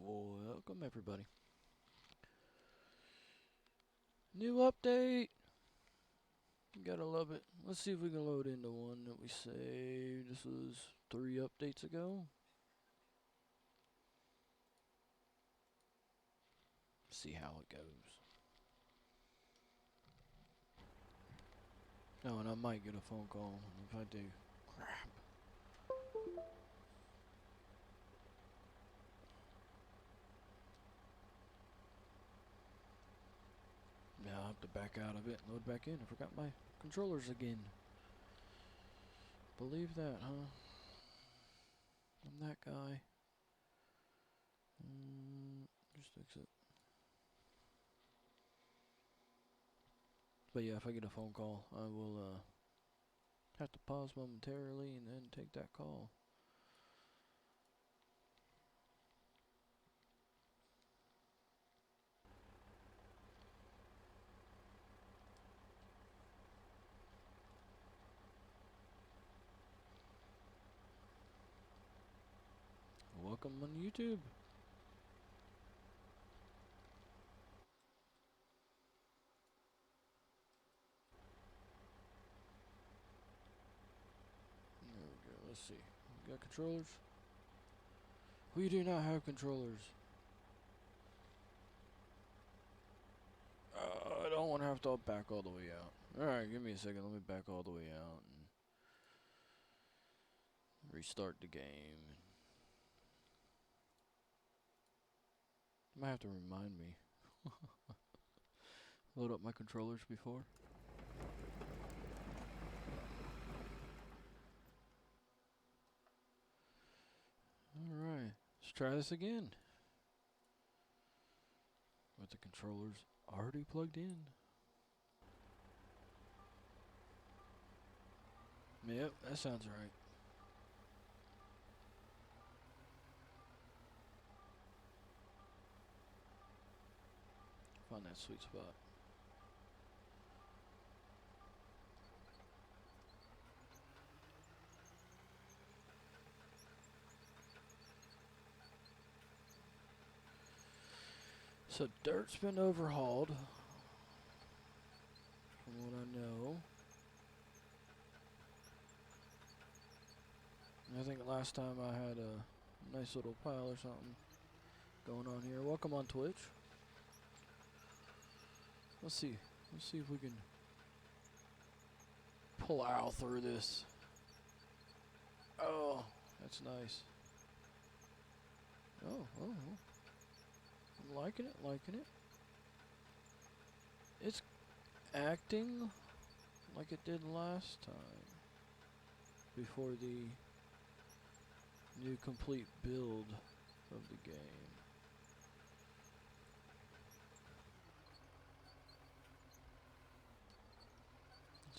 Welcome everybody. New update! Gotta love it. Let's see if we can load into one that we saved. This was 3 updates ago. See how it goes. Oh, and I might get a phone call. If I do, crap. Now I'll have to back out of it and load back in. I forgot my controllers again. Believe that, huh? I'm that guy. Just fix it. But yeah, if I get a phone call, I will have to pause momentarily and then take that call. Welcome on YouTube. There we go. Let's see. We got controllers? We do not have controllers. I don't want to have to back all the way out. Alright, give me a second. Let me back all the way out and restart the game. You might have to remind me. Load up my controllers before. Alright, let's try this again. With the controllers already plugged in. Yep, that sounds right. Find that sweet spot. So dirt's been overhauled, from what I know. I think last time I had a nice little pile or something going on here. Welcome on Twitch. Let's see if we can plow through this. Oh, that's nice. Oh. I'm liking it. It's acting like it did last time. Before the new complete build of the game.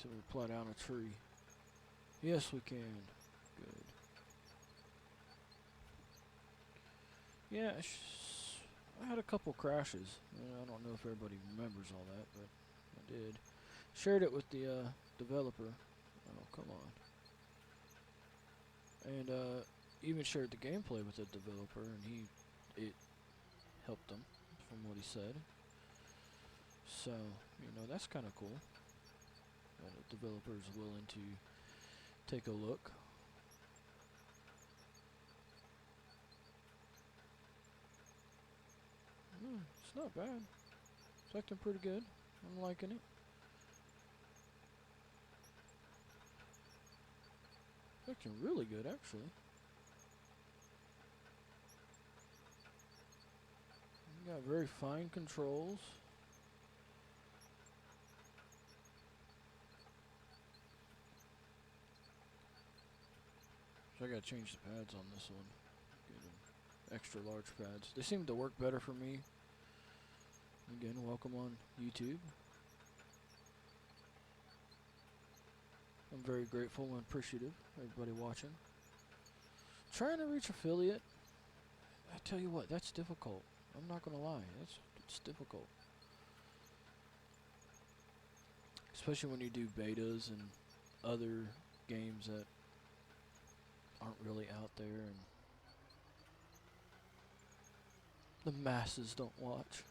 So we plow down a tree. Yes, we can. Good. Yeah, I had a couple crashes. I don't know if everybody remembers all that, but I did. Shared it with the developer. Oh, come on. And even shared the gameplay with the developer, and it helped him, from what he said. So, you know, that's kind of cool. The developer is willing to take a look. It's not bad. It's acting pretty good. I'm liking it. It's acting really good, actually. You got very fine controls. So I gotta change the pads on this one. Get them extra large pads. They seem to work better for me. Again, welcome on YouTube. I'm very grateful and appreciative of everybody watching. Trying to reach affiliate. I tell you what, that's difficult. I'm not gonna lie, it's difficult. Especially when you do betas and other games that aren't really out there. And The masses don't watch.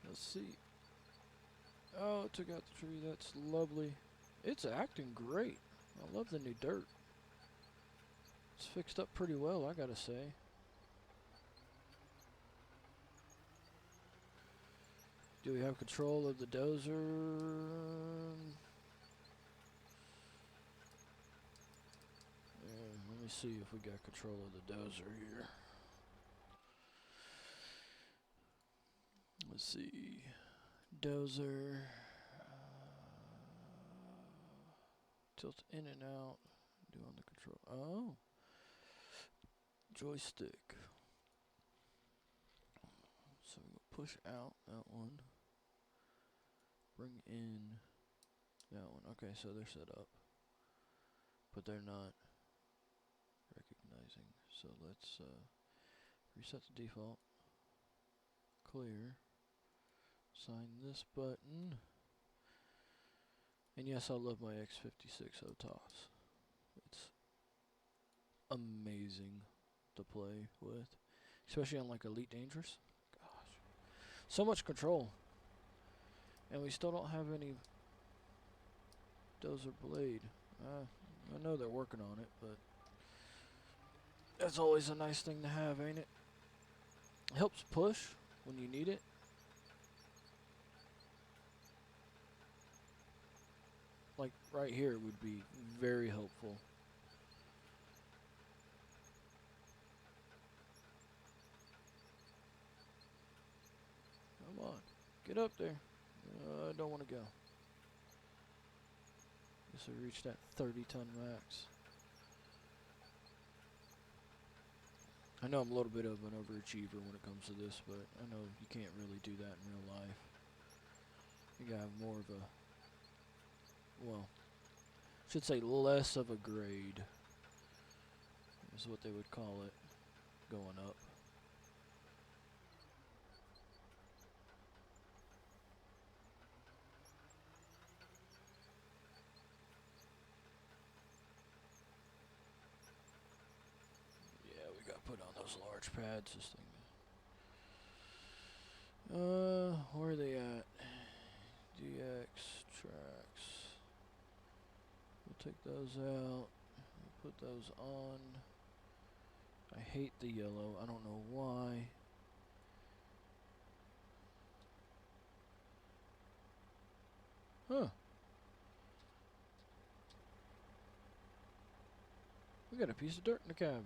Let's see. Oh, it took out the tree. That's lovely. It's acting great. I love the new dirt. It's fixed up pretty well, I gotta say. Do we have control of the dozer? Yeah, let me see if we got control of the dozer here. Let's see. Dozer. Tilt in and out. Do on the control. Oh. Joystick. So we'll push out that one. Bring in that one. Okay, so they're set up. But they're not recognizing. So let's reset the default. Clear. Sign this button. And yes, I love my X56 OTOS. It's amazing to play with. Especially on like Elite Dangerous. Gosh. So much control. And we still don't have any dozer blade. I know they're working on it, but that's always a nice thing to have, ain't it? It helps push when you need it. Like right here would be very helpful. Come on, get up there. I don't want to go. Guess we reached that 30-ton max. I know I'm a little bit of an overachiever when it comes to this, but I know you can't really do that in real life. You gotta have more of a, well, I should say less of a grade, is what they would call it, going up. Yeah, we gotta put on those large pads, this thing. Where are they at? DX tracks. We'll take those out. We'll put those on. I hate the yellow. I don't know why. Huh. We got a piece of dirt in the cab.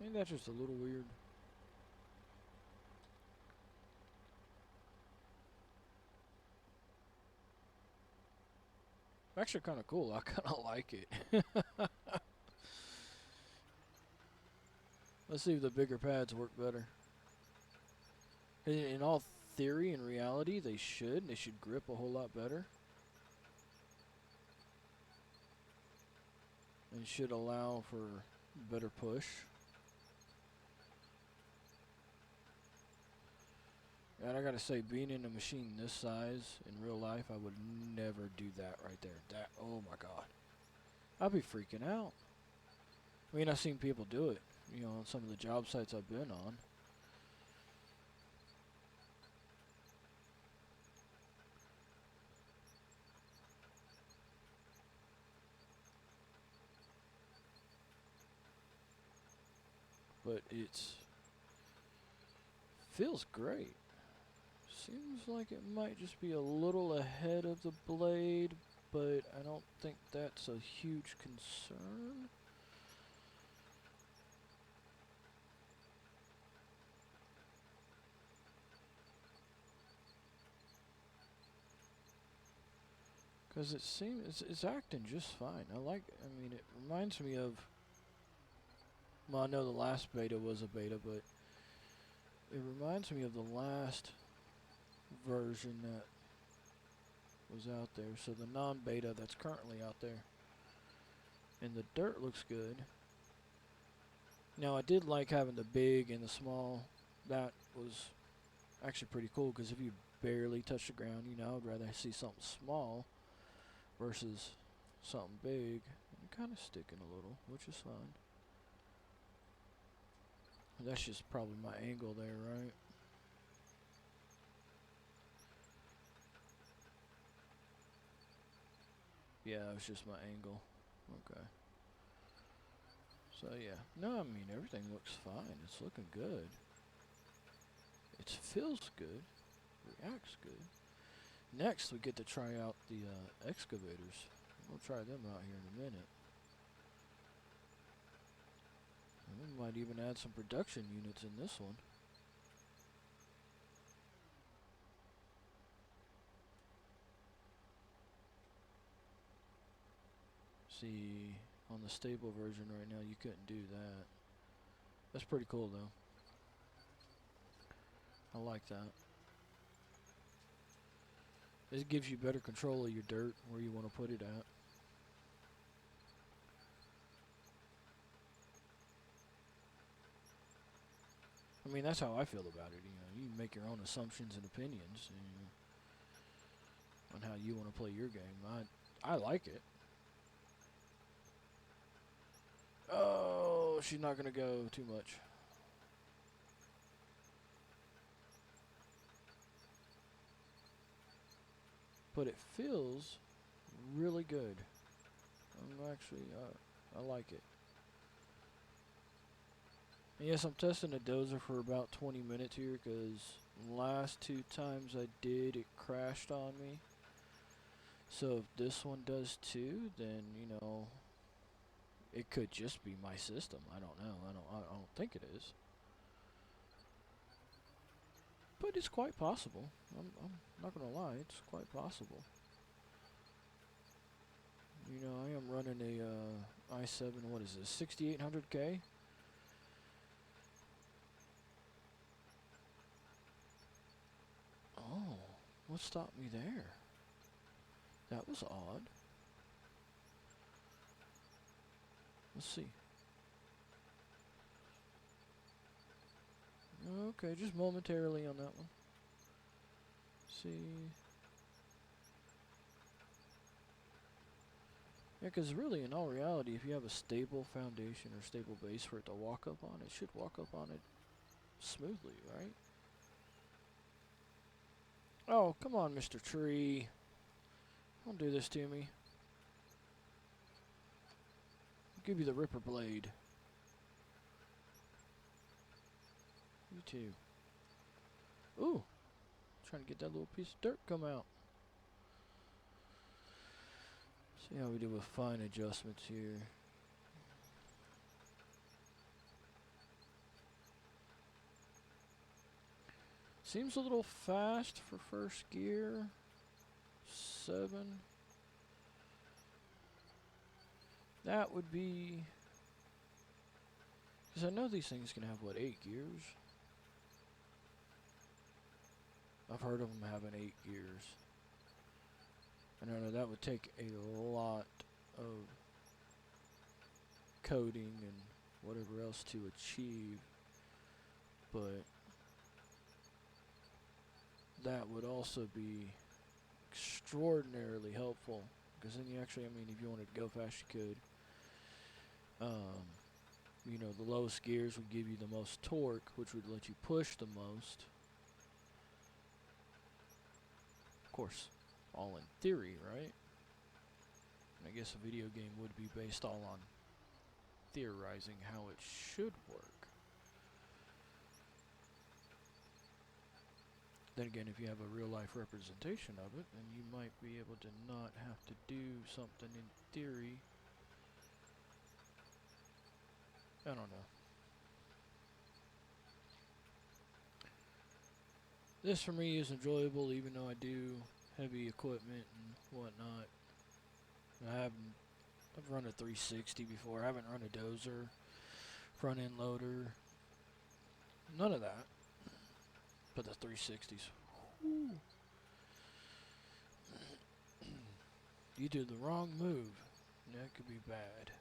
Ain't that just a little weird? Actually kind of cool. I kind of like it. Let's see if the bigger pads work better. In all theory and reality, they should. They should grip a whole lot better. And should allow for better push. And I gotta say, being in a machine this size in real life, I would never do that right there. That, oh my god. I'd be freaking out. I mean, I've seen people do it, you know, on some of the job sites I've been on. But it's feels great. Seems like it might just be a little ahead of the blade, but I don't think that's a huge concern. Because it seems it's acting just fine. I mean, it reminds me of, well, I know the last beta was a beta, but it reminds me of the last version that was out there. So the non-beta that's currently out there. And the dirt looks good. Now, I did like having the big and the small. That was actually pretty cool, because if you barely touch the ground, you know, I'd rather see something small versus something big and kind of sticking a little, which is fine. That's just probably my angle there, right? Yeah, it's just my angle. Okay. So yeah, no, I mean everything looks fine. It's looking good. It feels good. Reacts good. Next, we get to try out the excavators. We'll try them out here in a minute. And we might even add some production units in this one. See, on the stable version right now, you couldn't do that. That's pretty cool, though. I like that. It gives you better control of your dirt, where you want to put it at. I mean, that's how I feel about it. You know, you make your own assumptions and opinions, you know, on how you want to play your game. I like it. Oh, she's not gonna go too much. But it feels really good. I'm actually, I like it. And yes, I'm testing a dozer for about 20 minutes here because last 2 times I did, it crashed on me. So if this one does too, then, you know, it could just be my system. I don't know. I don't think it is. But it's quite possible. I'm not gonna lie, it's quite possible. You know, I am running a i7, what is this, 6800K? Oh, what stopped me there? That was odd. Let's see. Okay, just momentarily on that one. See. Yeah, because really, in all reality, if you have a stable foundation or stable base for it to walk up on, it should walk up on it smoothly, right? Oh, come on, Mr. Tree. Don't do this to me. I'll give you the Ripper Blade. You too. Ooh. Trying to get that little piece of dirt come out. See how we do with fine adjustments here. Seems a little fast for first gear. 7. That would be... Because I know these things can have, what, 8 gears? I've heard of them having 8 gears. And I know that would take a lot of coding and whatever else to achieve. But that would also be extraordinarily helpful. Because then you actually, I mean, if you wanted to go fast, you could. You know, the lowest gears would give you the most torque, which would let you push the most. Of course, all in theory, right? And I guess a video game would be based all on theorizing how it should work. Then again, if you have a real-life representation of it, then you might be able to not have to do something in theory. I don't know. This for me is enjoyable, even though I do heavy equipment and whatnot. I've run a 360 before. I haven't run a dozer, front end loader, none of that. But the 360s, whew. You do the wrong move, and that could be bad.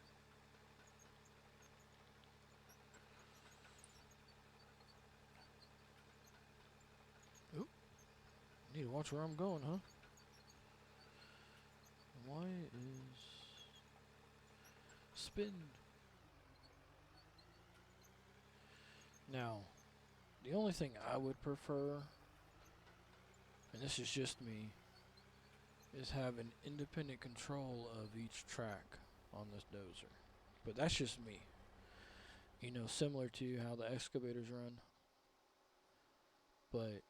Oop. Need to watch where I'm going, huh? Why is spin? Now, the only thing I would prefer, and this is just me, is have an independent control of each track on this dozer. But that's just me. You know, similar to how the excavators run. But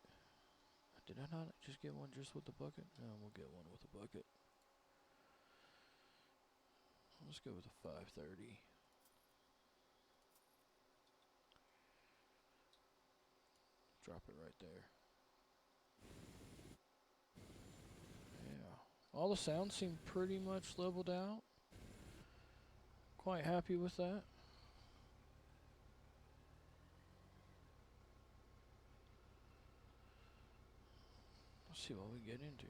did I not just get one just with the bucket? No, we'll get one with the bucket. Let's go with a 530. Drop it right there. Yeah. All the sounds seem pretty much leveled out. Quite happy with that. Let's see what we get into.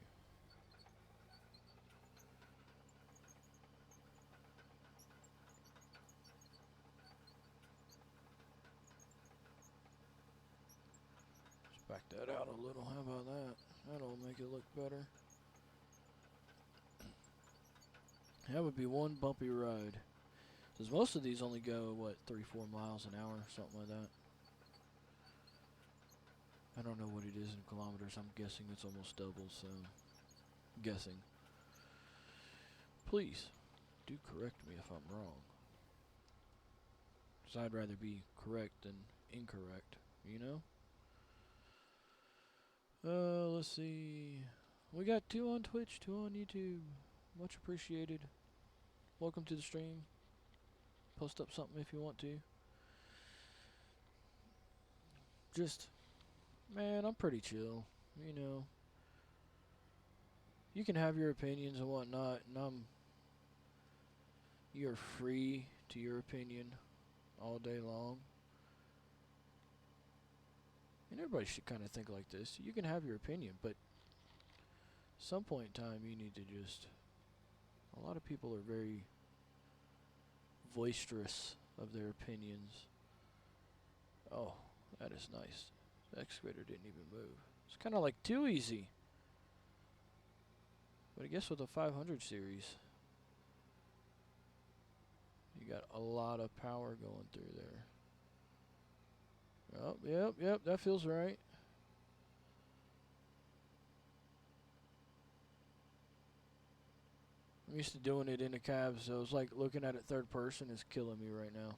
Let's back that out a little. How about that? That'll make it look better. That would be one bumpy ride. Because most of these only go, what, 3-4 miles an hour, something like that. I don't know what it is in kilometers. I'm guessing it's almost double, so guessing. Please do correct me if I'm wrong. Because I'd rather be correct than incorrect, you know? Let's see. We got 2 on Twitch, 2 on YouTube. Much appreciated. Welcome to the stream. Post up something if you want to. Just, man, I'm pretty chill, you know. You can have your opinions and whatnot, and you're free to your opinion all day long. And everybody should kind of think like this. You can have your opinion, but some point in time you need to just... A lot of people are very boisterous of their opinions. Oh, that is nice. The excavator didn't even move. It's kind of like too easy. But I guess with the 500 series, you got a lot of power going through there. Oh, yep, that feels right. I'm used to doing it in a cab, so it's like looking at it third person is killing me right now.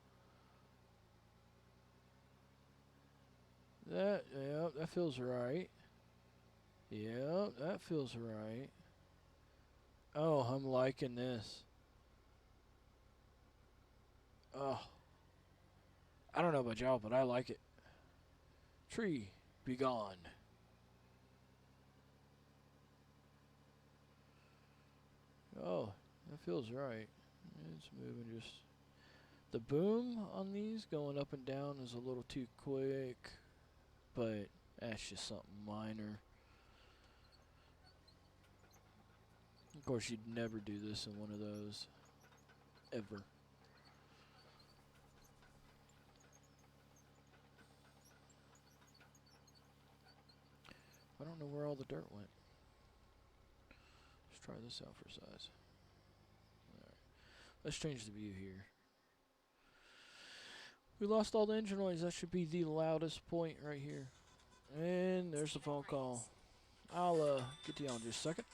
That feels right. Yep, that feels right. Oh, I'm liking this. Oh, I don't know about y'all, but I like it. Tree, be gone. Oh, that feels right. It's moving just... The boom on these going up and down is a little too quick, but that's just something minor. Of course, you'd never do this in one of those. Ever. I don't know where all the dirt went. Let's try this out for size. Alright. Let's change the view here. We lost all the engine noise. That should be the loudest point right here. And there's the phone call. I'll get to you in just a second.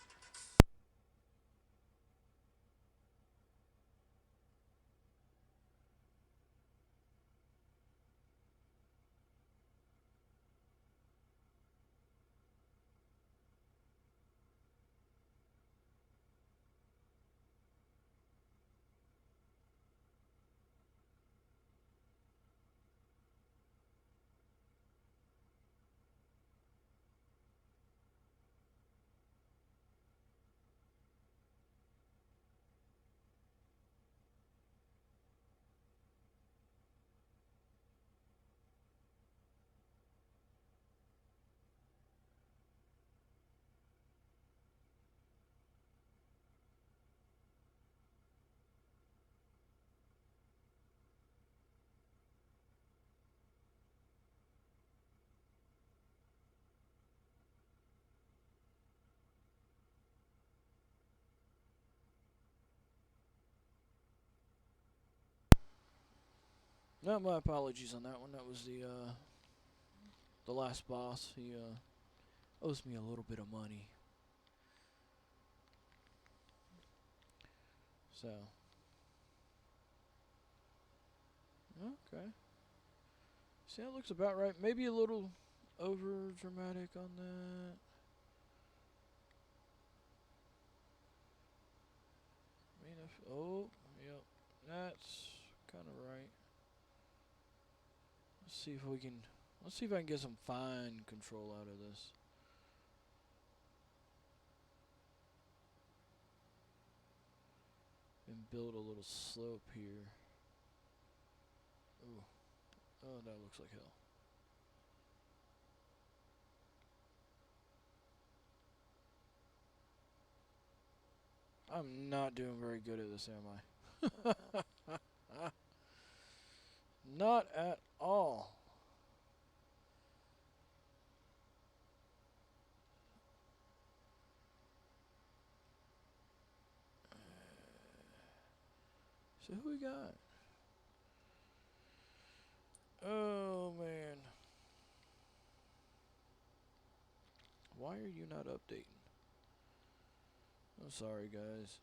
No, my apologies on that one. That was the last boss. He owes me a little bit of money. So. Okay. See, that looks about right. Maybe a little over dramatic on that. I mean, if oh, yep, that's kind of right. Let's see if we can. Let's see if I can get some fine control out of this. And build a little slope here. Ooh. Oh, that looks like hell. I'm not doing very good at this, am I? Not at all. So who we got? Oh man. Why are you not updating? I'm sorry, guys.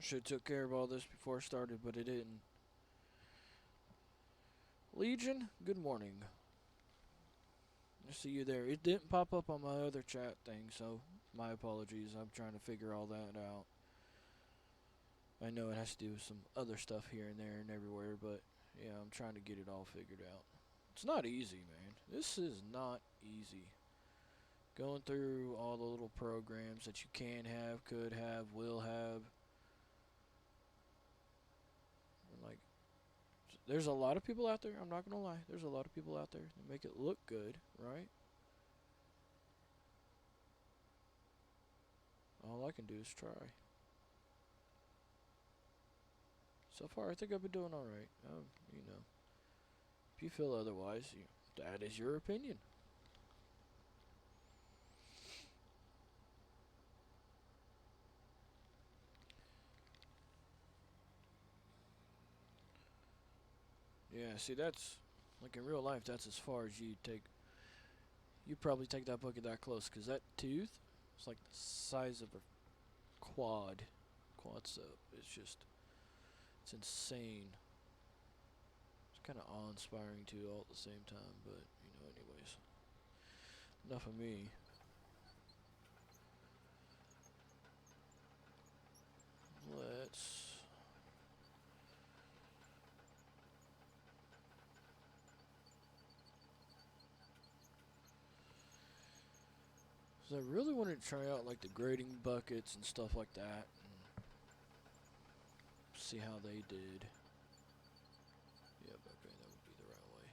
Should have took care of all this before I started, but it didn't. Legion, good morning. I see you there. It didn't pop up on my other chat thing, so my apologies. I'm trying to figure all that out. I know it has to do with some other stuff here and there and everywhere, but yeah, I'm trying to get it all figured out. It's not easy, man. This is not easy. Going through all the little programs that you can have, could have, will have. Like, there's a lot of people out there, I'm not gonna lie. There's a lot of people out there that make it look good, right? All I can do is try. So far, I think I've been doing alright. You know, if you feel otherwise, that is your opinion. Yeah, see, that's, like in real life, that's as far as you take. You probably take that bucket that close, because that tooth is like the size of a quad. Quad up. It's just, it's insane. It's kind of awe-inspiring too, all at the same time. But anyways, enough of me. Let's. So I really wanted to try out like the grading buckets and stuff like that, and see how they did. Yep, okay, that would be the right way.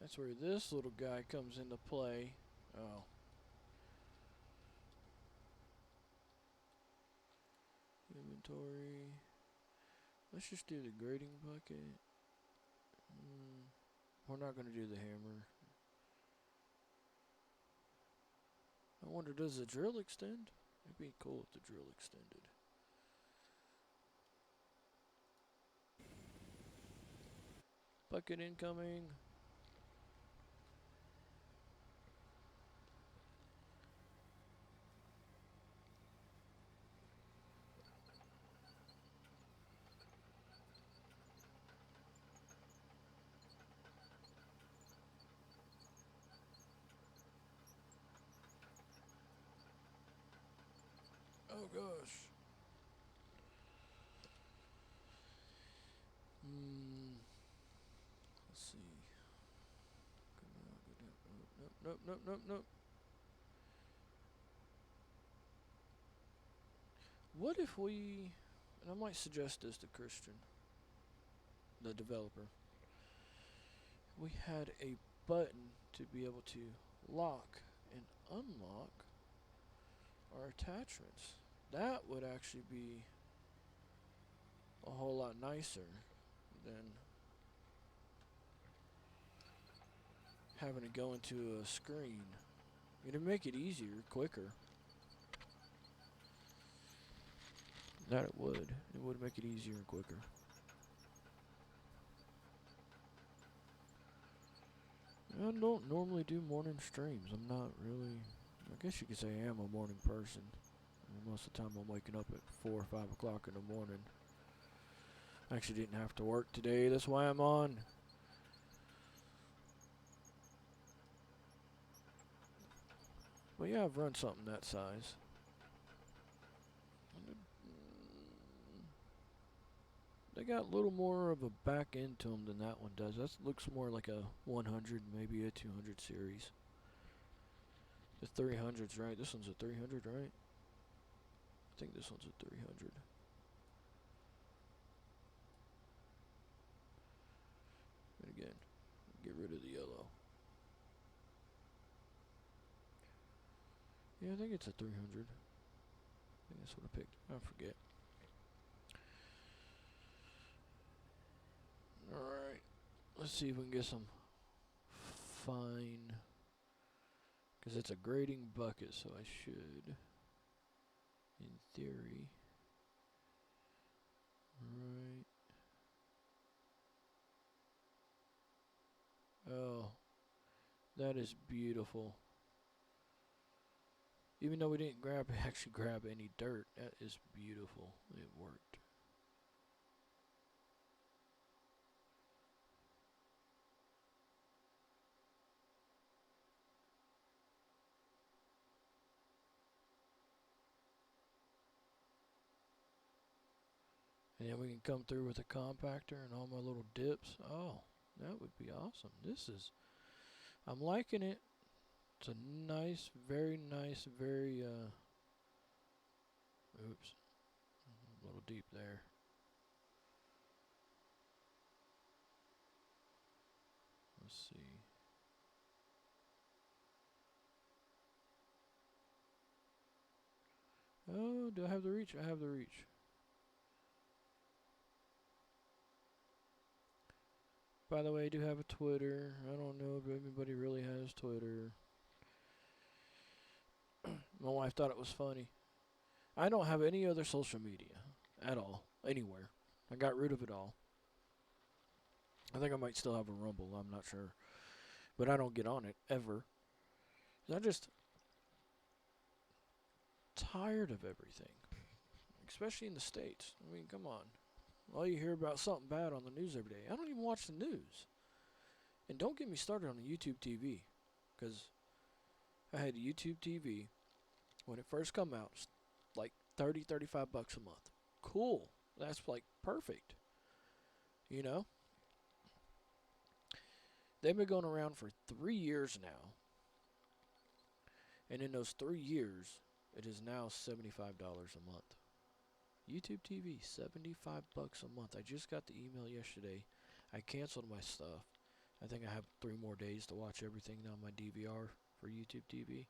That's where this little guy comes into play. Oh. Inventory. Let's just do the grading bucket. We're not going to do the hammer. I wonder, does the drill extend? It'd be cool if the drill extended. Bucket incoming. Oh gosh. Let's see. Nope, nope, nope, nope. What if we, and I might suggest this to Christian, the developer, we had a button to be able to lock and unlock are attachments. That would actually be a whole lot nicer than having to go into a screen. It'd make it easier, quicker. That it would. It would make it easier and quicker. I don't normally do morning streams. I'm not really... I guess you could say I am a morning person. Most of the time I'm waking up at 4 or 5 o'clock in the morning. I actually didn't have to work today. That's why I'm on. But yeah, I've run something that size. They got a little more of a back end to them than that one does. That looks more like a 100, maybe a 200 series. The 300's right. This one's a 300, right? I think this one's a 300. And again, get rid of the yellow. Yeah, I think it's a 300. I think that's what I picked. I forget. Alright. Let's see if we can get some fine. Because it's a grading bucket, so I should, in theory. Right. Oh. That is beautiful. Even though we didn't actually grab any dirt, that is beautiful. It worked. And then we can come through with a compactor and all my little dips. Oh, that would be awesome. I'm liking it. It's a nice, very, oops, a little deep there. Let's see. Oh, do I have the reach? I have the reach. By the way, I do have a Twitter. I don't know if anybody really has Twitter. My wife thought it was funny. I don't have any other social media at all, anywhere. I got rid of it all. I think I might still have a Rumble, I'm not sure. But I don't get on it, ever. I'm just tired of everything. Especially in the States. I mean, come on. All you hear about something bad on the news every day. I don't even watch the news. And don't get me started on the YouTube TV. Because I had YouTube TV when it first come out. Like 30, 35 bucks a month. Cool. That's like perfect. You know? They've been going around for 3 years now. And in those 3 years, it is now $75 a month. YouTube TV, 75 bucks a month. I just got the email yesterday. I canceled my stuff. I think I have 3 more days to watch everything on my DVR for YouTube TV.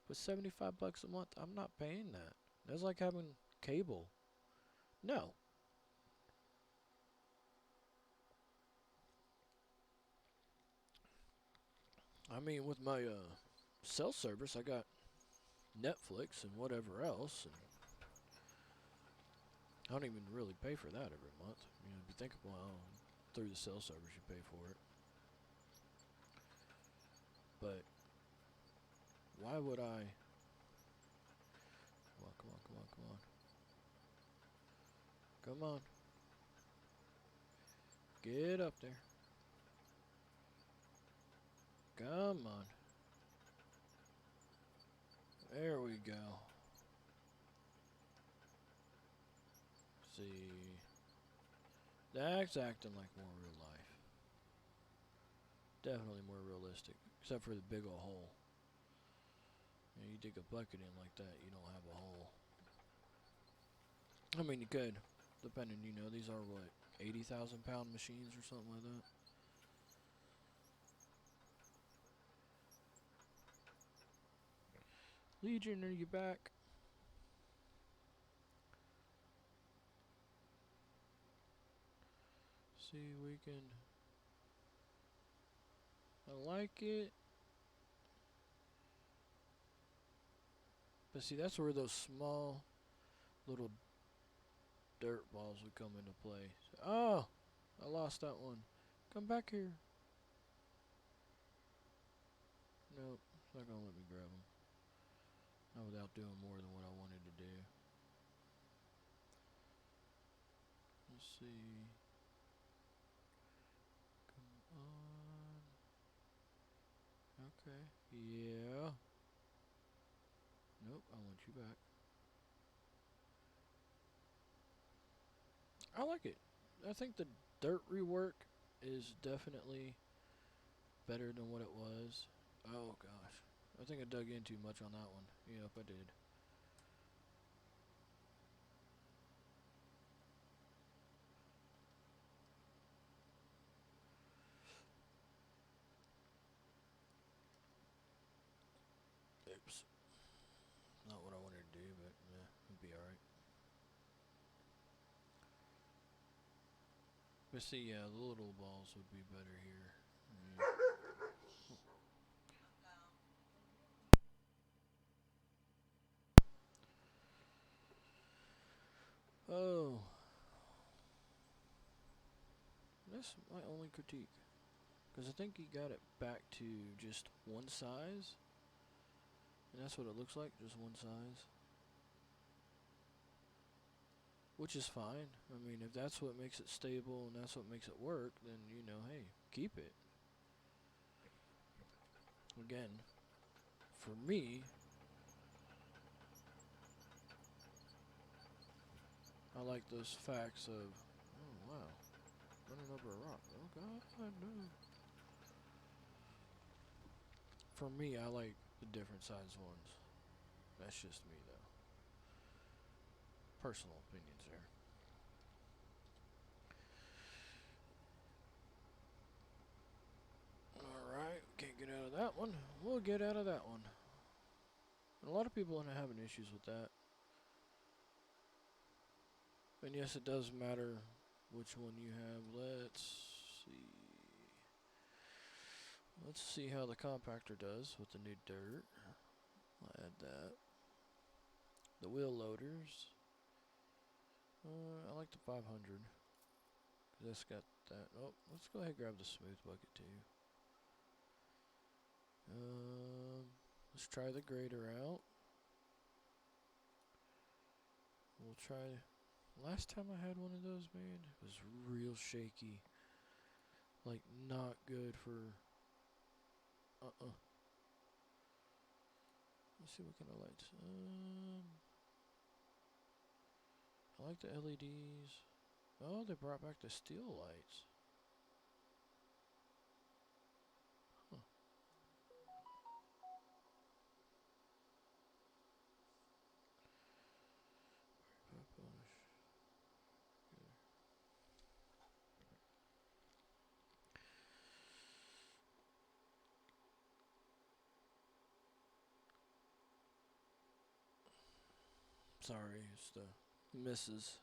But 75 bucks a month, I'm not paying that. That's like having cable. No. I mean, with my cell service, I got Netflix and whatever else, and I don't even really pay for that every month. You know, if you think, well, through the cell service you pay for it. But why would I? Come on, come on, come on, come on. Come on. Get up there. Come on. There we go. See. That's acting like more real life. Definitely more realistic. Except for the big ol' hole. You dig a bucket in like that, you don't have a hole. I mean, you could. Depending, you know, these are what? 80,000 pound machines or something like that. Legion, are you back? See, we can. I like it. But see, that's where those small little dirt balls would come into play. So, oh! I lost that one. Come back here. Nope, it's not gonna let me grab them. Not without doing more than what I wanted to do. Let's see. Come on. Okay. Yeah. Nope, I want you back. I like it. I think the dirt rework is definitely better than what it was. Oh gosh. I think I dug in too much on that one. Yep, I did. Oops. Not what I wanted to do, but it'd be alright. But see, yeah, the little balls would be better here. Oh. That's my only critique. Because I think he got it back to just one size. And that's what it looks like, just one size. Which is fine. I mean, if that's what makes it stable and that's what makes it work, then, you know, hey, keep it. Again, for me, I like those facts of, oh, wow, running over a rock. Oh, God, no. For me, I like the different size ones. That's just me, though. Personal opinions there. Alright, can't get out of that one. We'll get out of that one. And a lot of people are having issues with that. And yes, it does matter which one you have. Let's see. Let's see how the compactor does with the new dirt. I'll add that. The wheel loaders. I like the 500. That's got that. Oh, let's go ahead and grab the smooth bucket too. Let's try the grader out. We'll try. Last time I had one of those, man, it was real shaky. Like, not good for. Let's see what kind of lights. I like the LEDs. Oh, they brought back the steel lights. Huh. Sorry, it's the misses.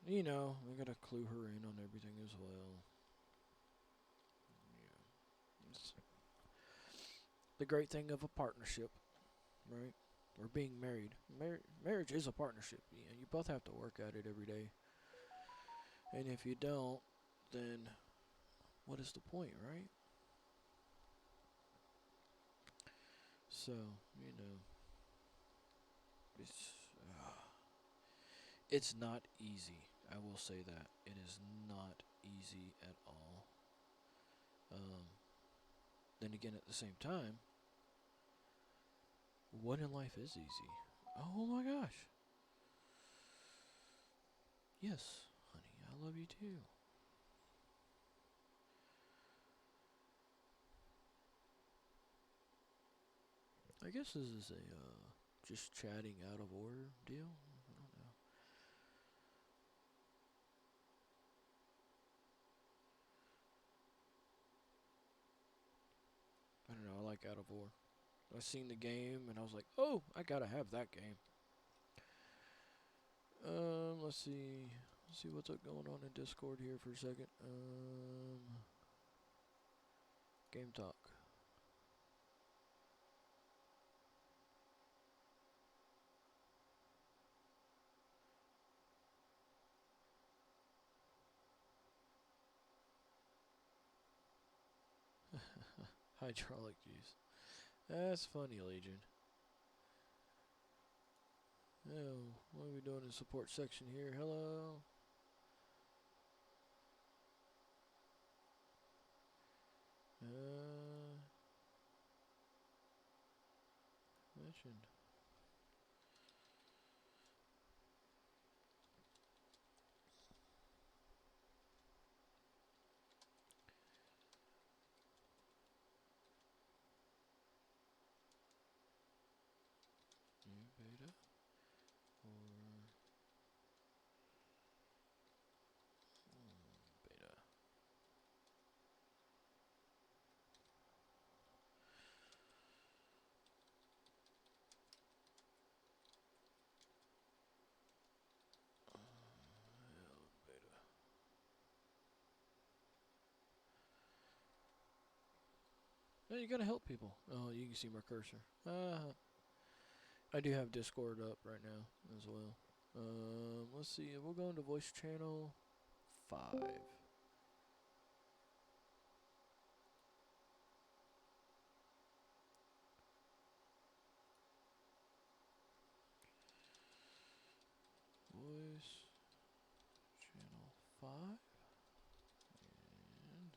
You know, I gotta clue her in on everything as well. Yeah. It's the great thing of a partnership, right? Or being married. Marriage is a partnership. You both have to work at it every day. And if you don't, then what is the point, right? So, you know, it's it's not easy. I will say that it is not easy at all. Then again, at the same time, what in life is easy? Oh my gosh. Yes, honey, I love you too. I guess this is a just chatting out of order deal. I don't know. like out of War. I seen the game and I was like, oh, I gotta have that game. Let's see. Let's see what's going on in Discord here for a second. Game talk. Hydraulic juice. That's funny, Legion. Oh, what are we doing in the support section here? Hello. Mentioned. New beta or beta. Beta. No, you gotta help people. Oh, you can see my cursor. I do have Discord up right now as well. Let's see. We'll go into voice channel 5. Voice channel 5 and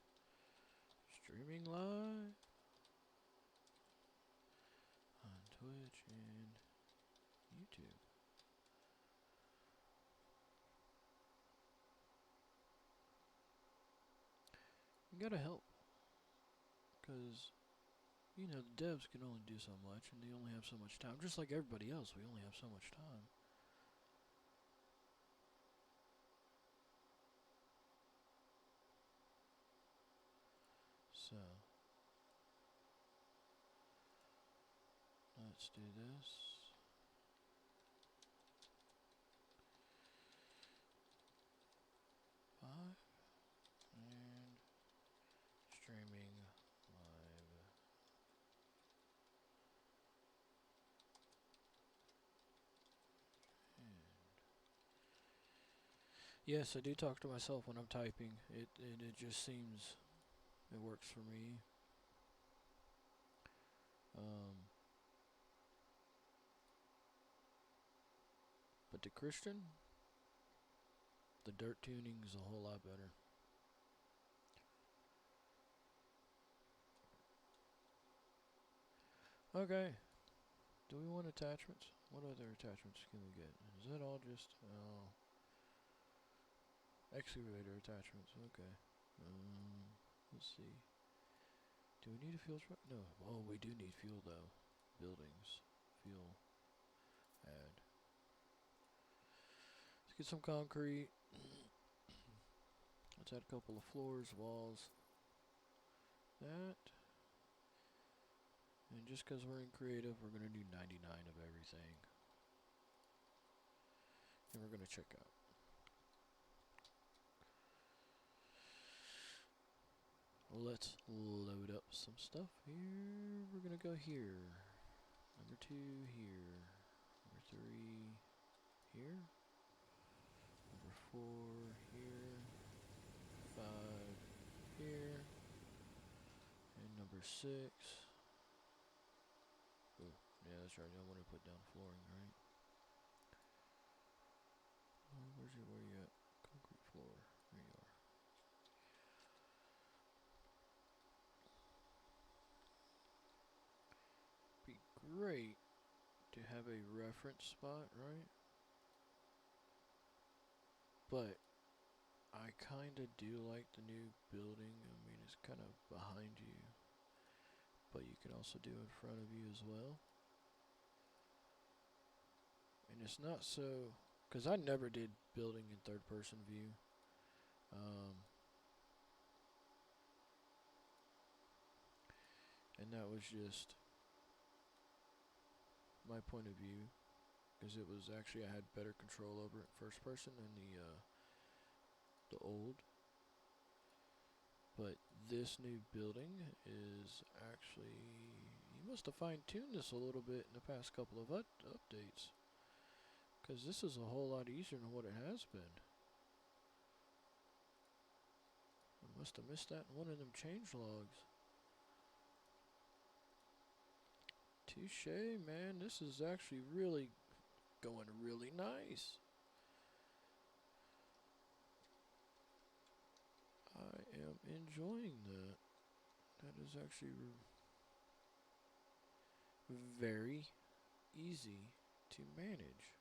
streaming live on Twitch and YouTube. You gotta help, because you know the devs can only do so much, and they only have so much time. Just like everybody else, we only have so much time. So let's do this. Five and streaming live. And yes, I do talk to myself when I'm typing. It just seems it works for me. But the Christian, the dirt tuning is a whole lot better. Okay. Do we want attachments? What other attachments can we get? Is that all just excavator attachments? Okay. Let's see. Do we need a fuel truck? No. Oh, we do need fuel though. Buildings. Fuel. Add. Let's get some concrete. Let's add a couple of floors, walls. That. And just because we're in creative, we're going to do 99 of everything. And we're going to check out. Let's load up some stuff here. We're going to go here. Number 2 here. Number 3 here. Number 4 here. 5 here. And number 6. Oh, yeah, that's right. I want to put down flooring, right? Oh, where you at? Concrete floor. There you are. Be great to have a reference spot, right? But I kinda do like the new building. I mean, it's kind of behind you, but you can also do in front of you as well. And it's not so, because I never did building in third person view. And that was just my point of view, because it was actually I had better control over it first person than the old. But this new building is actually, you must have fine-tuned this a little bit in the past couple of updates, because this is a whole lot easier than what it has been. I must have missed that in one of them change logs. Touche, man, this is actually really going really nice. I am enjoying that. That is actually very easy to manage.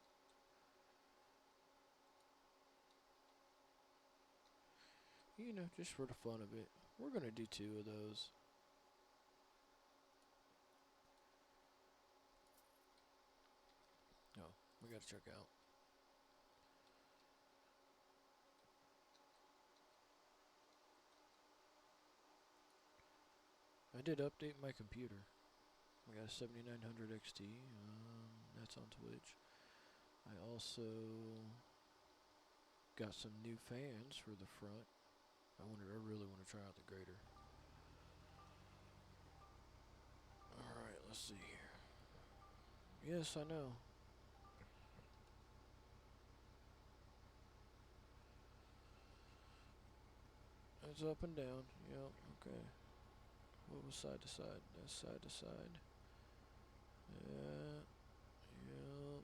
You know, just for the fun of it. We're gonna do 2 of those. Oh, we gotta check out. I did update my computer. I got a 7900 XT. That's on Twitch. I also got some new fans for the front. I really want to try out the grader. Alright, let's see here. Yes, I know. It's up and down. Yep, okay. What was side to side? That's side to side. Yeah. Yep.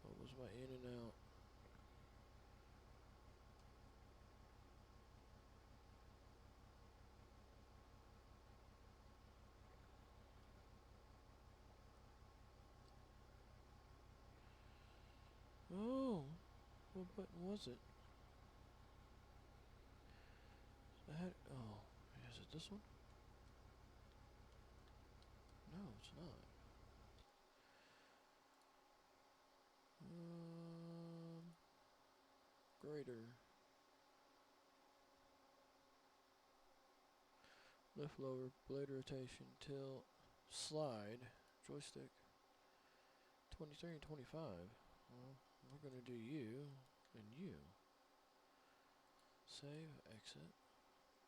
What was my in and out? Oh, what button was it? I had, oh, is it this one? No, it's not. Grader. Lift, lower, blade rotation, tilt, slide, joystick. 23 and 25. Well, we're gonna do you and you. Save, exit,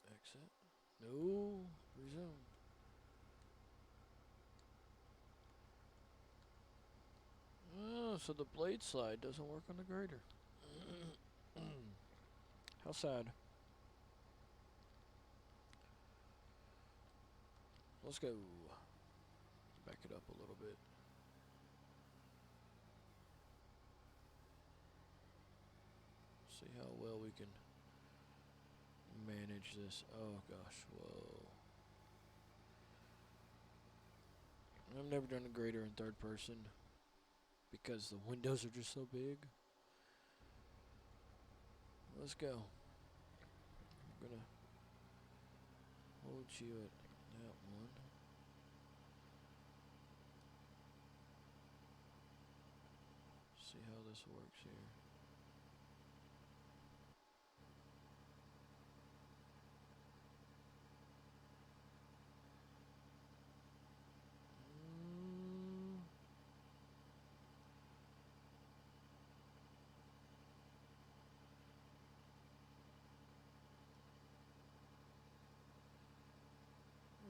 exit. No, resume. Oh, so the blade slide doesn't work on the grader. How sad. Let's go. Back it up a little bit. See how well we can manage this. Oh gosh, whoa. I've never done a grader in third person because the windows are just so big. Let's go. I'm gonna hold you at that one. See how this works here.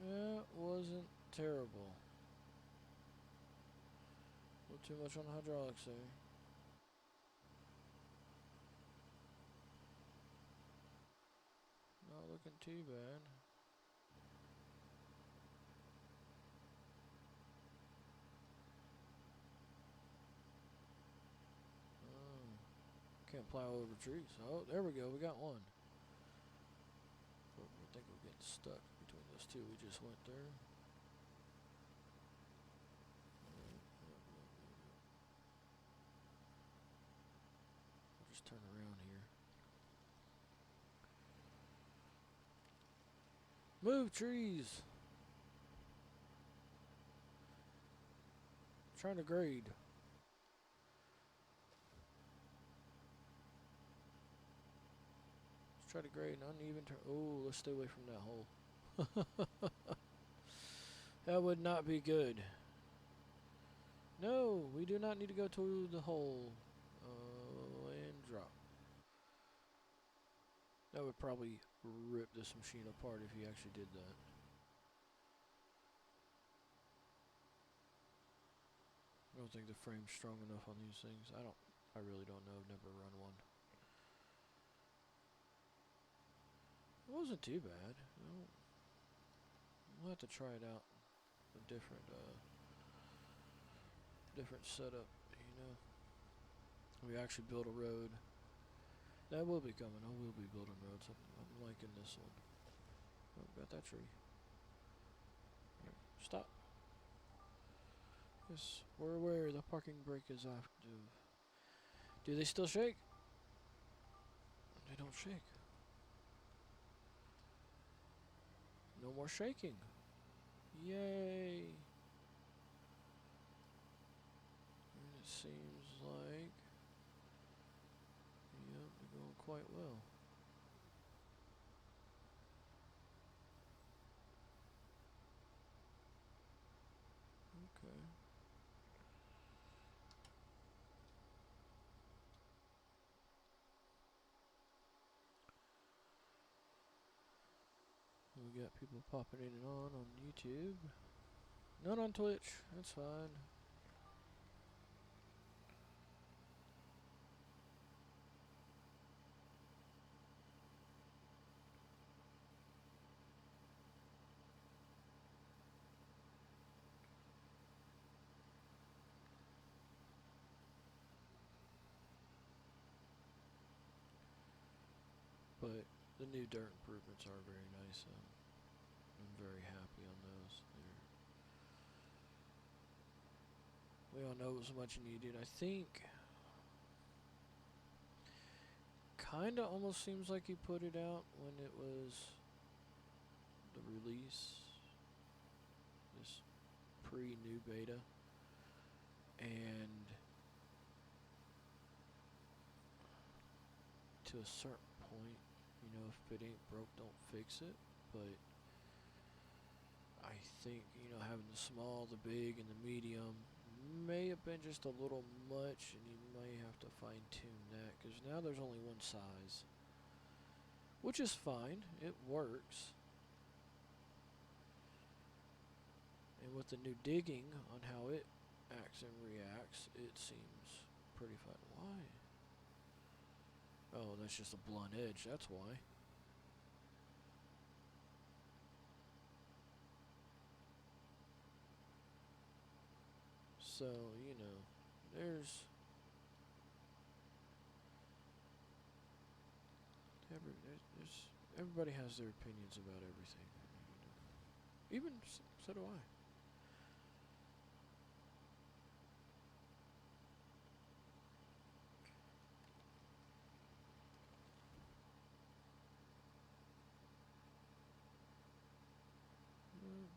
That wasn't terrible. A little too much on the hydraulics there. Not looking too bad. Can't plow over trees. Oh, there we go. We got one. But I think we're getting stuck between those two we just went through. I'll just turn around here. Move, trees! Trying to grade. Let's try to grade an uneven turn. Oh, let's stay away from that hole. That would not be good. No, we do not need to go to the hole. And drop. That would probably rip this machine apart if he actually did that. I don't think the frame's strong enough on these things. I really don't know. I've never run one. It wasn't too bad. We'll have to try it out. A different setup, you know. We actually built a road. That will be coming. I will be building roads. I'm liking this one. Oh, got that tree. Right, stop. Yes, we're aware the parking brake is active. Do they still shake? They don't shake. No more shaking. Yay. And it seems like, yep, they're going quite well. Okay. We got people popping in and on YouTube. None on Twitch. That's fine. But the new dirt improvements are very nice. I'm very happy on those. We all know it was much needed. I think kinda almost seems like he put it out when it was the release. This pre-new beta. And to a certain point, you know, if it ain't broke, don't fix it. But I think, you know, having the small, the big, and the medium may have been just a little much, and you may have to fine-tune that, because now there's only one size. Which is fine, it works. And with the new digging on how it acts and reacts, it seems pretty fine. Why? Oh, that's just a blunt edge, that's why. So, you know, there's everybody has their opinions about everything. You know. Even so do I.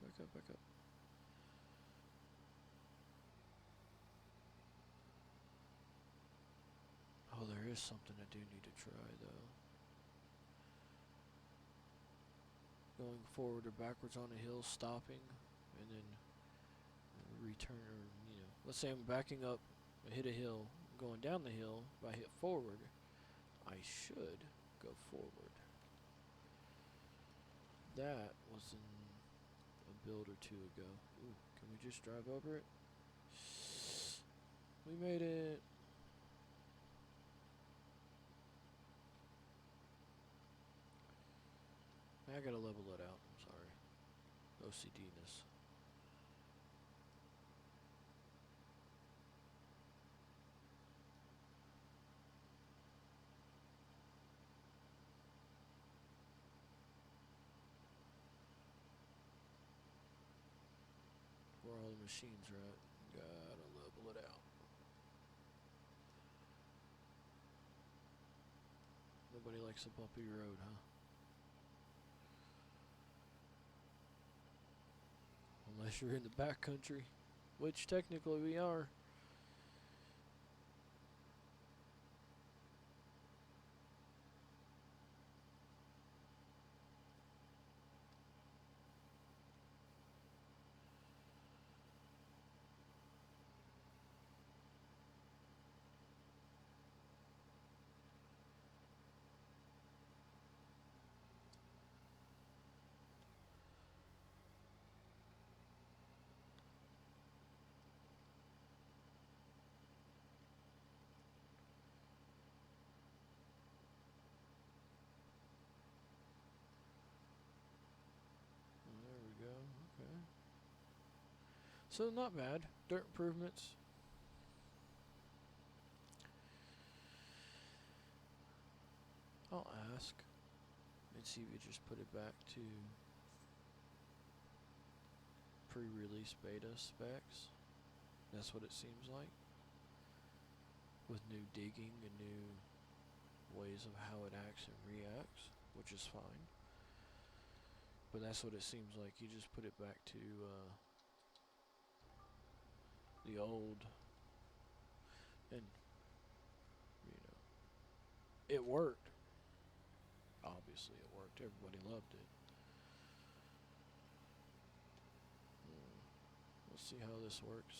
Back up, back up. Oh, there is something I do need to try, though. Going forward or backwards on a hill, stopping, and then return, or, you know, let's say I'm backing up, I hit a hill, going down the hill, if I hit forward, I should go forward. That was in a build or two ago. Ooh, can we just drive over it? We made it. I gotta level it out, I'm sorry. OCD-ness. Where all the machines are at. Gotta level it out. Nobody likes a bumpy road, huh? Unless you're in the back country, which technically we are. So not bad. Dirt improvements. I'll ask and see if we just put it back to pre-release beta specs. That's what it seems like. With new digging and new ways of how it acts and reacts, which is fine. But that's what it seems like. You just put it back to the old, and you know, it worked. Obviously, it worked. Everybody loved it. Let's see how this works.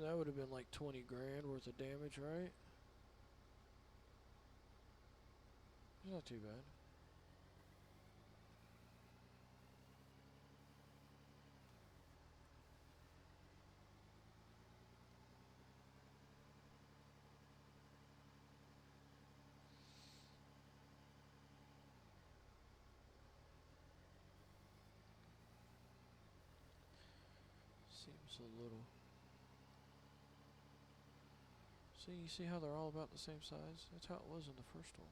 That would have been like 20 grand worth of damage, right? It's not too bad. Seems a little... See, you see how they're all about the same size? That's how it was in the first one.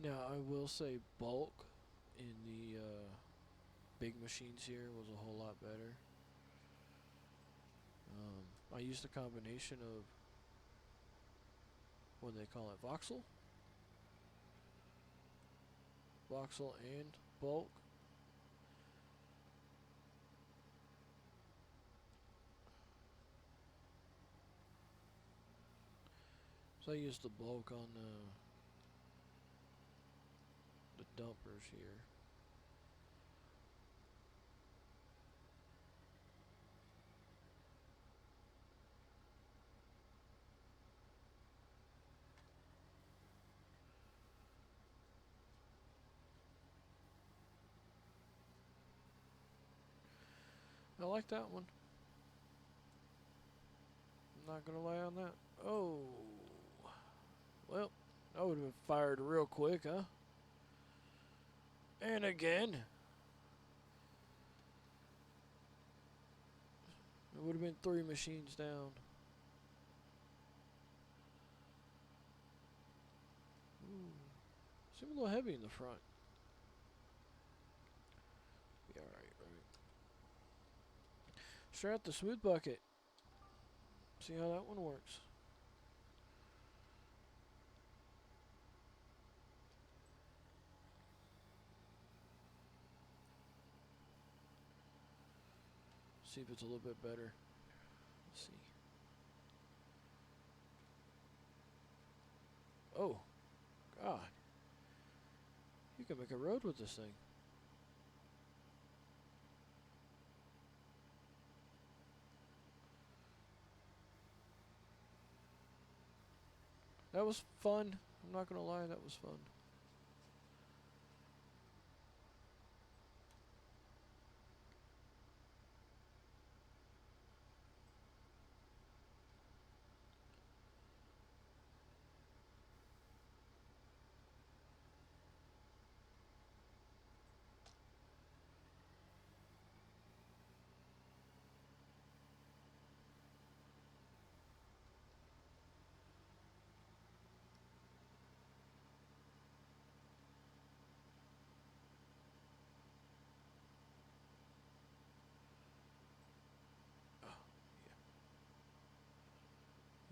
Now, I will say bulk in the big machines here was a whole lot better. I used a combination of, what do they call it, voxel? Voxel and bulk. So I used the bulk on the dumpers here. I like that one. I'm not gonna lie on that. Oh, well, I would have been fired real quick, huh? And again, it would have been 3 machines down. Ooh. Seem a little heavy in the front. Be alright, right? Start out the smooth bucket. See how that one works. See if it's a little bit better. Let's see. Oh, God. You can make a road with this thing. That was fun. I'm not gonna lie, that was fun.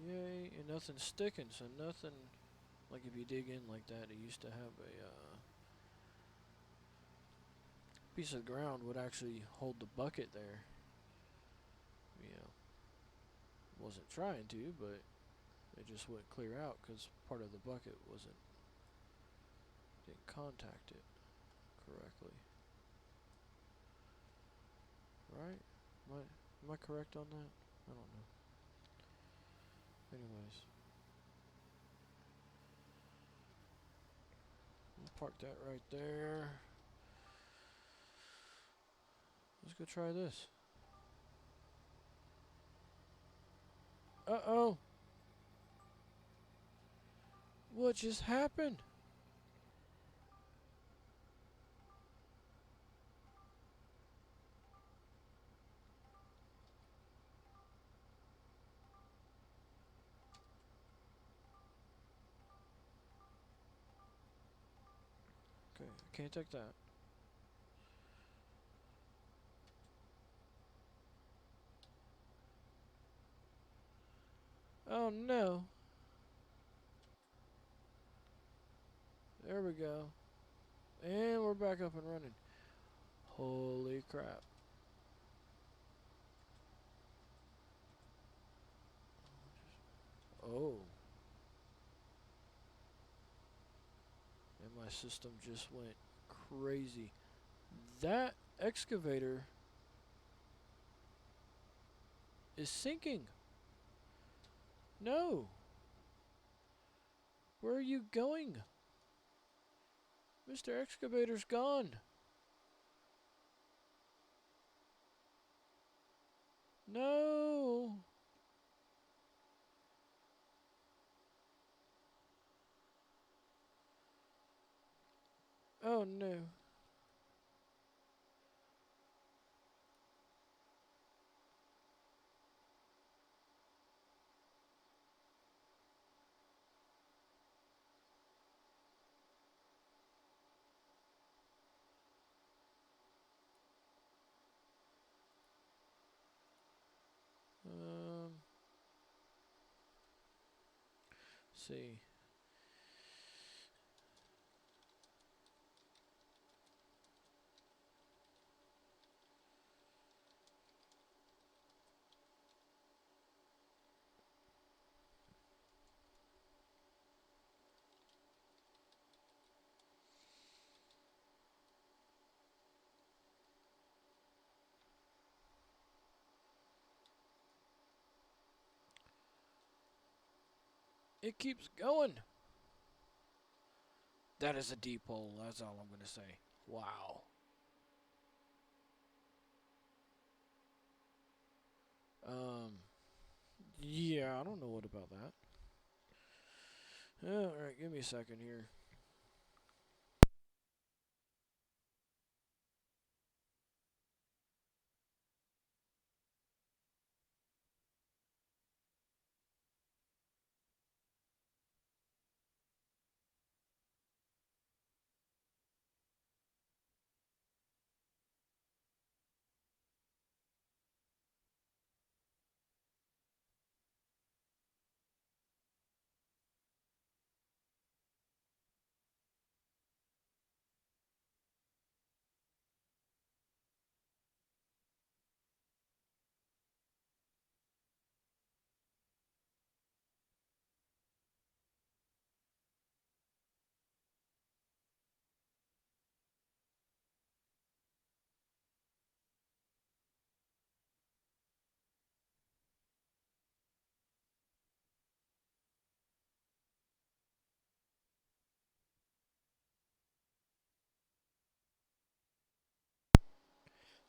Yay, and nothing's sticking, so nothing, like if you dig in like that, it used to have a piece of ground would actually hold the bucket there. You know, wasn't trying to, but it just wouldn't clear out because part of the bucket wasn't didn't contact it correctly. Right? Am I correct on that? I don't know. Anyways, we'll park that right there. Let's go try this. Uh-oh. What just happened? Okay, I can't take that. Oh no. There we go. And we're back up and running. Holy crap. Oh. And my system just went crazy. That excavator is sinking. No. Where are you going? Mr. Excavator's gone. No. Oh no. Um, see. It keeps going. That is a deep hole. That's all I'm going to say. Wow. Um, yeah, I don't know what about that. Alright, give me a second here.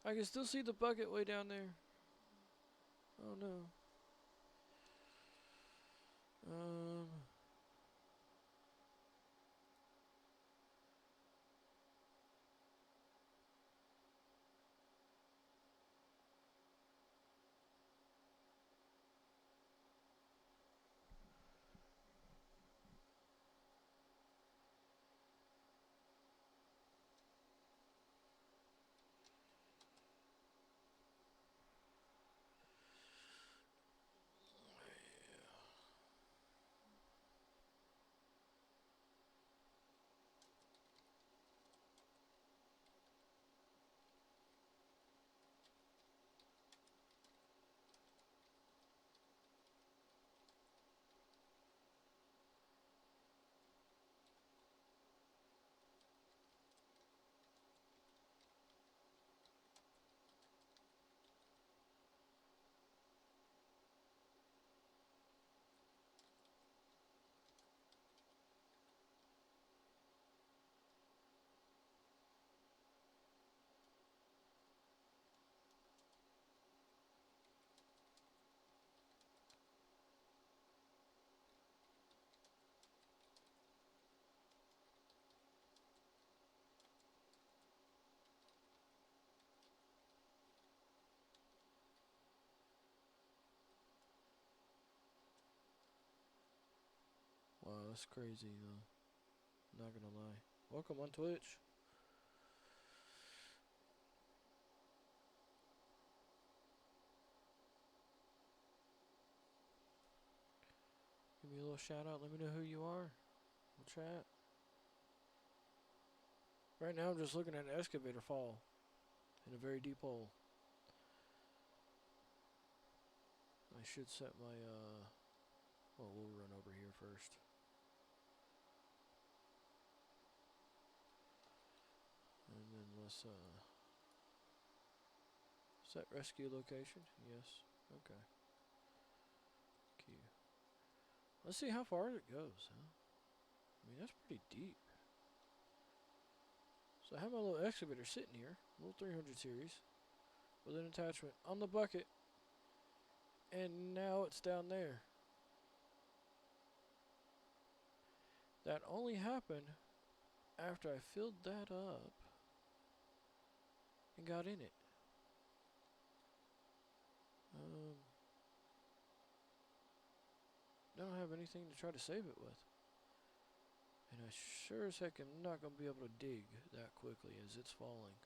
I can still see the bucket way down there. Oh no. Um, That's crazy though. Not gonna lie. Welcome on Twitch. Give me a little shout out. Let me know who you are. We'll chat. Right now I'm just looking at an excavator fall in a very deep hole. I should set my well, we'll run over here first. And then let's set rescue location. Yes. Okay. Q. Let's see how far it goes, huh? I mean, that's pretty deep. So I have my little excavator sitting here, little 300 series, with an attachment on the bucket, and now it's down there. That only happened after I filled that up and got in it. I don't have anything to try to save it with. And I sure as heck am not going to be able to dig that quickly as it's falling.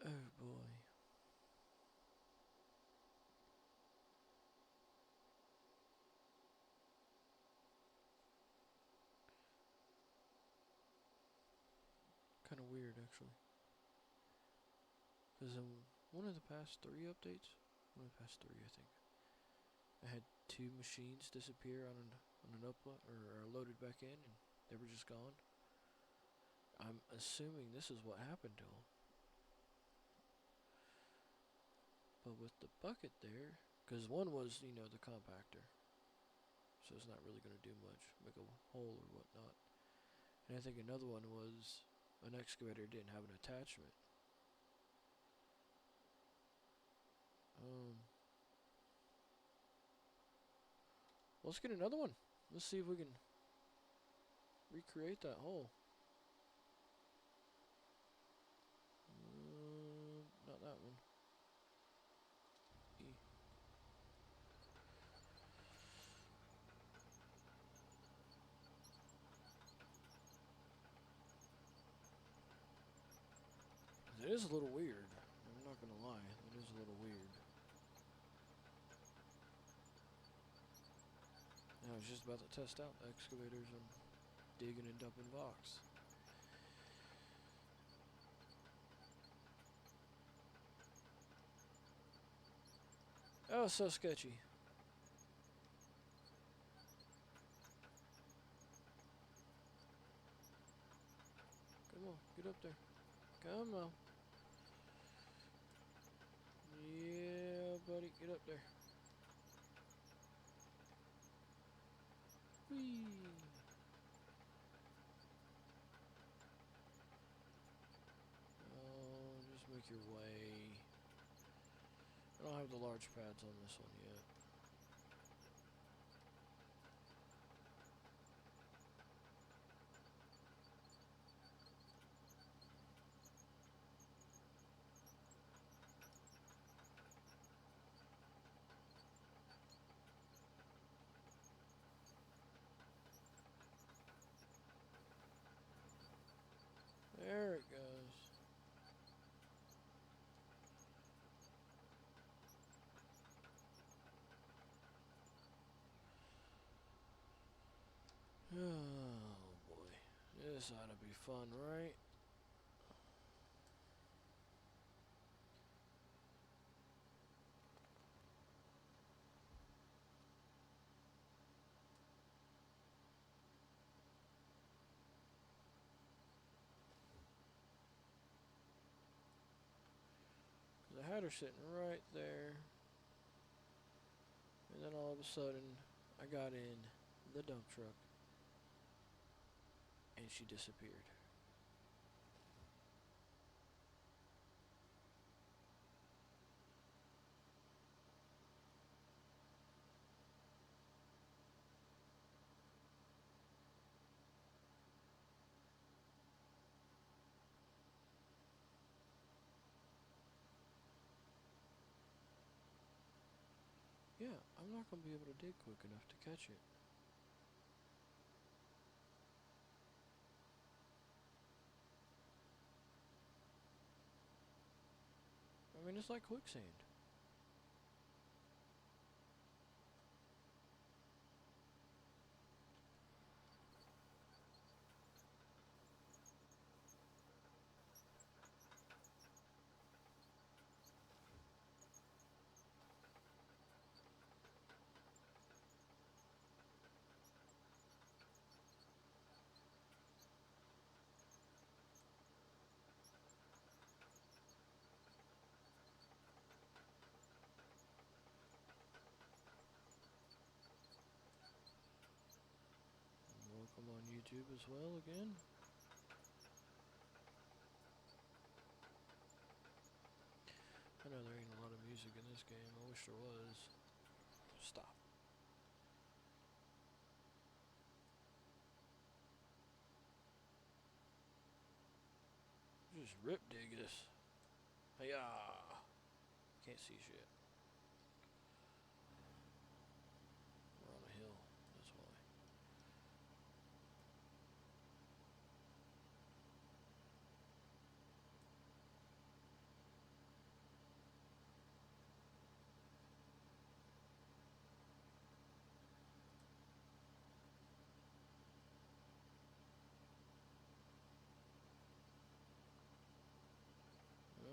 Oh boy. Kind of weird actually. Because in one of the past 3 updates, one of the past 3 I think, I had 2 machines disappear on an upload or loaded back in, and they were just gone. I'm assuming this is what happened to them. But with the bucket there, because one was, you know, the compactor, so it's not really going to do much, make a hole or whatnot. And I think another one was an excavator didn't have an attachment. Let's get another one. Let's see if we can recreate that hole. Not that one. E. It is a little weird. I'm not gonna lie. It is a little weird. I was just about to test out the excavators and digging and dumping blocks. Oh, so sketchy. Come on, get up there. Come on. Yeah, buddy, get up there. Whee! Oh, just make your way. I don't have the large pads on this one yet. There it goes. Oh boy. This ought to be fun, right? I had her sitting right there. And then all of a sudden, I got in the dump truck. And she disappeared. Yeah, I'm I'm not going to be able to dig quick enough to catch it. I mean, it's like quicksand. Welcome on YouTube as well again. I know there ain't a lot of music in this game. I wish there was. Stop. Just rip dig this. Hiya! Can't see shit. We're on a hill. That's why.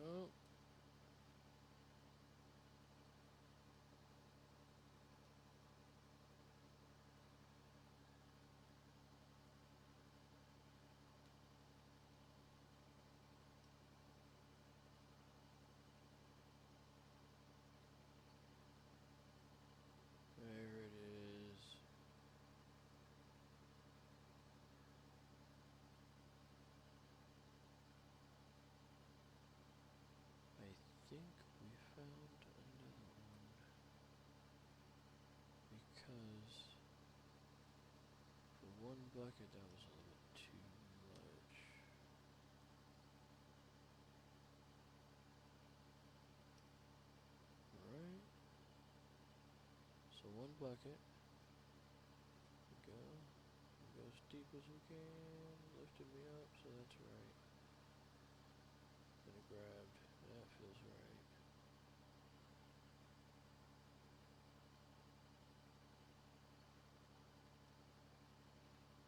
Oh. There it is. I think we found another one. Because for one bucket that was a little bit too much. Alright. So one bucket. Go. We go as deep as we can. Lifted me up, so that's right. Then it grabbed. That feels right.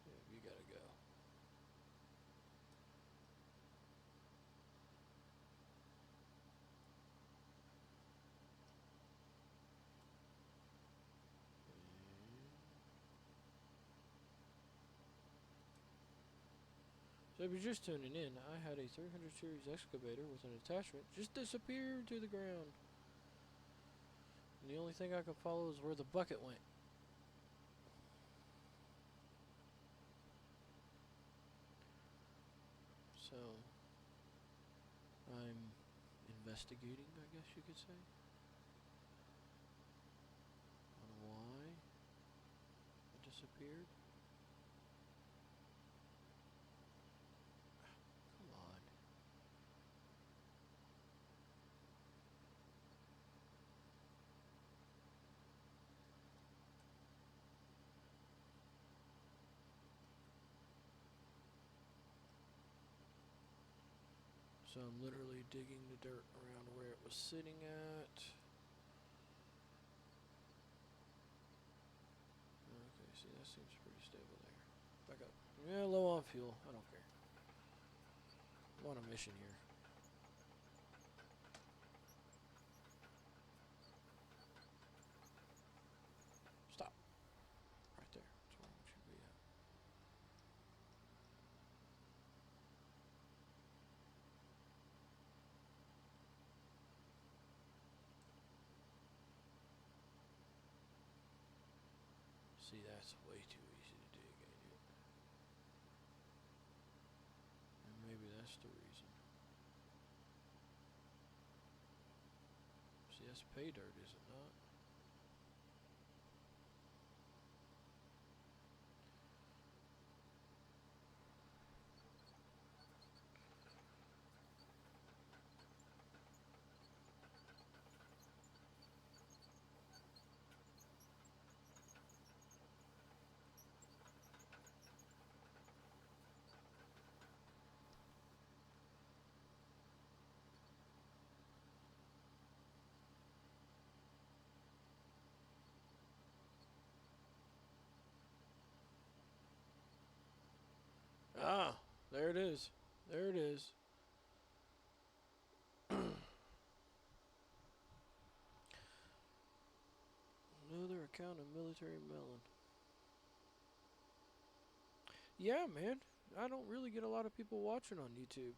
Yeah, you gotta go. So if you're just tuning in, I had a 300 series excavator with an attachment just disappear to the ground. And the only thing I could follow is where the bucket went. So I'm investigating, I guess you could say, on why it disappeared. Come on. So I'm literally digging the dirt around where it was sitting at. Okay, see, that seems pretty stable there. Back up. Yeah, low on fuel. I don't care. I'm on a mission here. Stop. Right there. That's where I want you to be at. See, that's way too easy to dig, ain't it? And maybe that's the reason. See, that's pay dirt, is it not? There it is. There it is. Another account of Military Melon. Yeah, man. I don't really get a lot of people watching on YouTube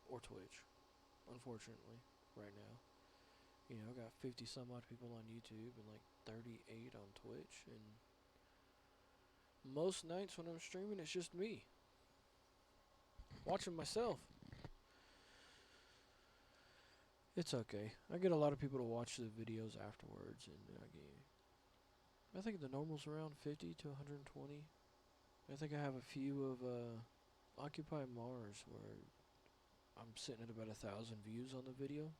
or Twitch, unfortunately, right now. You know, I got 50 some odd people on YouTube and like 38 on Twitch, and most nights when I'm streaming, it's just me watching myself. It's okay. I get a lot of people to watch the videos afterwards, and I think the normal's around 50 to 120. I think I have a few of Occupy Mars where I'm sitting at about 1,000 views on the video.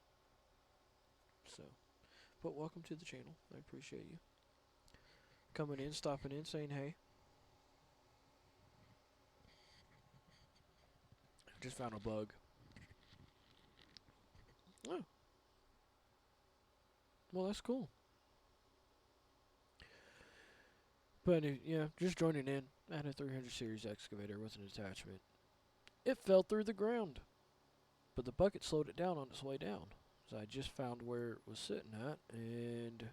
So, but welcome to the channel. I appreciate you coming in, stopping in, saying hey. Just found a bug. Oh, well, that's cool. But yeah, just joining in. I had a 300 series excavator with an attachment. It fell through the ground, but the bucket slowed it down on its way down. So I just found where it was sitting at, and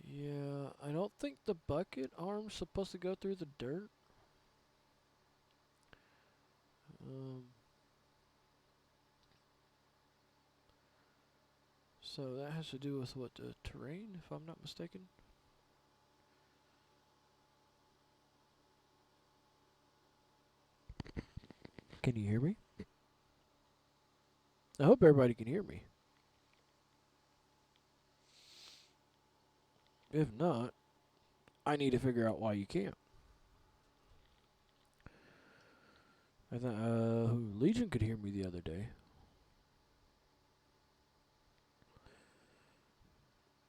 yeah, I don't think the bucket arm's supposed to go through the dirt. So that has to do with what, the terrain, if I'm not mistaken. Can you hear me? I hope everybody can hear me. If not, I need to figure out why you can't. I thought Legion could hear me the other day.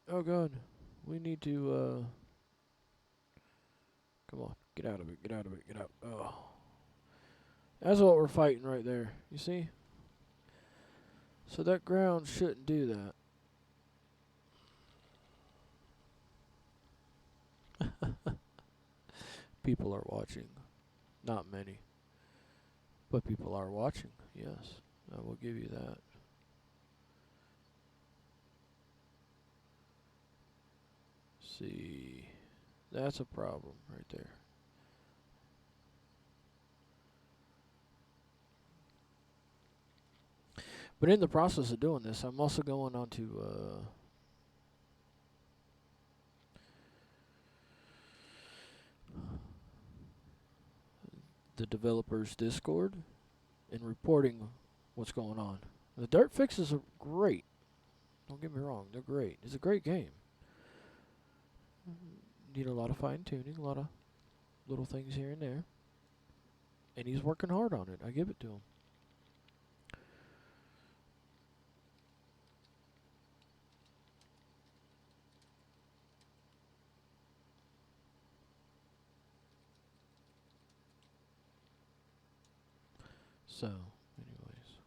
Oh god, we need to come on, get out of it, get out of it, get out. Oh, that's what we're fighting right there. You see? So that ground shouldn't do that. People are watching. Not many. But people are watching, yes. I will give you that. See. That's a problem right there. But in the process of doing this, I'm also going on to the developers Discord and reporting what's going on. The dirt fixes are great. Don't get me wrong, they're great. It's a great game. Need a lot of fine tuning, a lot of little things here and there. And he's working hard on it. I give it to him. So, anyways.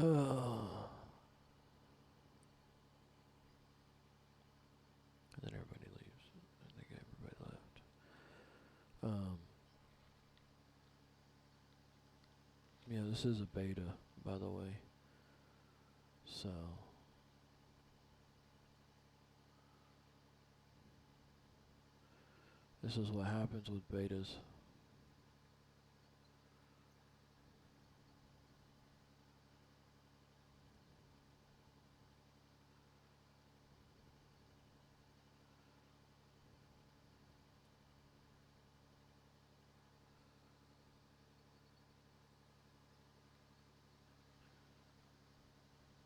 And then everybody leaves. I think everybody left. Yeah, this is a beta, by the way. So, this is what happens with betas.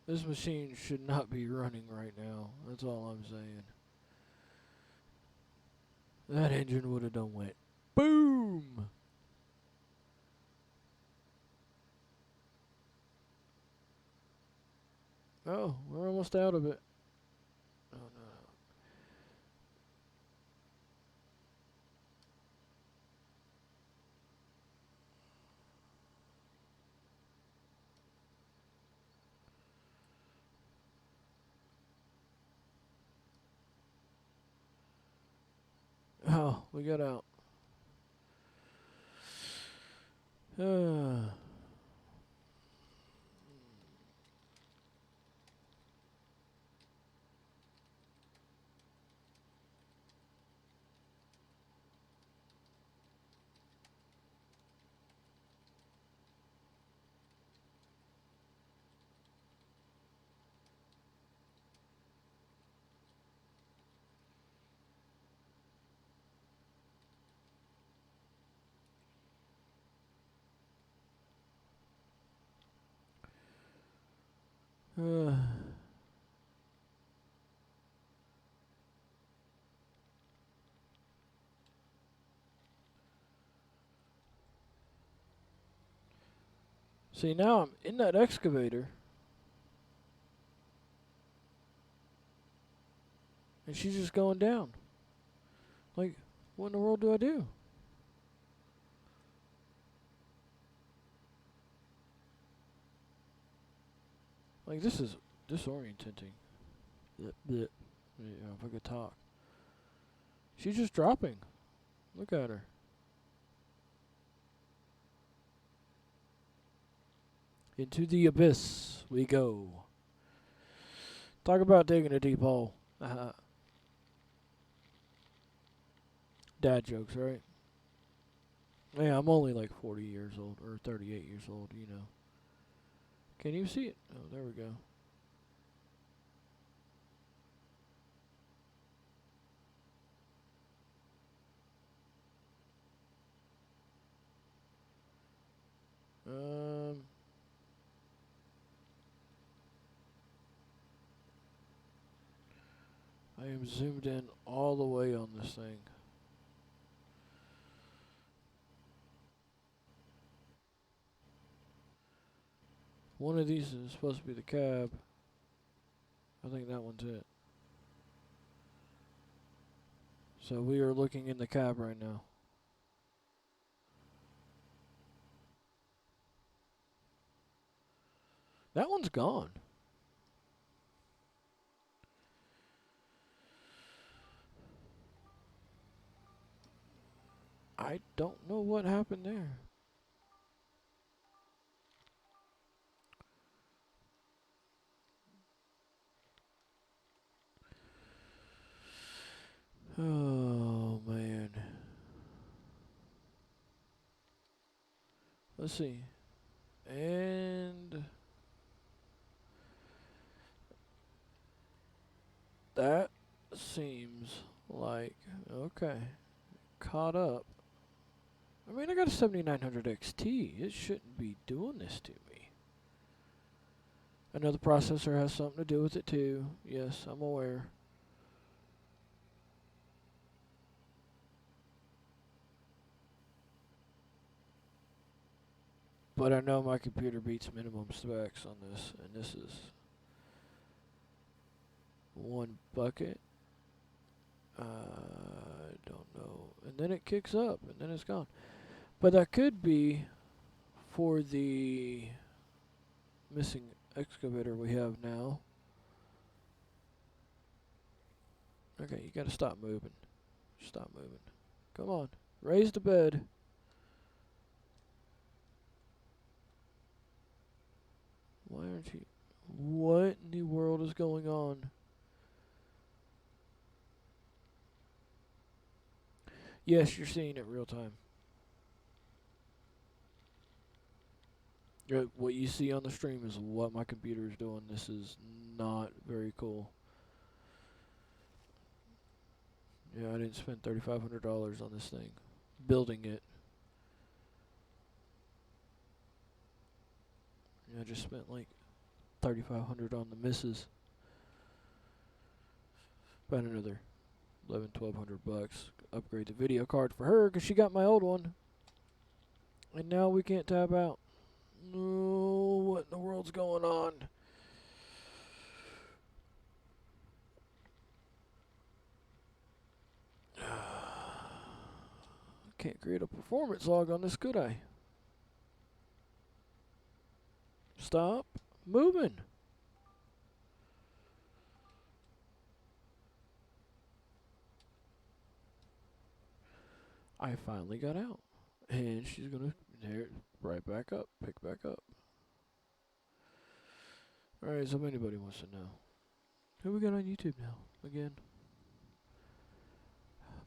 This machine should not be running right now. That's all I'm saying. That engine would have done went boom. Oh, we're almost out of it. Oh no. Oh, we got out. See, now I'm in that excavator. And she's just going down. Like, what in the world do I do? Like, this is disorienting. Yeah, if I could talk. She's just dropping. Look at her. Into the abyss we go. Talk about digging a deep hole. Dad jokes, right? Yeah, I'm only like 40 years old, or 38 years old, you know. Can you see it? Oh, there we go. I am zoomed in all the way on this thing. One of these is supposed to be the cab. I think that one's it. So we are looking in the cab right now. That one's gone. I don't know what happened there. Oh, man. Let's see. And that seems like, okay, caught up. I mean, I got a 7900 XT. It shouldn't be doing this to me. I know the processor has something to do with it too. Yes, I'm aware. But I know my computer beats minimum specs on this, and this is one bucket. I don't know. And then it kicks up, and then it's gone. But that could be for the missing excavator we have now. Okay, you gotta stop moving. Stop moving. Come on. Raise the bed. Why aren't you... What in the world is going on? Yes, you're seeing it real time. What you see on the stream is what my computer is doing. This is not very cool. Yeah, I didn't spend $3,500 on this thing. Building it. Yeah, I just spent like $3,500 on the missus. About another 1,100, 1,200 bucks. Upgrade the video card for her because she got my old one. And now we can't tab out. No, what in the world's going on? Can't create a performance log on this, could I? Stop moving. I finally got out. And she's gonna right back up, pick back up. Alright, so if anybody wants to know. Who we got on YouTube now? Again.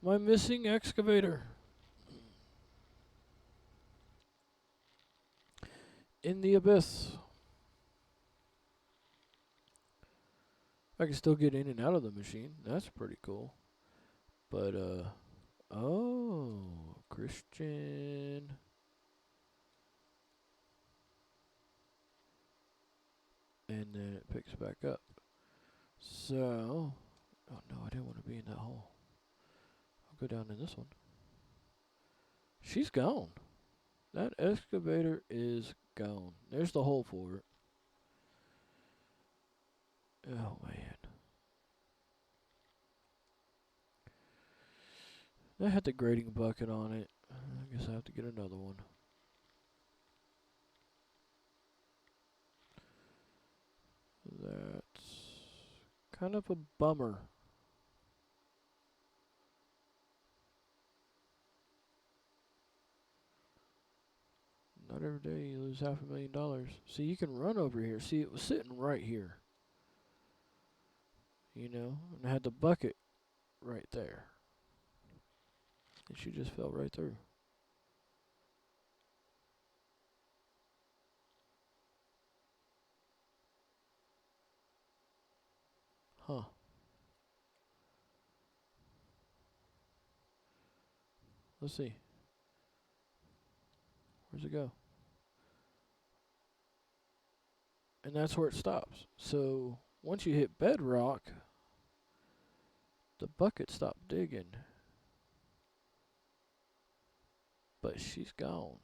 My missing excavator. In the abyss. I can still get in and out of the machine. That's pretty cool. But, oh, Christian. And then it picks back up. So, oh no, I didn't want to be in that hole. I'll go down in this one. She's gone. That excavator is gone. There's the hole for it. Oh man. That had the grading bucket on it. I guess I have to get another one. That's kind of a bummer. Not every day you lose $500,000. See, you can run over here. See, it was sitting right here. You know, and I had the bucket right there. And she just fell right through. Huh. Let's see. Where's it go? And that's where it stops. So once you hit bedrock, the bucket stopped digging. But she's gone.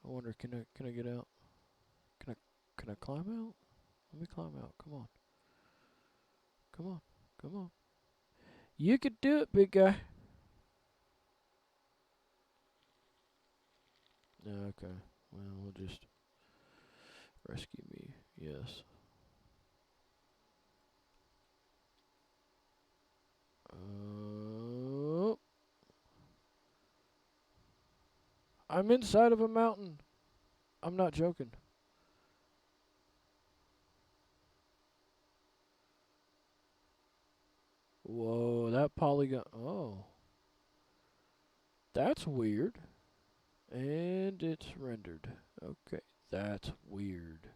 I wonder, can I get out? Can I climb out? Let me climb out. Come on. Come on. Come on. You could do it, big guy. Okay. Well, we'll just rescue me. Yes. I'm inside of a mountain. I'm not joking. Whoa, that polygon. Oh. That's weird. And it's rendered. Okay, that's weird.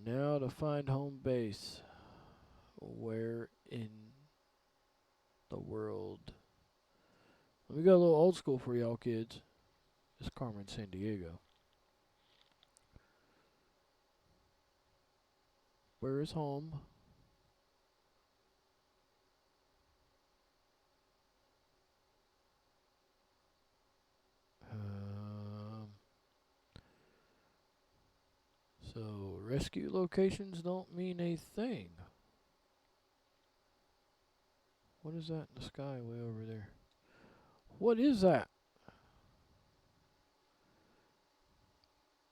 Now to find home base. Where in the world? Let me go a little old school for y'all kids. It's Carmen Sandiego. Where is home? So rescue locations don't mean a thing. What is that in the sky way over there? What is that?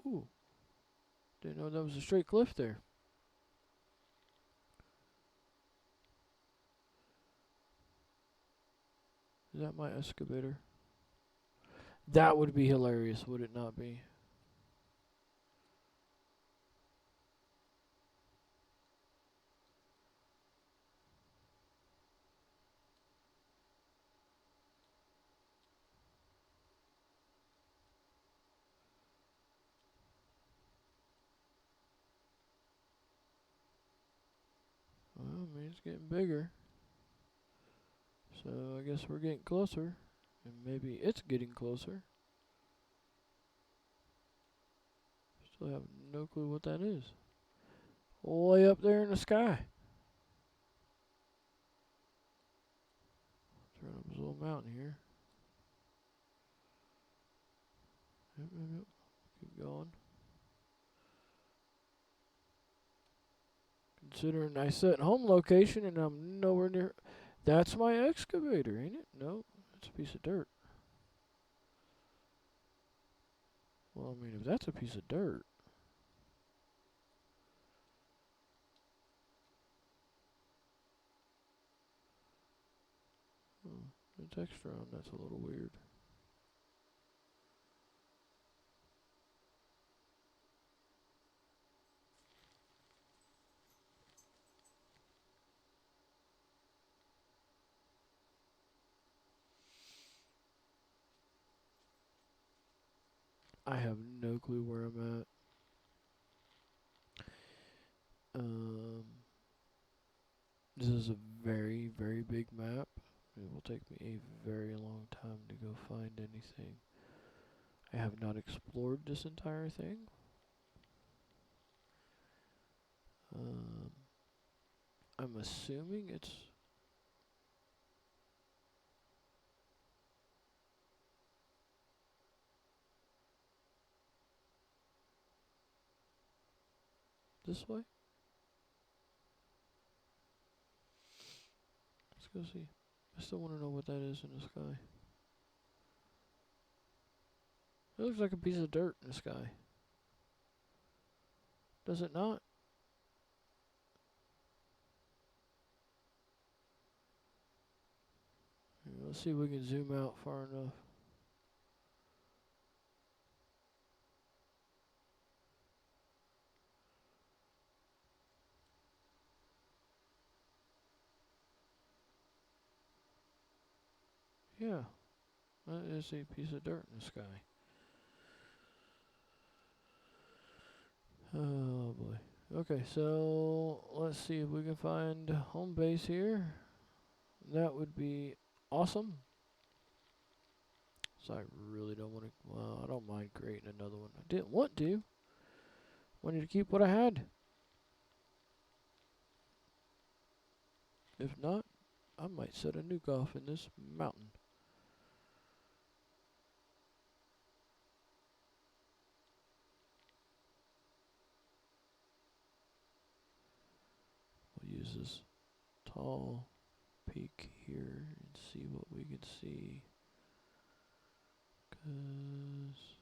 Ooh. Didn't know that was a straight cliff there. Is that my excavator? That would be hilarious, would it not be? Well, I mean, it's getting bigger. So I guess we're getting closer. And maybe it's getting closer. Still have no clue what that is. Way up there in the sky. Turn up this little mountain here. Yep. Keep going. Considering I set home location and I'm nowhere near. That's my excavator, ain't it? No, it's a piece of dirt. Well, I mean, if that's a piece of dirt. The texture on that's a little weird. I have no clue where I'm at. This is a very, very big map. It will take me a very long time to go find anything. I have not explored this entire thing. I'm assuming it's this way. Let's go see. I still want to know what that is in the sky. It looks like a piece of dirt in the sky. Does it not? Let's see if we can zoom out far enough. Yeah, that is a piece of dirt in the sky. Oh boy. Okay, so let's see if we can find home base here. That would be awesome. So I really don't want to. Well, I don't mind creating another one. I didn't want to. Wanted to keep what I had. If not, I might set a nuke off in this mountain. We'll use this tall peak here and see what we can see. 'Cause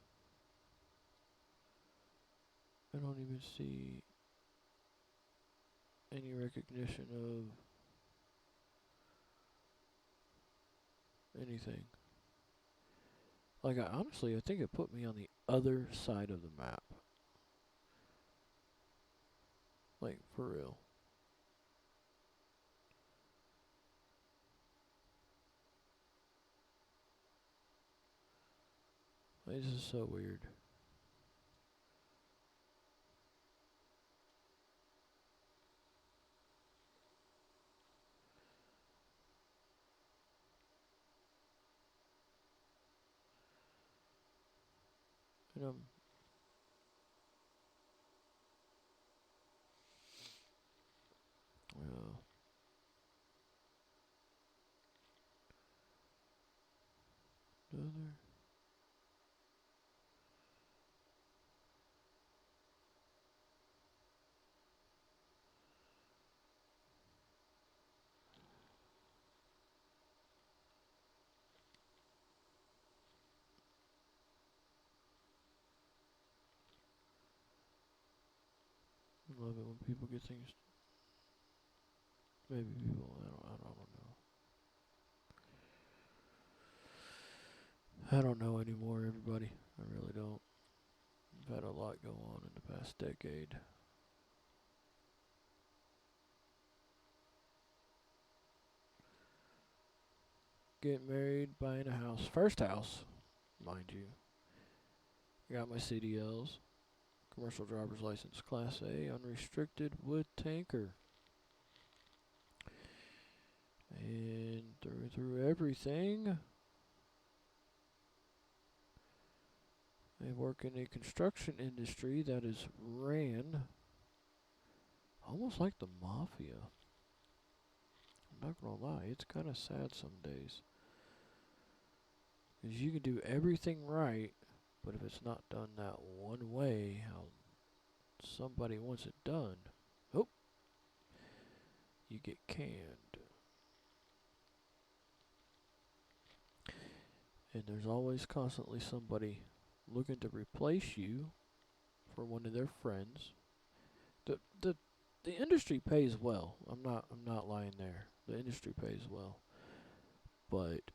I don't even see any recognition of anything. Like, honestly, I think it put me on the other side of the map. Like, for real. Like, this is so weird. And well, another. I love it when people get things. Maybe people. I don't know. I don't know anymore, everybody. I really don't. I've had a lot go on in the past decade. Getting married, buying a house. First house, mind you. Got my CDLs. Commercial driver's license, Class A, unrestricted wood tanker. And through everything. I work in a construction industry that is ran almost like the mafia. I'm not gonna lie, it's kind of sad some days. Because you can do everything right, but if it's not done that one way, how somebody wants it done, oh, you get canned. And there's always constantly somebody looking to replace you for one of their friends. The the the industry pays well. I'm not lying there. The industry pays well. But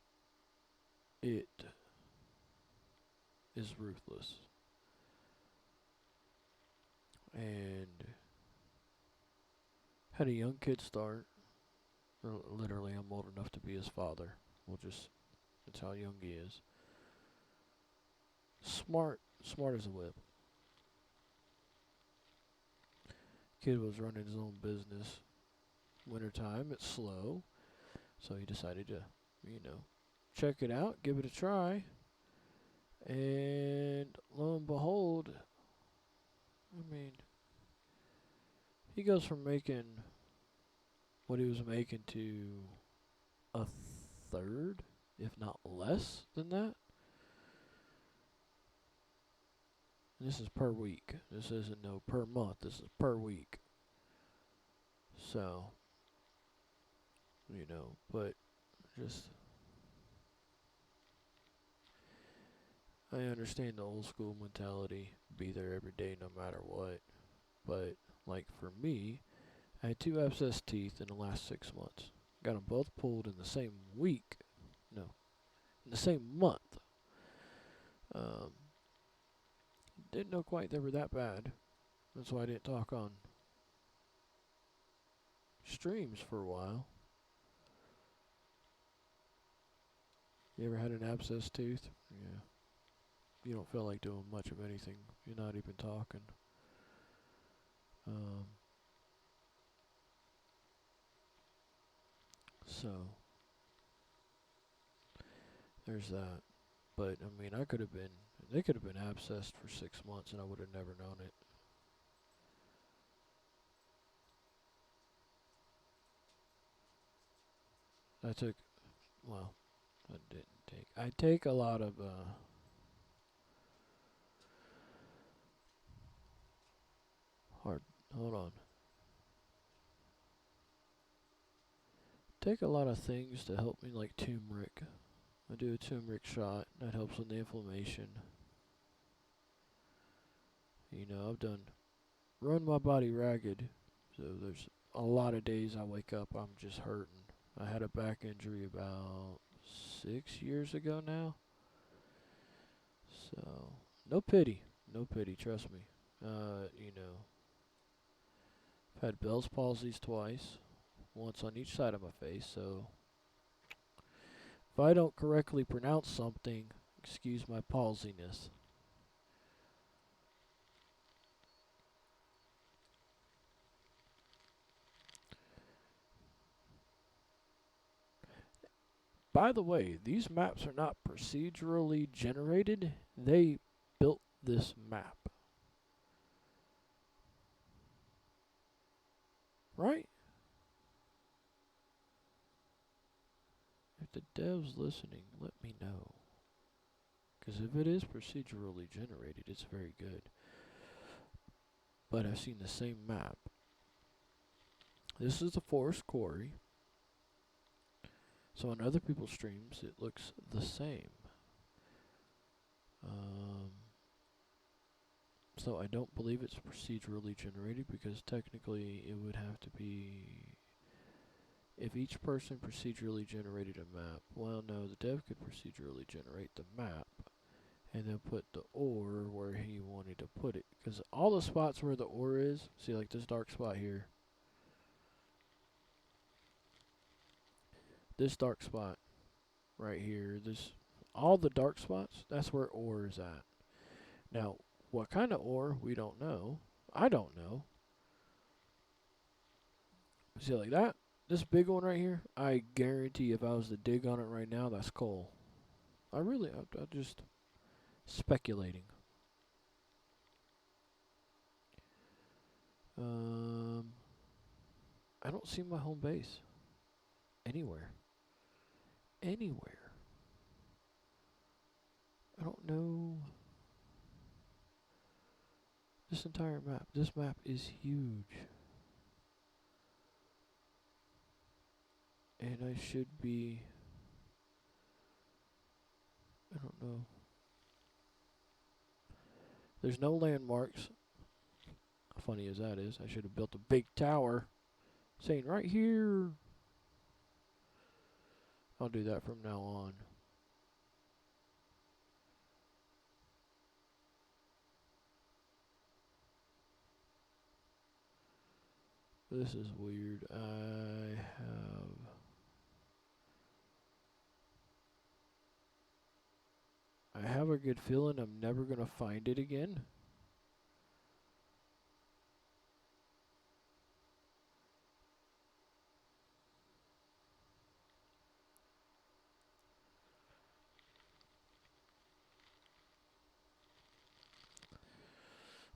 it is ruthless. And had a young kid start. Literally, I'm old enough to be his father. That's how young he is. Smart as a whip. Kid was running his own business. Wintertime, it's slow. So he decided to, check it out, give it a try. And lo and behold, I mean, he goes from making what he was making to a third, if not less than that. And this is per week. This isn't no per month. This is per week. So, but just I understand the old school mentality, be there every day no matter what. But like for me, I had 2 abscess teeth in the last 6 months. Got them both pulled in the same week. No, in the same month. Um, didn't know quite they were that bad. That's why I didn't talk on streams for a while. You ever had an abscess tooth? Yeah. You don't feel like doing much of anything. You're not even talking. So, there's that. But, I mean, they could have been abscessed for 6 months and I would have never known it. I took, well, I didn't take, I take a lot of, hold on. Take a lot of things to help me, like turmeric. I do a turmeric shot, that helps with the inflammation. I've done run my body ragged, so there's a lot of days I wake up, I'm just hurting. I had a back injury about 6 years ago now. So, no pity. No pity, trust me. I've had Bell's palsies twice, once on each side of my face, so if I don't correctly pronounce something, excuse my palsiness. By the way, these maps are not procedurally generated. They built this map. Right? If the dev's listening, let me know. Because if it is procedurally generated, it's very good. But I've seen the same map. This is the forest quarry. So on other people's streams, it looks the same. So I don't believe it's procedurally generated because technically it would have to be if each person procedurally generated a map. Well, no, the dev could procedurally generate the map and then put the ore where he wanted to put it. Because all the spots where the ore is, see like this dark spot here, this dark spot right here, all the dark spots, that's where ore is at. Now, what kind of ore, we don't know. I don't know. See like that? This big one right here, I guarantee if I was to dig on it right now, that's coal. I'm just speculating. I don't see my home base anywhere. Anywhere. I don't know. This entire map. This map is huge. And I should be... I don't know. There's no landmarks. How funny as that is. I should have built a big tower saying right here. I'll do that from now on. This is weird. I have a good feeling I'm never gonna find it again.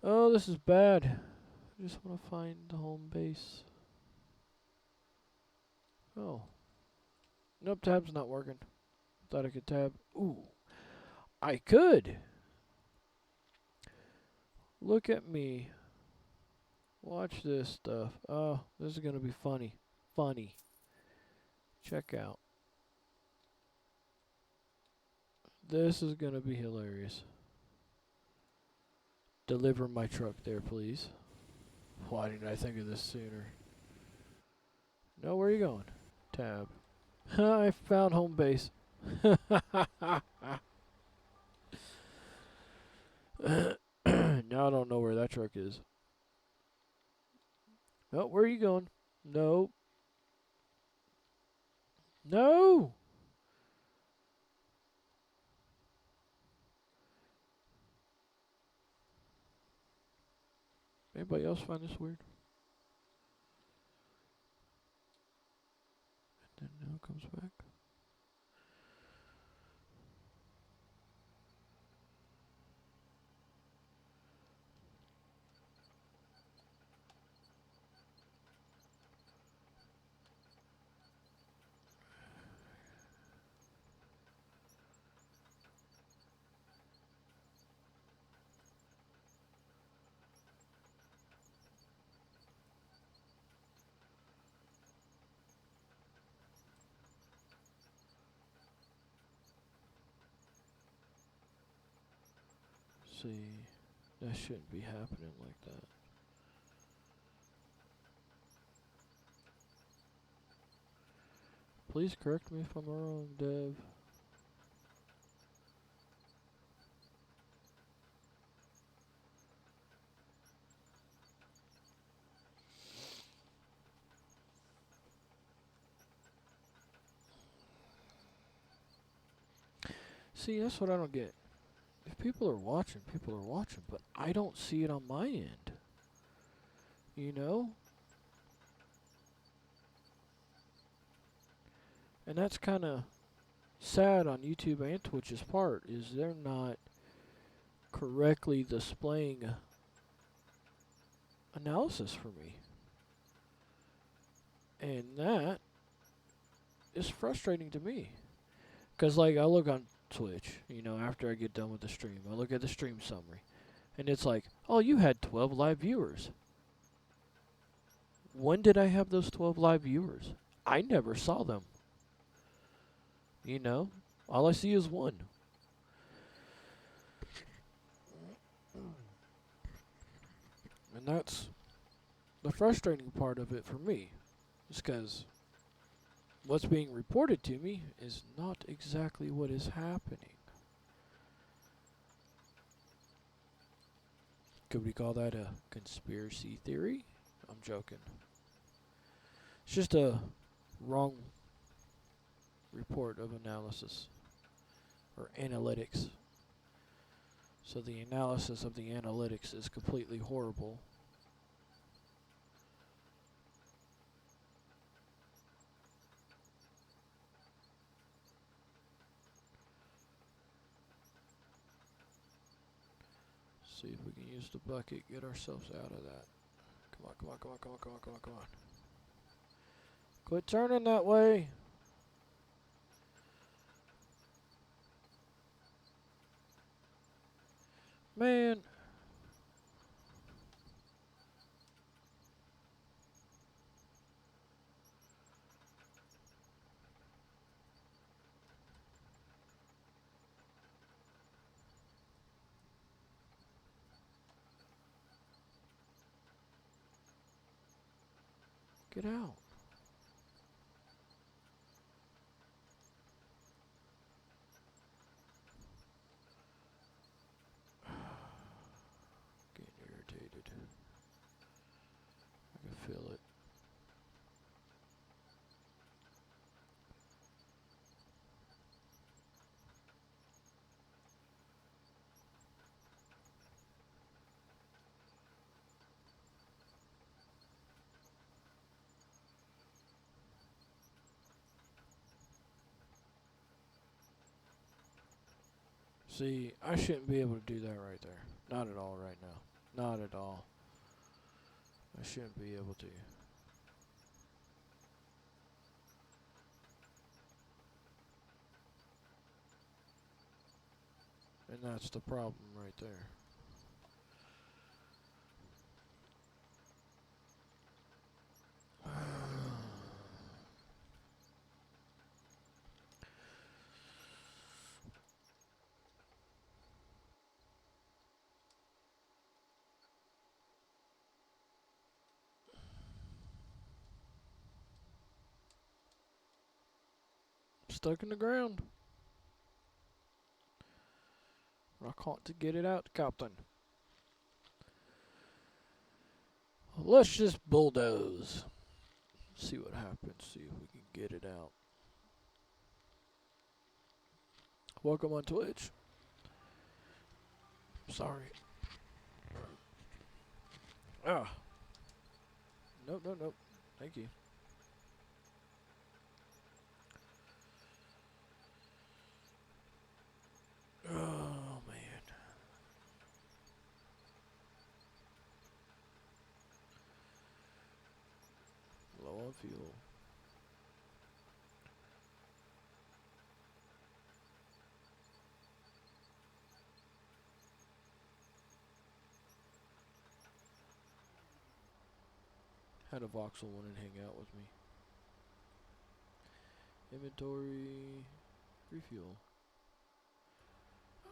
Oh, this is bad. I just want to find the home base. Oh. Nope, tab's not working. Thought I could tab. Ooh. I could! Look at me. Watch this stuff. Oh, this is gonna be funny. Funny. Check out. This is gonna be hilarious. Deliver my truck there, please. Why didn't I think of this sooner? No, where are you going? Tab. I found home base. Now I don't know where that truck is. Oh, where are you going? No. No! Anybody else find this weird? And then now it comes back. See, that shouldn't be happening like that. Please correct me if I'm wrong, Dev. See, that's what I don't get. If people are watching, but I don't see it on my end. You know? And that's kind of sad on YouTube and Twitch's part, is they're not correctly displaying analysis for me. And that is frustrating to me. Because, like, I look on Twitch, you know, after I get done with the stream, I look at the stream summary. And it's like, oh, you had 12 live viewers. When did I have those 12 live viewers? I never saw them. You know? All I see is one. And that's the frustrating part of it for me. Is because what's being reported to me is not exactly what is happening. Could we call that a conspiracy theory? I'm joking. It's just a wrong report of analysis or analytics. So the analysis of the analytics is completely horrible. See if we can use the bucket, get ourselves out of that. Come on, come on, come on, come on, come on, come on, come on. Quit turning that way. Man. Get out. Getting irritated. I can feel it. See, I shouldn't be able to do that right there. Not at all right now. Not at all. I shouldn't be able to. And that's the problem right there. Stuck in the ground. I can't to get it out, Captain. Let's just bulldoze. See what happens. See if we can get it out. Welcome on Twitch. Sorry. Ah. Nope, nope, nope. Thank you. Oh, man. Low on fuel. Had a voxel want to hang out with me. Inventory. Refuel.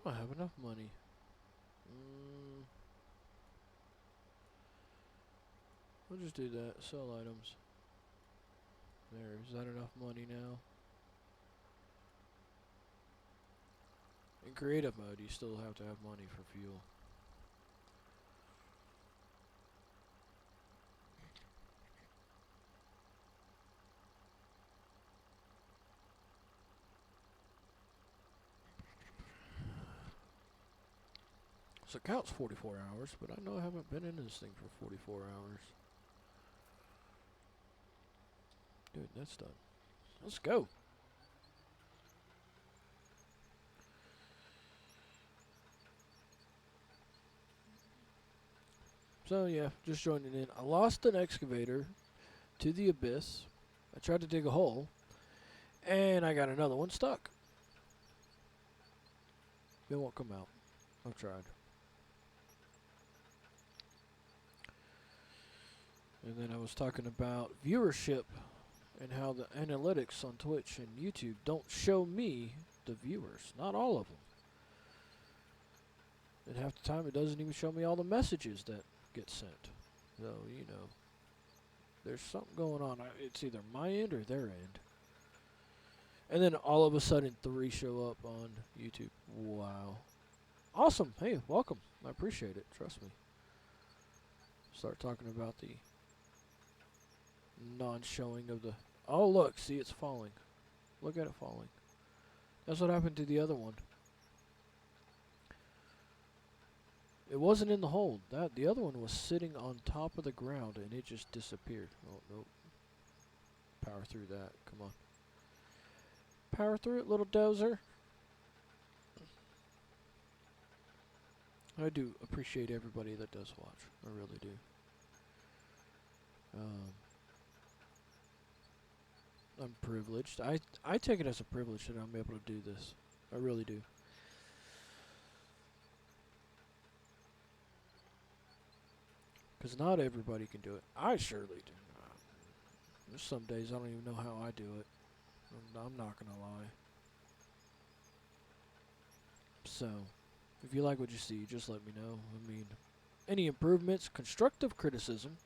I don't have enough money. We'll just do that. Sell items. There. Is that enough money now? In creative mode, you still have to have money for fuel. So it counts 44 hours, but I know I haven't been in this thing for 44 hours. Dude, that's done. Let's go. So yeah, just joining in. I lost an excavator to the abyss. I tried to dig a hole, and I got another one stuck. It won't come out. I've tried. And then I was talking about viewership and how the analytics on Twitch and YouTube don't show me the viewers. Not all of them. And half the time it doesn't even show me all the messages that get sent. So, you know, there's something going on. It's either my end or their end. And then all of a sudden 3 show up on YouTube. Wow. Awesome. Hey, welcome. I appreciate it. Trust me. Start talking about the non-showing of the... Oh, look. See, it's falling. Look at it falling. That's what happened to the other one. It wasn't in the hold. The other one was sitting on top of the ground, and it just disappeared. Oh, nope. Power through that. Come on. Power through it, little dozer. I do appreciate everybody that does watch. I really do. I'm privileged. I take it as a privilege that I'm able to do this. I really do. Because not everybody can do it. I surely do not. There's some days I don't even know how I do it. I'm not going to lie. So, if you like what you see, just let me know. I mean, any improvements, constructive criticism.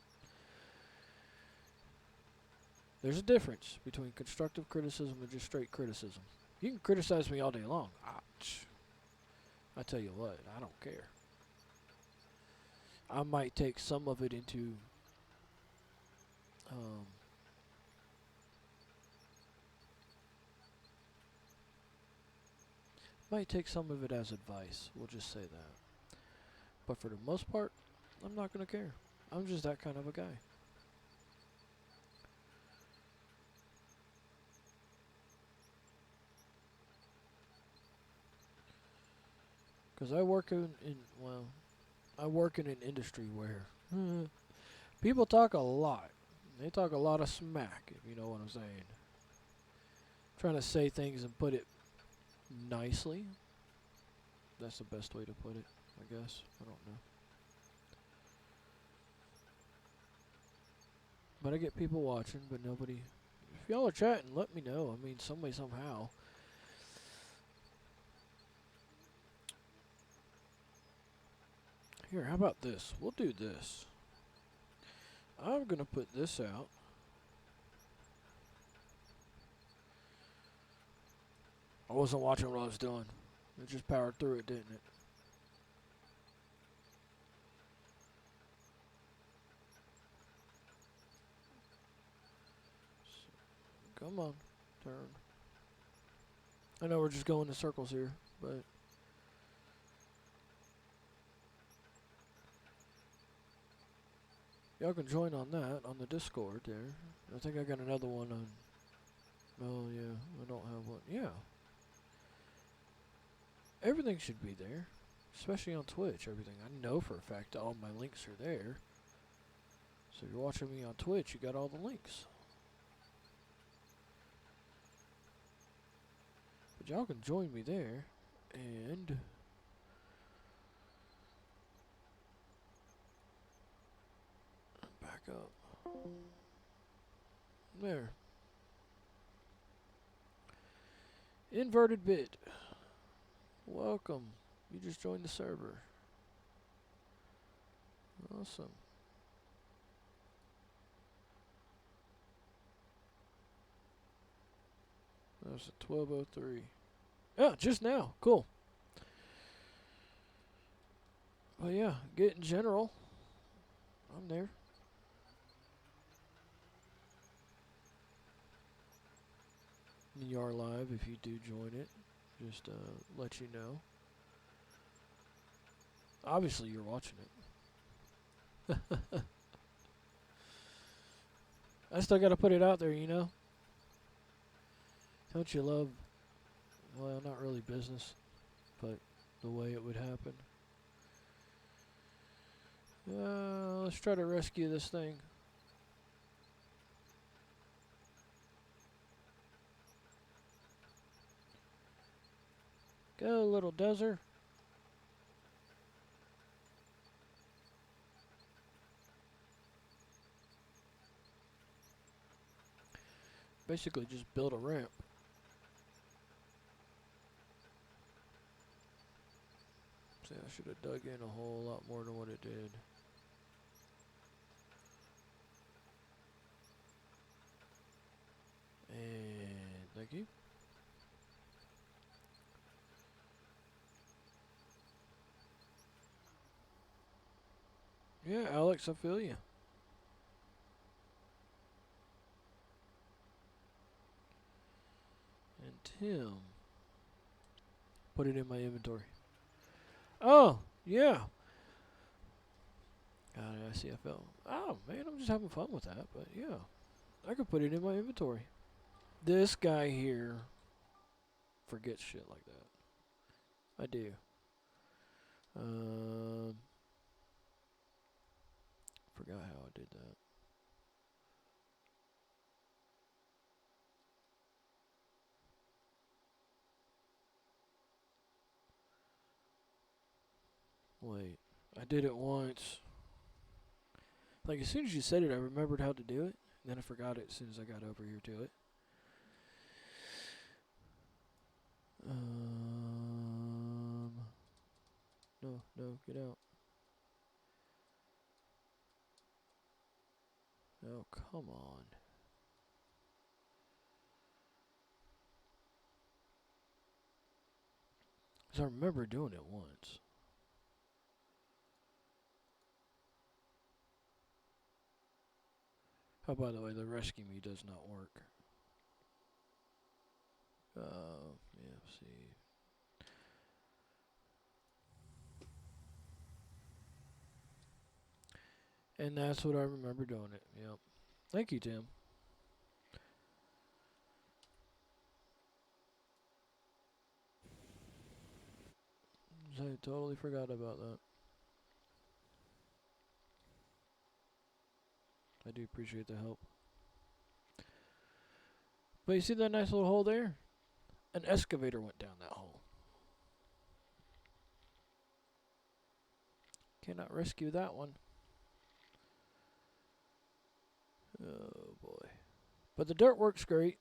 There's a difference between constructive criticism and just straight criticism. You can criticize me all day long. I tell you what, I don't care. I might take some of it into um, might take some of it as advice. We'll just say that. But for the most part, I'm not gonna care. I'm just that kind of a guy. Cause I work I work in an industry where people talk a lot. They talk a lot of smack, if you know what I'm saying. Trying to say things and put it nicely. That's the best way to put it, I guess. I don't know. But I get people watching, but nobody. If y'all are chatting, let me know. I mean, some way, somehow. Here, how about this? We'll do this. I'm going to put this out. I wasn't watching what I was doing. It just powered through it, didn't it? Come on, turn. I know we're just going in circles here, but y'all can join on that on the Discord there. I think I got another one on. Oh yeah, I don't have one. Yeah, everything should be there, especially on Twitch. Everything I know for a fact, all my links are there. So if you're watching me on Twitch, you got all the links. But y'all can join me there, and back up. There. Inverted bit. Welcome. You just joined the server. Awesome. That was a 12:03. Yeah, just now. Cool. Well, yeah, get in general. I'm there. You are live if you do join it. Just let you know. Obviously, you're watching it. I still got to put it out there, you know? Don't you love, well, not really business, but the way it would happen? Let's try to rescue this thing. Go, little desert. Basically, just build a ramp. See, I should have dug in a whole lot more than what it did. And thank you. Yeah, Alex, I feel you. And Tim. Put it in my inventory. Oh, yeah. ICFL. Oh, man, I'm just having fun with that. But, yeah, I could put it in my inventory. This guy here forgets shit like that. I do. Forgot how I did that. Wait, I did it once. Like, as soon as you said it, I remembered how to do it. Then I forgot it as soon as I got over here to it. No, no, get out. Oh, come on. 'Cause I remember doing it once. Oh, by the way, the rescue me does not work. Yeah, see. And that's what I remember doing it. Yep. Thank you, Tim. I totally forgot about that. I do appreciate the help. But you see that nice little hole there? An excavator went down that hole. Cannot rescue that one. Oh boy. But the dirt works great.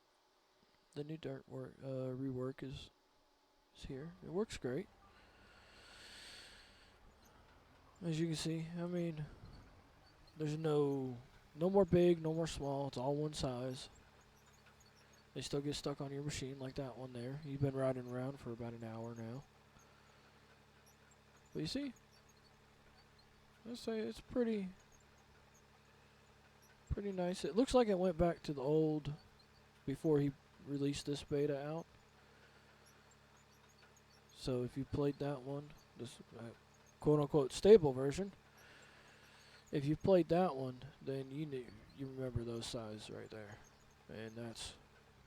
The new dirt rework is here. It works great. As you can see, I mean, there's no more big, no more small. It's all one size. They still get stuck on your machine like that one there. You've been riding around for about an hour now. But you see, I'd say it's pretty nice. It looks like it went back to the old before he released this beta out. So if you played that one, this quote-unquote stable version, if you played that one, then you remember those size right there. And that's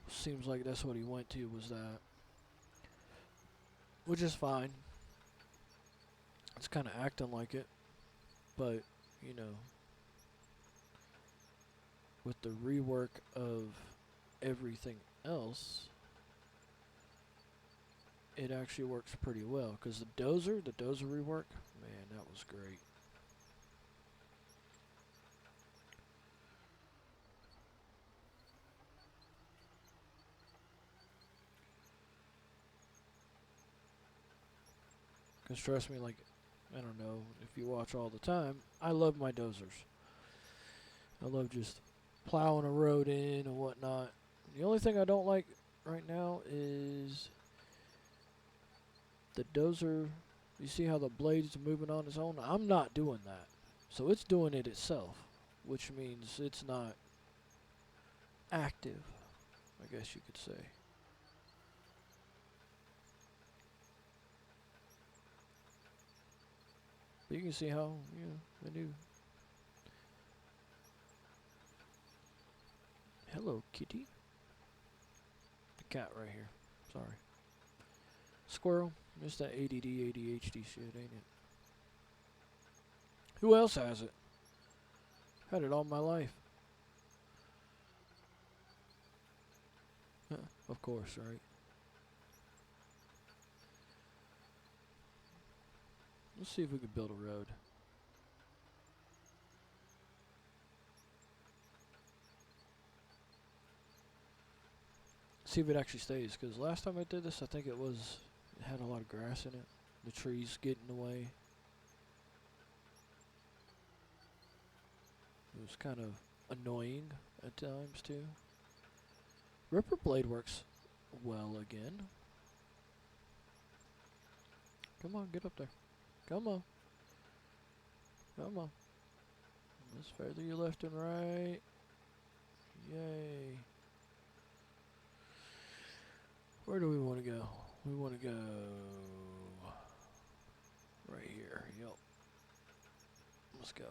seems like that's what he went to, was that. Which is fine. It's kind of acting like it. But, you know, with the rework of everything else, it actually works pretty well. Because the dozer rework, man, that was great. Because trust me, like, I don't know if you watch all the time, I love my dozers. I love just plowing a road in and whatnot. The only thing I don't like right now is the dozer. You see how the blade's moving on its own? I'm not doing that. So it's doing it itself, which means it's not active, I guess you could say. But you can see how, you know, the new... Hello, kitty. The cat right here. Sorry. Squirrel. It's that ADD, ADHD shit, ain't it? Who else has it? Had it all my life. Of course, right? Let's see if we can build a road. See if it actually stays, because last time I did this, I think it had a lot of grass in it. The trees get in the way. It was kind of annoying at times too. Ripper Blade works well again. Come on, get up there. Come on. Come on. Let's feather you left and right. Yay. Where do we want to go? We want to go right here. Yep. Let's go.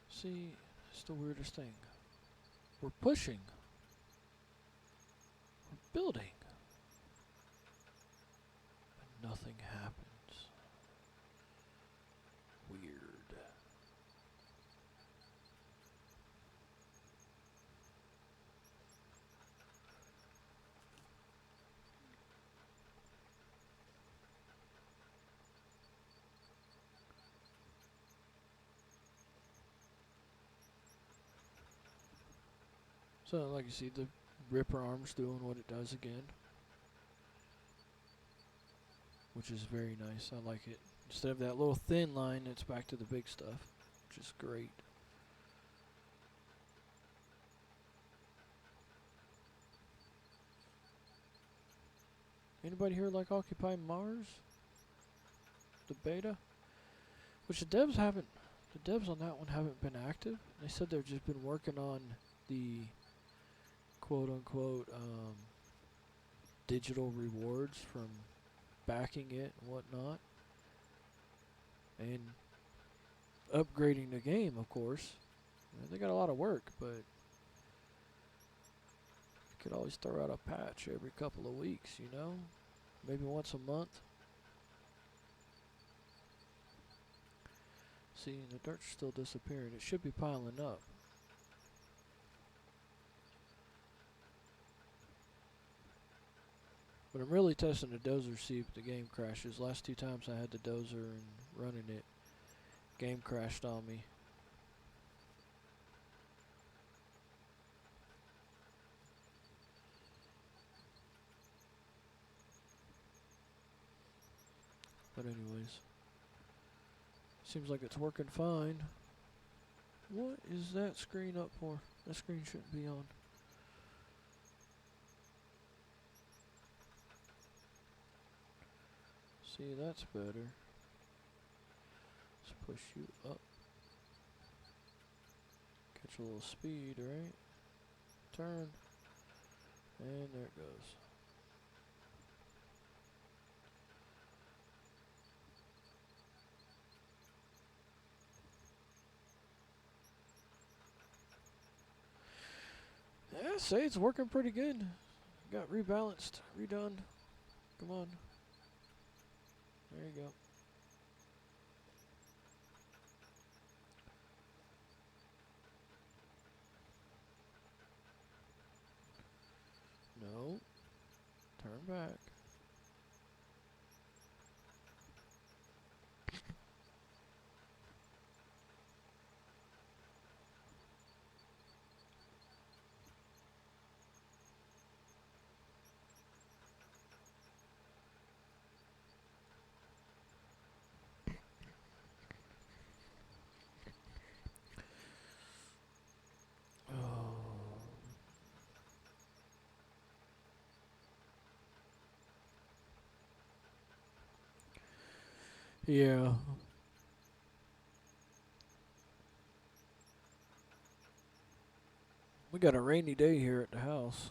See, it's the weirdest thing. We're pushing. We're building. But nothing happens. Weird. So like you see the Ripper arms doing what it does again, which is very nice. I like it. Instead of that little thin line, it's back to the big stuff, which is great. Anybody here like Occupy Mars? The beta? Which the devs on that one haven't been active. They said they've just been working on the quote-unquote digital rewards from backing it and whatnot. And upgrading the game, of course. They got a lot of work, but you could always throw out a patch every couple of weeks, you know? Maybe once a month. See, the dirt's still disappearing. It should be piling up. But I'm really testing the dozer to see if the game crashes. Last 2 times I had the dozer and running it, game crashed on me. But anyways, seems like it's working fine. What is that screen up for? That screen shouldn't be on. See, that's better. Let's push you up. Catch a little speed, right? Turn. And there it goes. Yeah, say it's working pretty good. Got rebalanced, redone. Come on. There you go. No. Turn back. Yeah. We got a rainy day here at the house.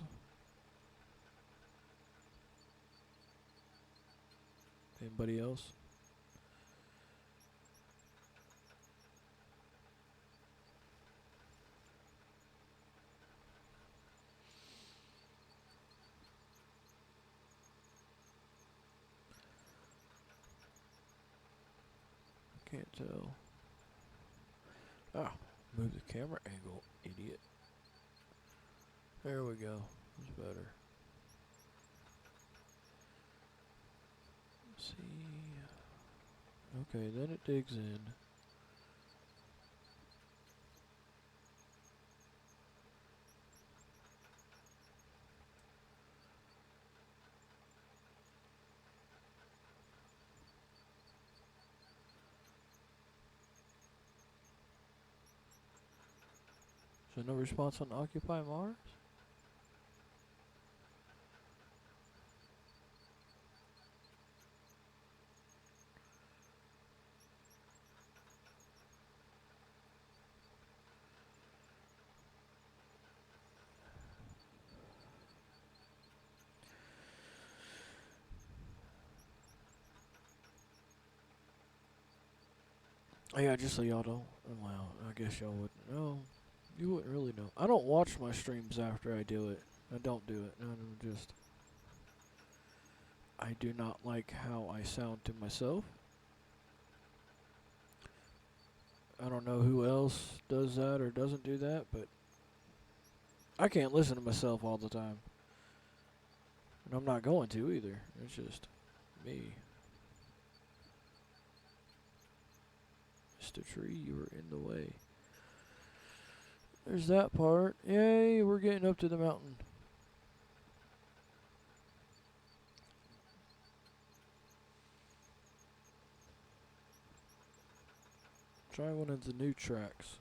Anybody else? Can't tell. Ah, move the camera angle, idiot. There we go. It's better. Let's see. Okay, then it digs in. So no response on Occupy Mars? Yeah, just so y'all don't. Well, I guess y'all wouldn't know. You wouldn't really know. I don't watch my streams after I do it. I don't do it. I'm just. I do not like how I sound to myself. I don't know who else does that or doesn't do that, but I can't listen to myself all the time. And I'm not going to either. It's just me. Mr. Tree, you were in the way. There's that part. Yay, we're getting getting up to the mountain. Try one of the new tracks.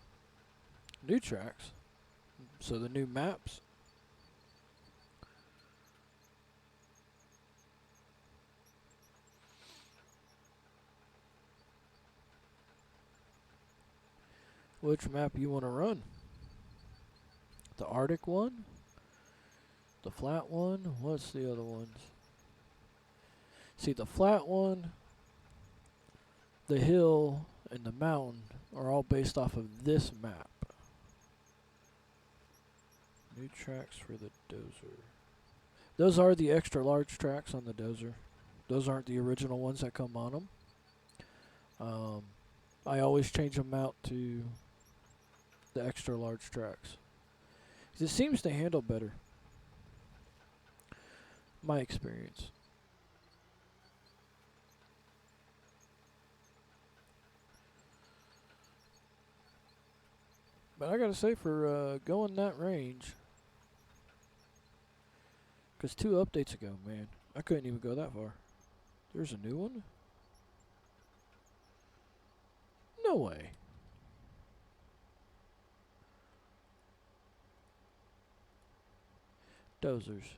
New tracks? So the new maps? Which map you want to run? The Arctic one? The flat one? What's the other ones? See, the flat one, the hill, and the mountain are all based off of this map. New tracks for the Dozer. Those are the extra large tracks on the Dozer. Those aren't the original ones that come on them. I always change them out to the extra large tracks. 'Cause it seems to handle better. My experience. But I gotta say, for going that range, because 2 updates ago, man, I couldn't even go that far. There's a new one? No way. Dozers.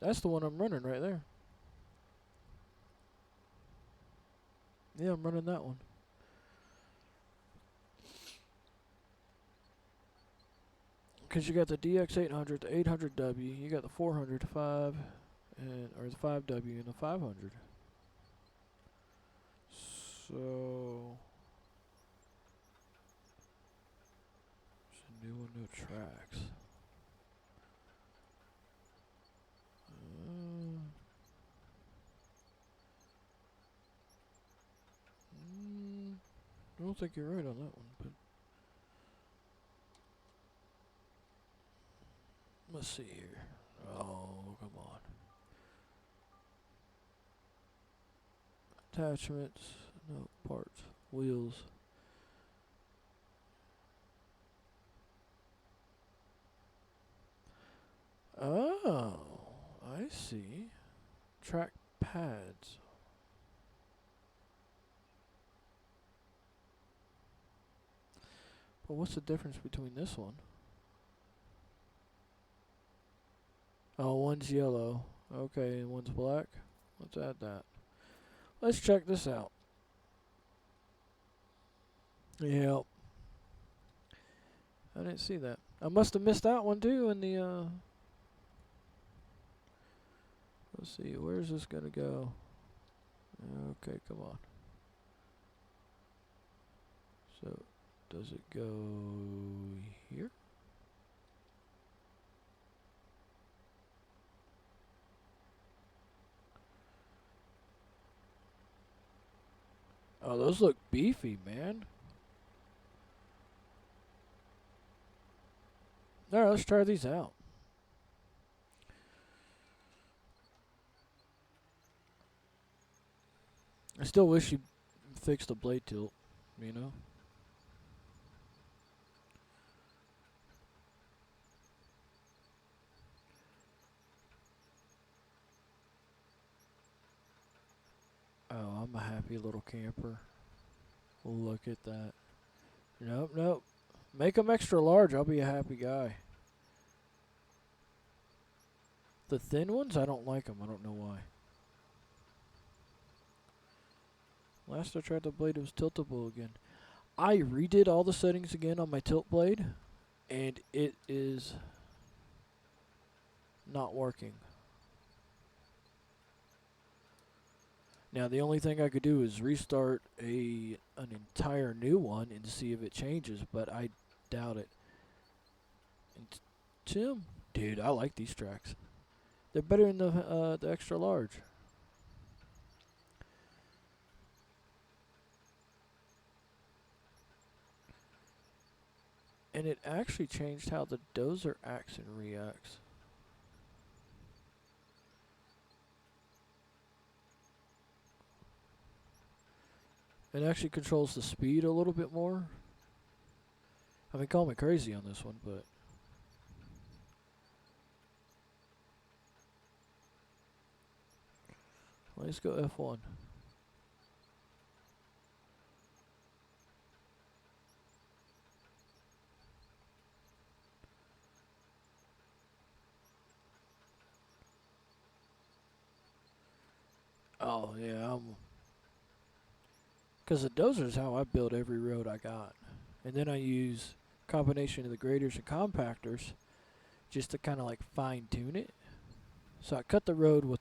That's the one I'm running right there. Yeah, I'm running that one. Because you got the DX800, the 800W, you got the 400, 5, or the 5W, and the 500. So, there's a new one, no tracks. I don't think you're right on that one, but let's see here. Oh, come on. Attachments, no parts, wheels. Oh, I see. Track pads. But what's the difference between this one? Oh, one's yellow. Okay, and one's black. Let's add that. Let's check this out. Yep. I didn't see that. I must have missed that one too in the let's see, where's this gonna go? Okay, come on. So, does it go here? Oh, those look beefy, man. Alright, let's try these out. I still wish you fixed the blade tilt, you know? Oh, I'm a happy little camper. Look at that. Nope, nope. Make them extra large, I'll be a happy guy. The thin ones, I don't like them. I don't know why. Last I tried the blade, it was tiltable again. I redid all the settings again on my tilt blade, and it is not working. Now, the only thing I could do is restart an entire new one and see if it changes, but I doubt it. And Tim, dude, I like these tracks. They're better than the extra large. And it actually changed how the Dozer acts and reacts. It actually controls the speed a little bit more. I mean, call me crazy on this one, but let's go F1. Oh yeah, because the dozer is how I build every road I got, and then I use combination of the graders and compactors just to kind of like fine tune it. So I cut the road with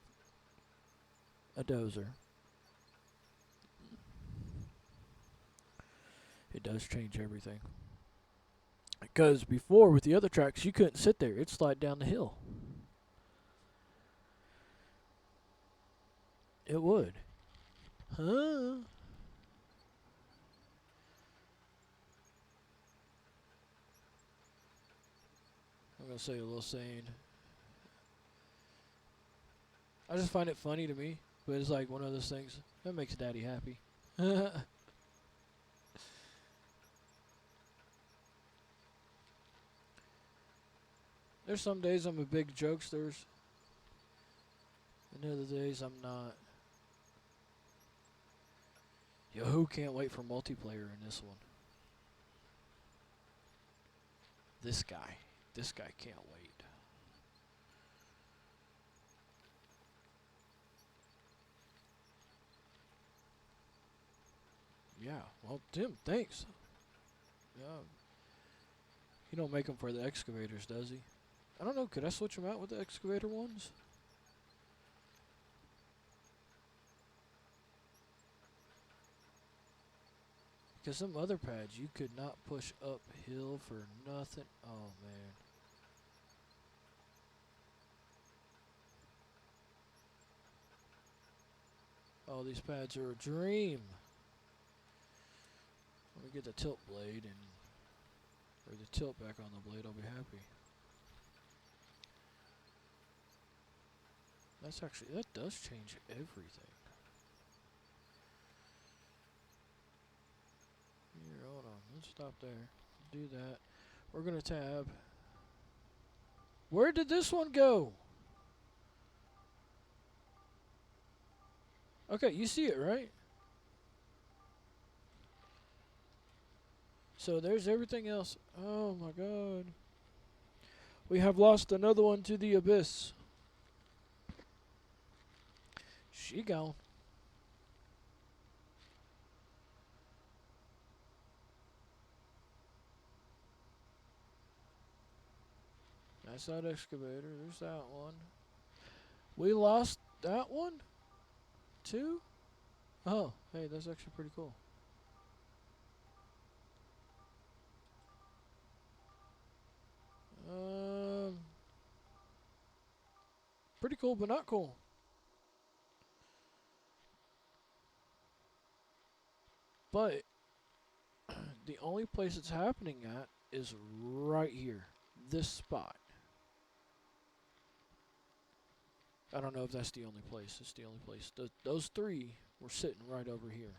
a dozer. It does change everything. Because before with the other tracks, you couldn't sit there; it'd slide down the hill. It would. Huh? I'm gonna say a little saying. I just find it funny to me, but it's like one of those things that makes Daddy happy. There's some days I'm a big jokester, and other days I'm not. Yo, who can't wait for multiplayer in this one? This guy. This guy can't wait. Yeah, well, Tim, thanks. Yeah, he don't make them for the excavators, does he? I don't know. Could I switch them out with the excavator ones? Because some other pads you could not push uphill for nothing. Oh man. Oh, these pads are a dream. Let me get the tilt blade and or the tilt back on the blade. I'll be happy. That's actually that does change everything. Here, hold on. Let's stop there. Do that. We're gonna tab. Where did this one go? Okay, you see it, right? So there's everything else. Oh my god. We have lost another one to the abyss. She gone. That's that excavator. There's that one. We lost that one? Too? Oh, hey, that's actually pretty cool. Um, pretty cool, but not cool. But the only place it's happening at is right here. This spot. I don't know if that's the only place. It's the only place. Those three were sitting right over here.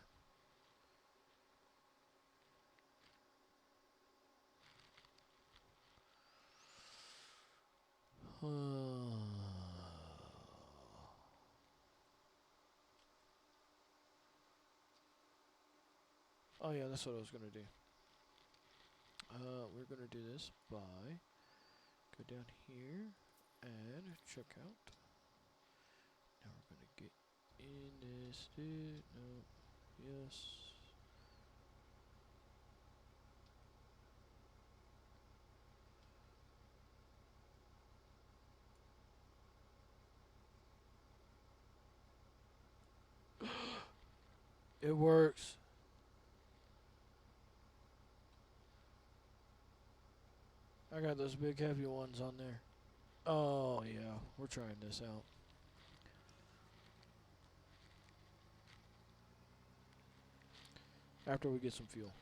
Oh yeah, that's what I was gonna do. We're gonna do this by go down here and check out. Now we're gonna get in this dude. No, yes. It works. I got those big heavy ones on there. Oh yeah, we're trying this out. After we get some fuel.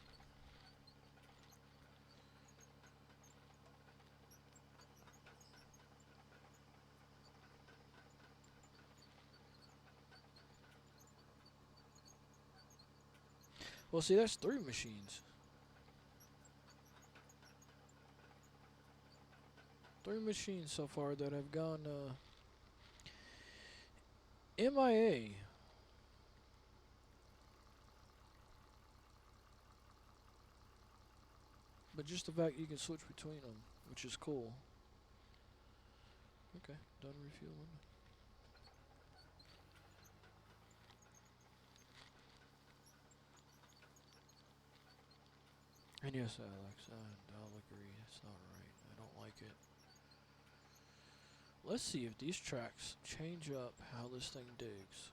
Well, see, that's three machines. 3 machines so far that have gone MIA. But just the fact you can switch between them, which is cool. Okay, done refueling. And yes, Alex, I'll agree. It's not right. I don't like it. Let's see if these tracks change up how this thing digs.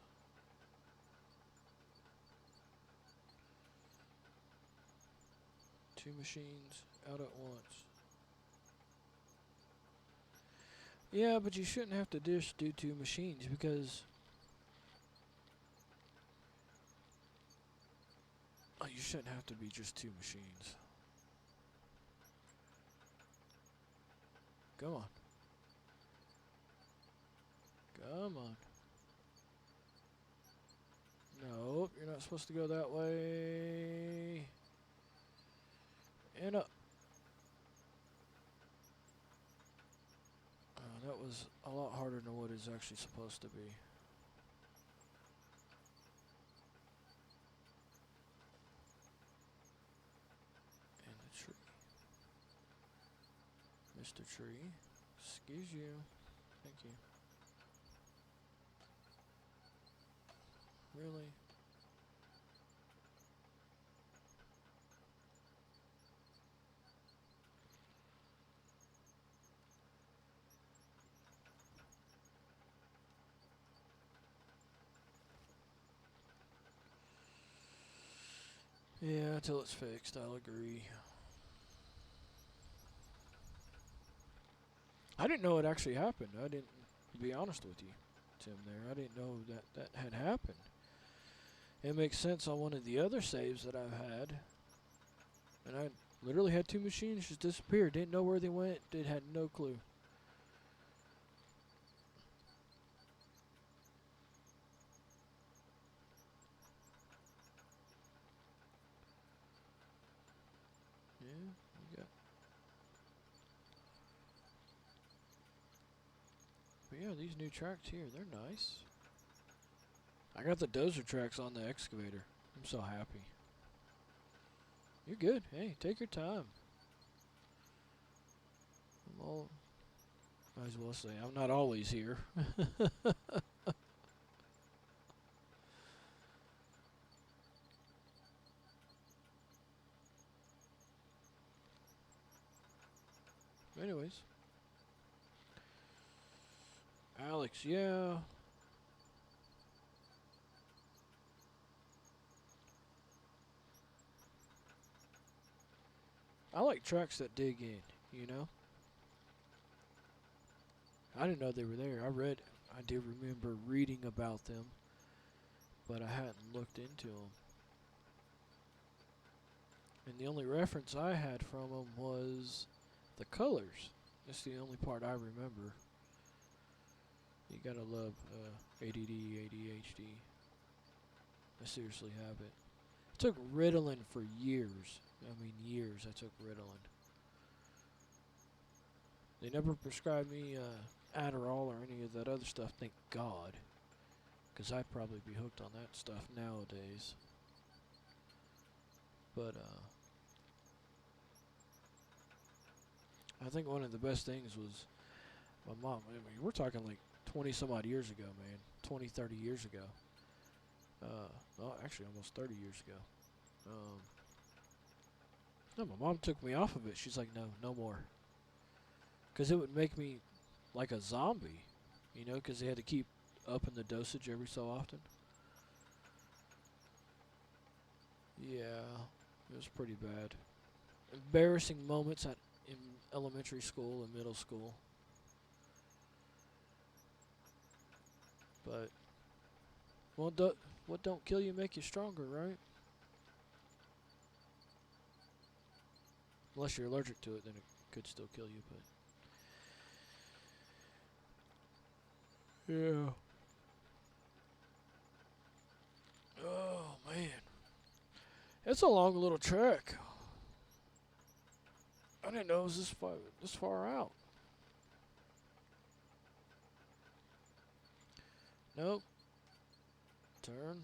Two machines out at once. Yeah, but you shouldn't have to just do 2 machines because you shouldn't have to be just 2 machines. Come on. Come on. Nope, you're not supposed to go that way. And up. That was a lot harder than what it's actually supposed to be. And the tree. Mr. Tree, excuse you. Thank you. Really? Yeah, until it's fixed, I'll agree. I didn't know it actually happened. I didn't, to be honest with you, Tim, there. I didn't know that that had happened. It makes sense on one of the other saves that I've had. And I literally had 2 machines just disappear. Didn't know where they went. Had no clue. Yeah, you got. But yeah, these new tracks here, they're nice. I got the dozer tracks on the excavator. I'm so happy. You're good. Hey, take your time. Might as well say I'm not always here. Anyways. Alex, yeah. I like tracks that dig in, you know? I didn't know they were there. I did remember reading about them, but I hadn't looked into them. And the only reference I had from them was the colors. That's the only part I remember. You gotta love ADD, ADHD. I seriously have it. I took Ritalin for years. I mean, years I took Ritalin. They never prescribed me Adderall or any of that other stuff, thank God. Because I'd probably be hooked on that stuff nowadays. But, I think one of the best things was my mom. I mean, we're talking like 20 some odd years ago, man. 20, 30 years ago. Well, actually almost 30 years ago. No, my mom took me off of it. She's like, no, no more. Because it would make me like a zombie, you know, because they had to keep upping the dosage every so often. Yeah, it was pretty bad. Embarrassing moments in elementary school and middle school. But, well, what don't kill you make you stronger, right? Unless you're allergic to it, then it could still kill you, but... Yeah. Oh, man. It's a long little trek. I didn't know it was this far out. Nope. Turn.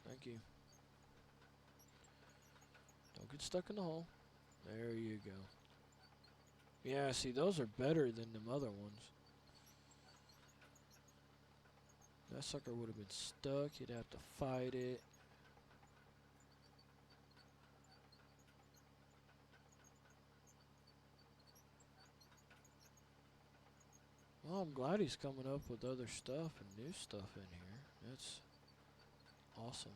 Thank you. Don't get stuck in the hole. There you go. Yeah, see, those are better than them other ones. That sucker would have been stuck. You'd have to fight it. Well, I'm glad he's coming up with other stuff and new stuff in here. That's awesome.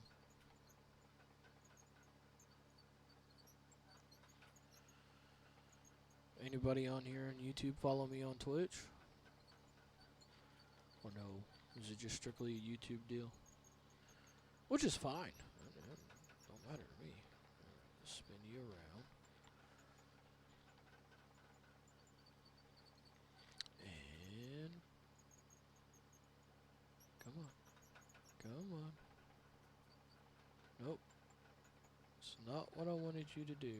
Anybody on here on YouTube follow me on Twitch? Or no? Is it just strictly a YouTube deal? Which is fine. Don't matter to me. Spin you around. And come on. Come on. Nope. It's not what I wanted you to do.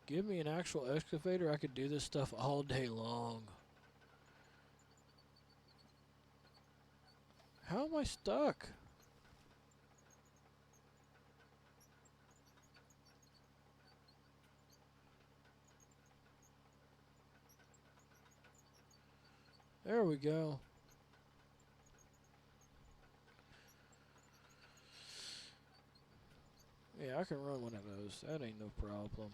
Give me an actual excavator, I could do this stuff all day long. How am I stuck? There we go. Yeah, I can run one of those. That ain't no problem.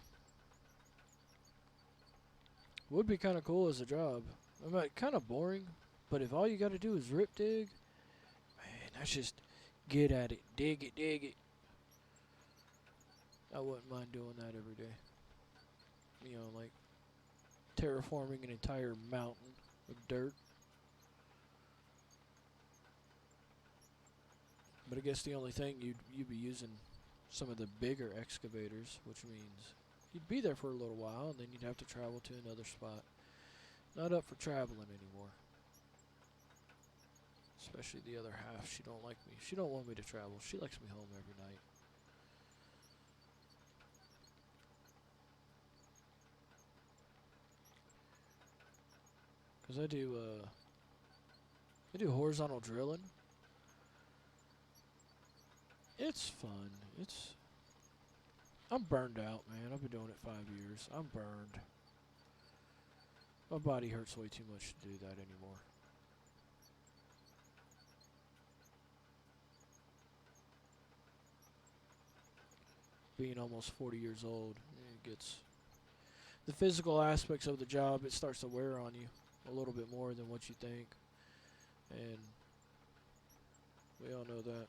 Would be kind of cool as a job. I mean, kind of boring, but if all you got to do is rip dig, man, that's just get at it, dig it, dig it. I wouldn't mind doing that every day. You know, like terraforming an entire mountain of dirt. But I guess the only thing you'd be using some of the bigger excavators, which means you'd be there for a little while, and then you'd have to travel to another spot. Not up for traveling anymore. Especially the other half. She don't like me. She don't want me to travel. She likes me home every night. Cause I do horizontal drilling. It's fun. I'm burned out, man. I've been doing it 5 years. I'm burned. My body hurts way too much to do that anymore. Being almost 40 years old, it gets the physical aspects of the job. It starts to wear on you a little bit more than what you think, and we all know that.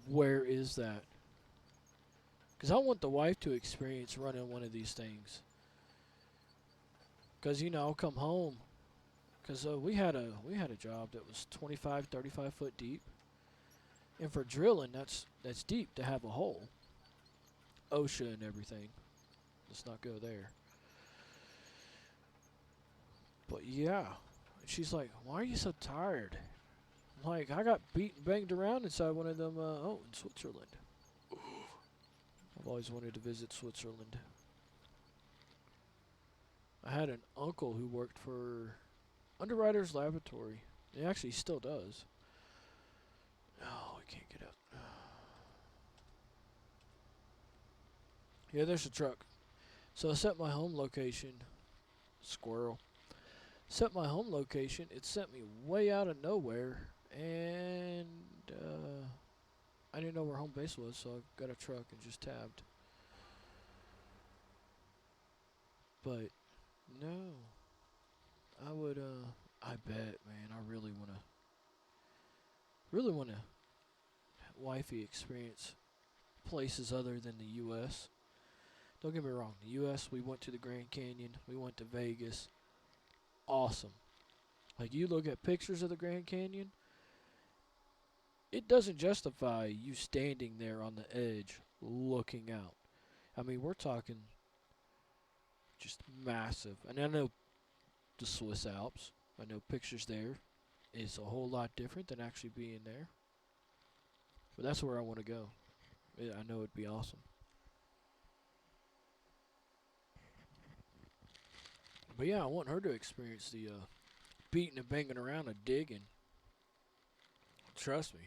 Where is that? Because I want the wife to experience running one of these things. Because, you know, I'll come home. Because we had a job that was 25, 35 foot deep. And for drilling, that's deep to have a hole. OSHA and everything. Let's not go there. But yeah. And she's like, why are you so tired? I'm like, I got beat and banged around inside one of them, in Switzerland. I've always wanted to visit Switzerland. I had an uncle who worked for Underwriters Laboratory. He actually still does. Oh, I can't get out. Yeah, there's a truck. So I set my home location. Squirrel. Set my home location. It sent me way out of nowhere. And I didn't know where home base was, so I got a truck and just tabbed. But no. I would I bet, man, I really wanna wifey experience places other than the US. Don't get me wrong, the US, we went to the Grand Canyon, we went to Vegas. Awesome. Like, you look at pictures of the Grand Canyon, it doesn't justify you standing there on the edge looking out. I mean, we're talking just massive. And I know the Swiss Alps, I know pictures there is a whole lot different than actually being there. But that's where I want to go. I know it'd be awesome. But yeah, I want her to experience the beating and banging around and digging. Trust me.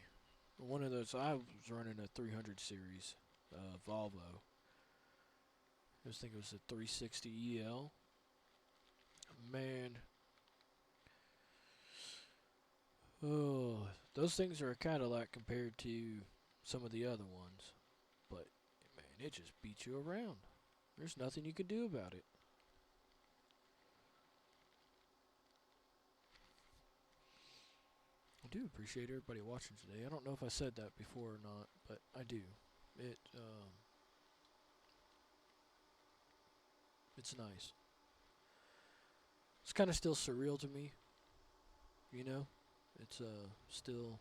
One of those, I was running a 300 series Volvo. I think it was a 360 EL. Man. Oh, those things are a Cadillac compared to some of the other ones. But, man, it just beats you around. There's nothing you can do about it. I do appreciate everybody watching today. I don't know if I said that before or not, but I do. It's nice. It's kind of still surreal to me, you know. It's still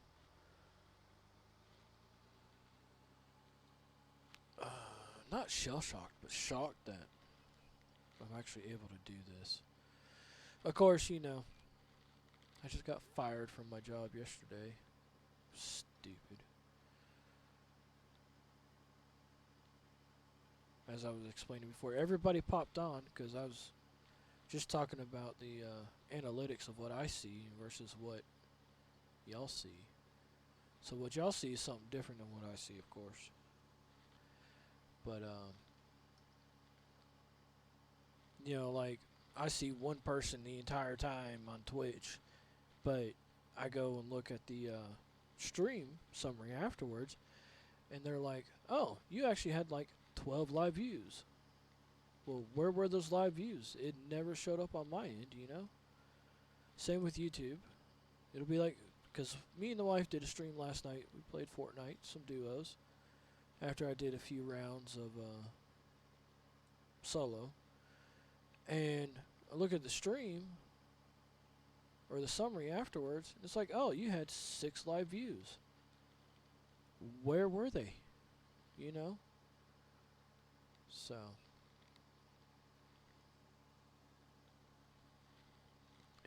not shell shocked, but shocked that I'm actually able to do this. Of course, you know, I just got fired from my job yesterday. Stupid. As I was explaining before, everybody popped on because I was just talking about the analytics of what I see versus what y'all see. So what y'all see is something different than what I see, of course. But you know, like I see one person the entire time on Twitch, but I go and look at the stream summary afterwards, and they're like, "Oh, you actually had like 12 live views." Well, where were those live views? It never showed up on my end, you know? Same with YouTube. It'll be like, because me and the wife did a stream last night. We played Fortnite, some duos, after I did a few rounds of solo. And I look at the stream, or the summary afterwards, and it's like, oh, you had 6 live views. Where were they? You know? So...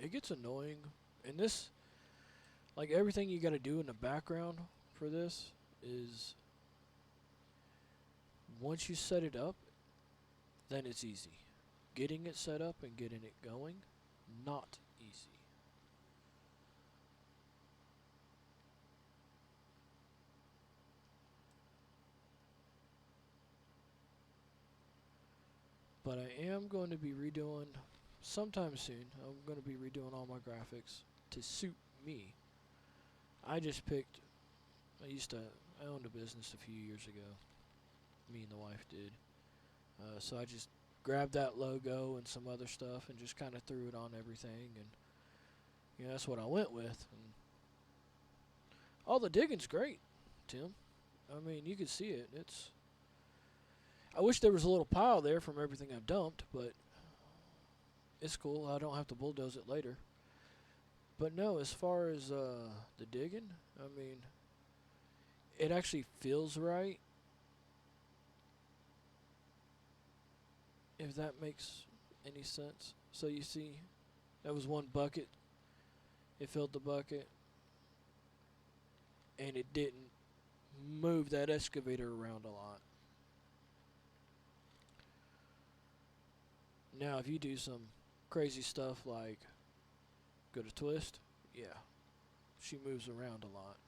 it gets annoying. And this, like everything you gotta do in the background for this is, once you set it up, then it's easy. Getting it set up and getting it going, not easy. But I am going to be redoing, sometime soon, I'm going to be redoing all my graphics to suit me. I just picked, I owned a business a few years ago. Me and the wife did. So I just grabbed that logo and some other stuff and just kind of threw it on everything. And, you know, that's what I went with. And all the digging's great, Tim. I mean, you can see it. I wish there was a little pile there from everything I've dumped, but it's cool. I don't have to bulldoze it later. But no, as far as the digging, I mean, it actually feels right. If that makes any sense. So you see, that was one bucket. It filled the bucket. And it didn't move that excavator around a lot. Now, if you do some crazy stuff like go to twist, yeah, she moves around a lot.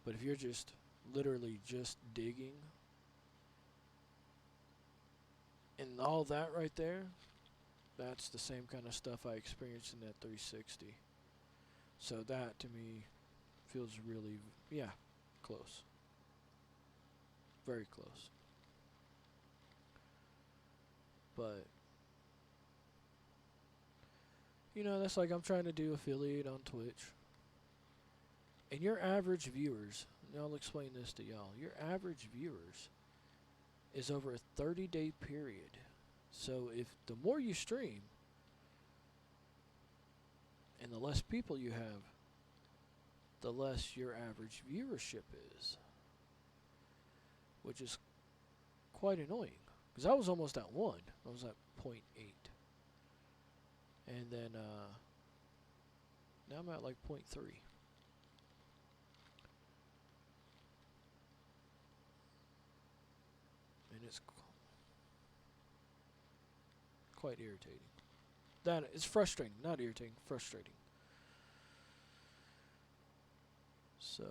But if you're just literally just digging, and all that right there, that's the same kind of stuff I experienced in that 360. So that, to me, feels really, yeah, close. Very close. But, you know, that's like I'm trying to do affiliate on Twitch. And your average viewers, and I'll explain this to y'all, your average viewers is over a 30-day period. So if the more you stream, and the less people you have, the less your average viewership is. Which is quite annoying. Because I was almost at 1. I was at 0.8. And then, now I'm at like 0.3. it's quite irritating. That it's frustrating, not irritating, frustrating. So,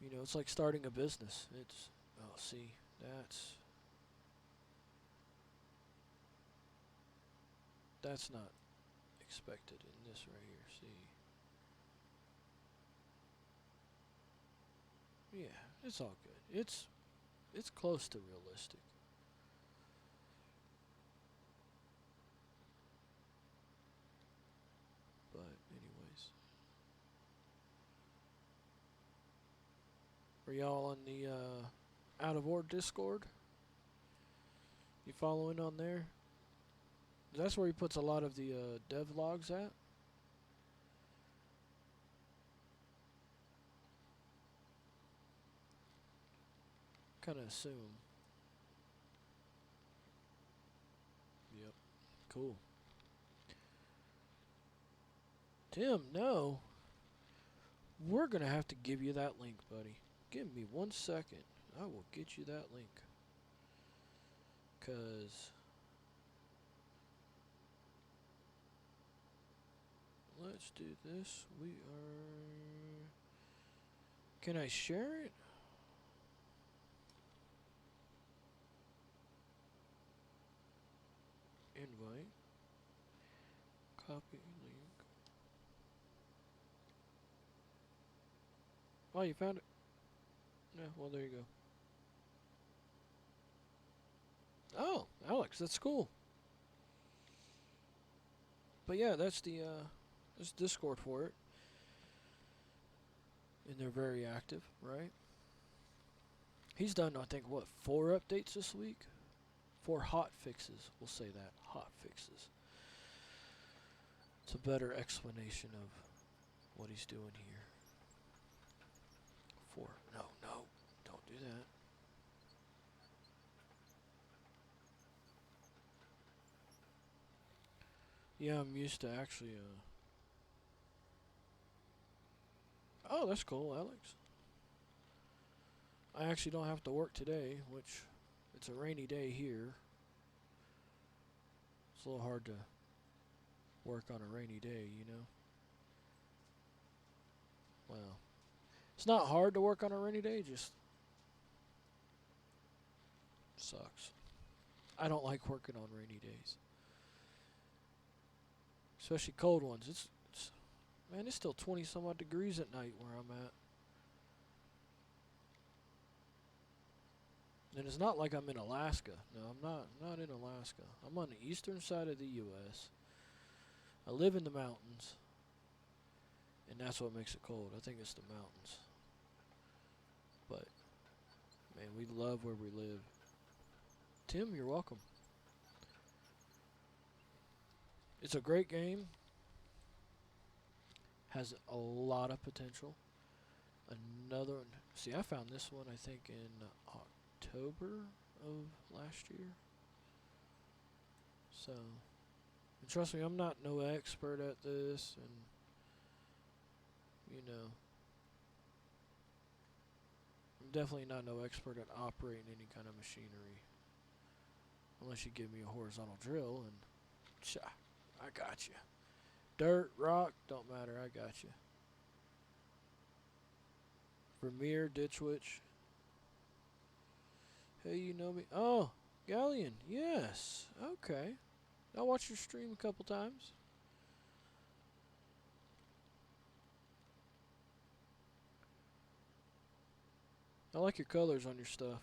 you know, it's like starting a business. It's, oh, see, that's not expected in this right here. See, yeah, it's all good. It's close to realistic. But anyways, are y'all on the Out of Order Discord? You following on there? That's where he puts a lot of the dev logs at. Kind of assume. Yep. Cool. Tim, no. We're going to have to give you that link, buddy. Give me 1 second. I will get you that link. Because let's do this. We are... Can I share it? Invite. Copy link. Oh, you found it? Yeah, well, there you go. Oh, Alex, that's cool. But yeah, that's the there's Discord for it. And they're very active, right? He's done, I think, what, 4 updates this week? 4 hot fixes, we'll say that. Hot fixes. It's a better explanation of what he's doing here. 4. No, don't do that. Yeah, I'm used to actually, Oh, that's cool, Alex. I actually don't have to work today, which it's a rainy day here. It's a little hard to work on a rainy day, you know? Well, it's not hard to work on a rainy day, just sucks. I don't like working on rainy days. Especially cold ones. Man, it's still 20 some odd degrees at night where I'm at. And it's not like I'm in Alaska. No, I'm not in Alaska. I'm on the eastern side of the US. I live in the mountains. And that's what makes it cold. I think it's the mountains. But man, we love where we live. Tim, you're welcome. It's a great game. Has a lot of potential. Another one. See, I found this one, I think, in October of last year. So, and trust me, I'm not no expert at this, and, you know, I'm definitely not no expert at operating any kind of machinery. Unless you give me a horizontal drill, and, I got you. Dirt, rock, don't matter, I got you. Vermeer, Ditch Witch. Hey, you know me. Oh, Galleon, yes. Okay. I watched your stream a couple times. I like your colors on your stuff.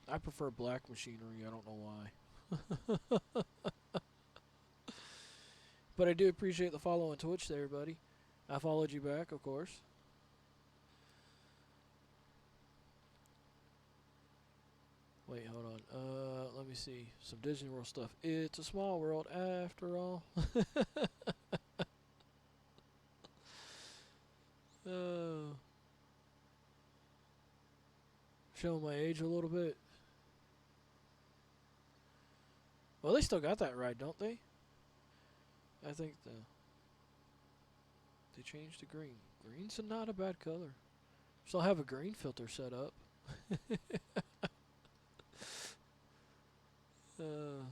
I prefer black machinery, I don't know why. But I do appreciate the follow on Twitch there, buddy. I followed you back, of course. Wait, hold on. Let me see. Some Disney World stuff. It's a small world after all. Oh. Showing my age a little bit. Well, they still got that right, don't they? I think they changed to green. Green's not a bad color. Still have a green filter set up. uh,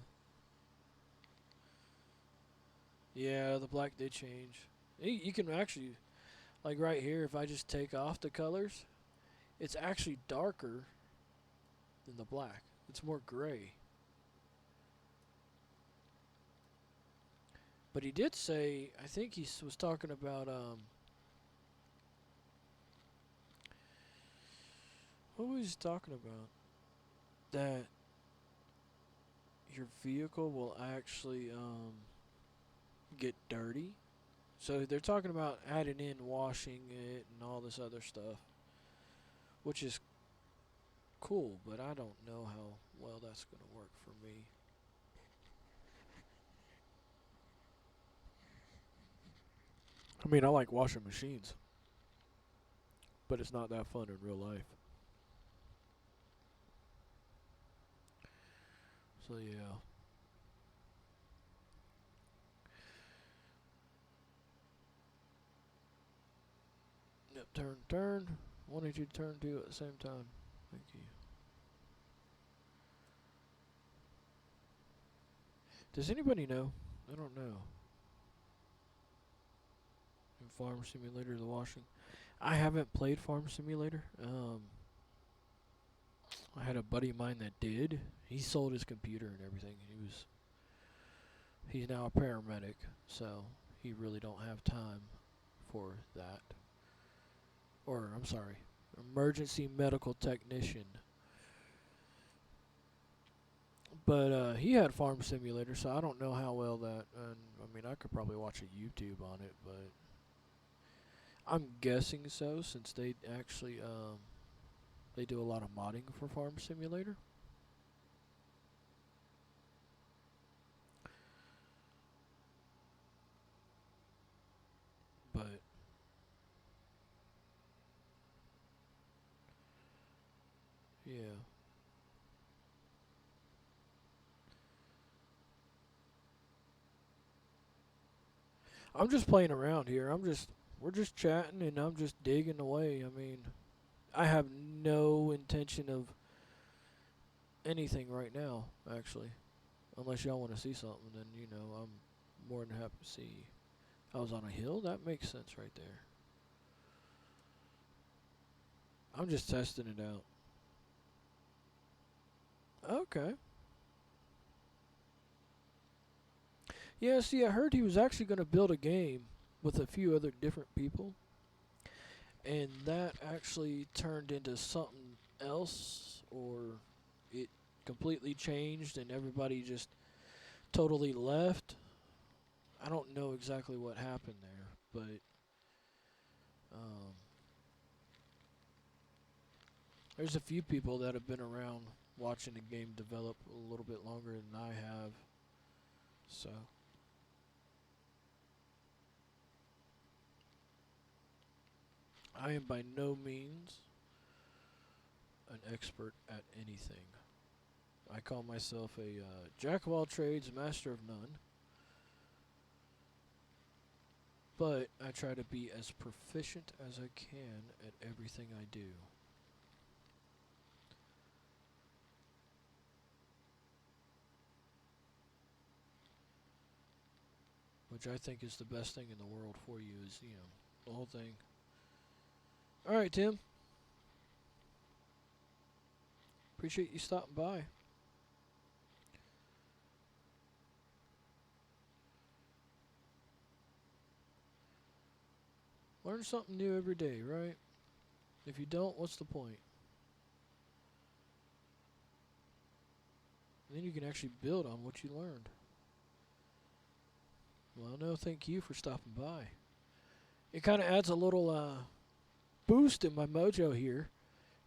yeah, the black did change. You can actually, like right here, if I just take off the colors, it's actually darker than the black. It's more gray. But he did say, I think he was talking about, what was he talking about? That your vehicle will actually get dirty. So they're talking about adding in washing it and all this other stuff, which is cool, but I don't know how well that's going to work for me. I mean, I like washing machines, but it's not that fun in real life. So yeah. Yep, turn. Wanted you to turn two at the same time. Thank you. Does anybody know? I don't know. In Farm Simulator, the washing. I haven't played Farm Simulator. I had a buddy of mine that did. He sold his computer and everything. He's now a paramedic, so he really don't have time for that. Or I'm sorry, emergency medical technician. But he had Farm Simulator, so I don't know how well that. And I mean, I could probably watch a YouTube on it, but I'm guessing so, since they actually they do a lot of modding for Farm Simulator. But yeah, I'm just playing around here. We're just chatting and I'm just digging away. I mean, I have no intention of anything right now, actually. Unless y'all want to see something, then I'm more than happy to see. I was on a hill. That makes sense right there. I'm just testing it out. Okay. Yeah, see, I heard he was actually going to build a game with a few other different people, and that actually turned into something else, or it completely changed and everybody just totally left. I don't know exactly what happened there, but um, there's a few people that have been around watching the game develop a little bit longer than I have. So, I am by no means an expert at anything. I call myself a jack of all trades, master of none. But I try to be as proficient as I can at everything I do. Which I think is the best thing in the world for you is, the whole thing. Alright, Tim. Appreciate you stopping by. Learn something new every day, right? If you don't, what's the point? And then you can actually build on what you learned. Well, no, thank you for stopping by. It kind of adds a little boost in my mojo here.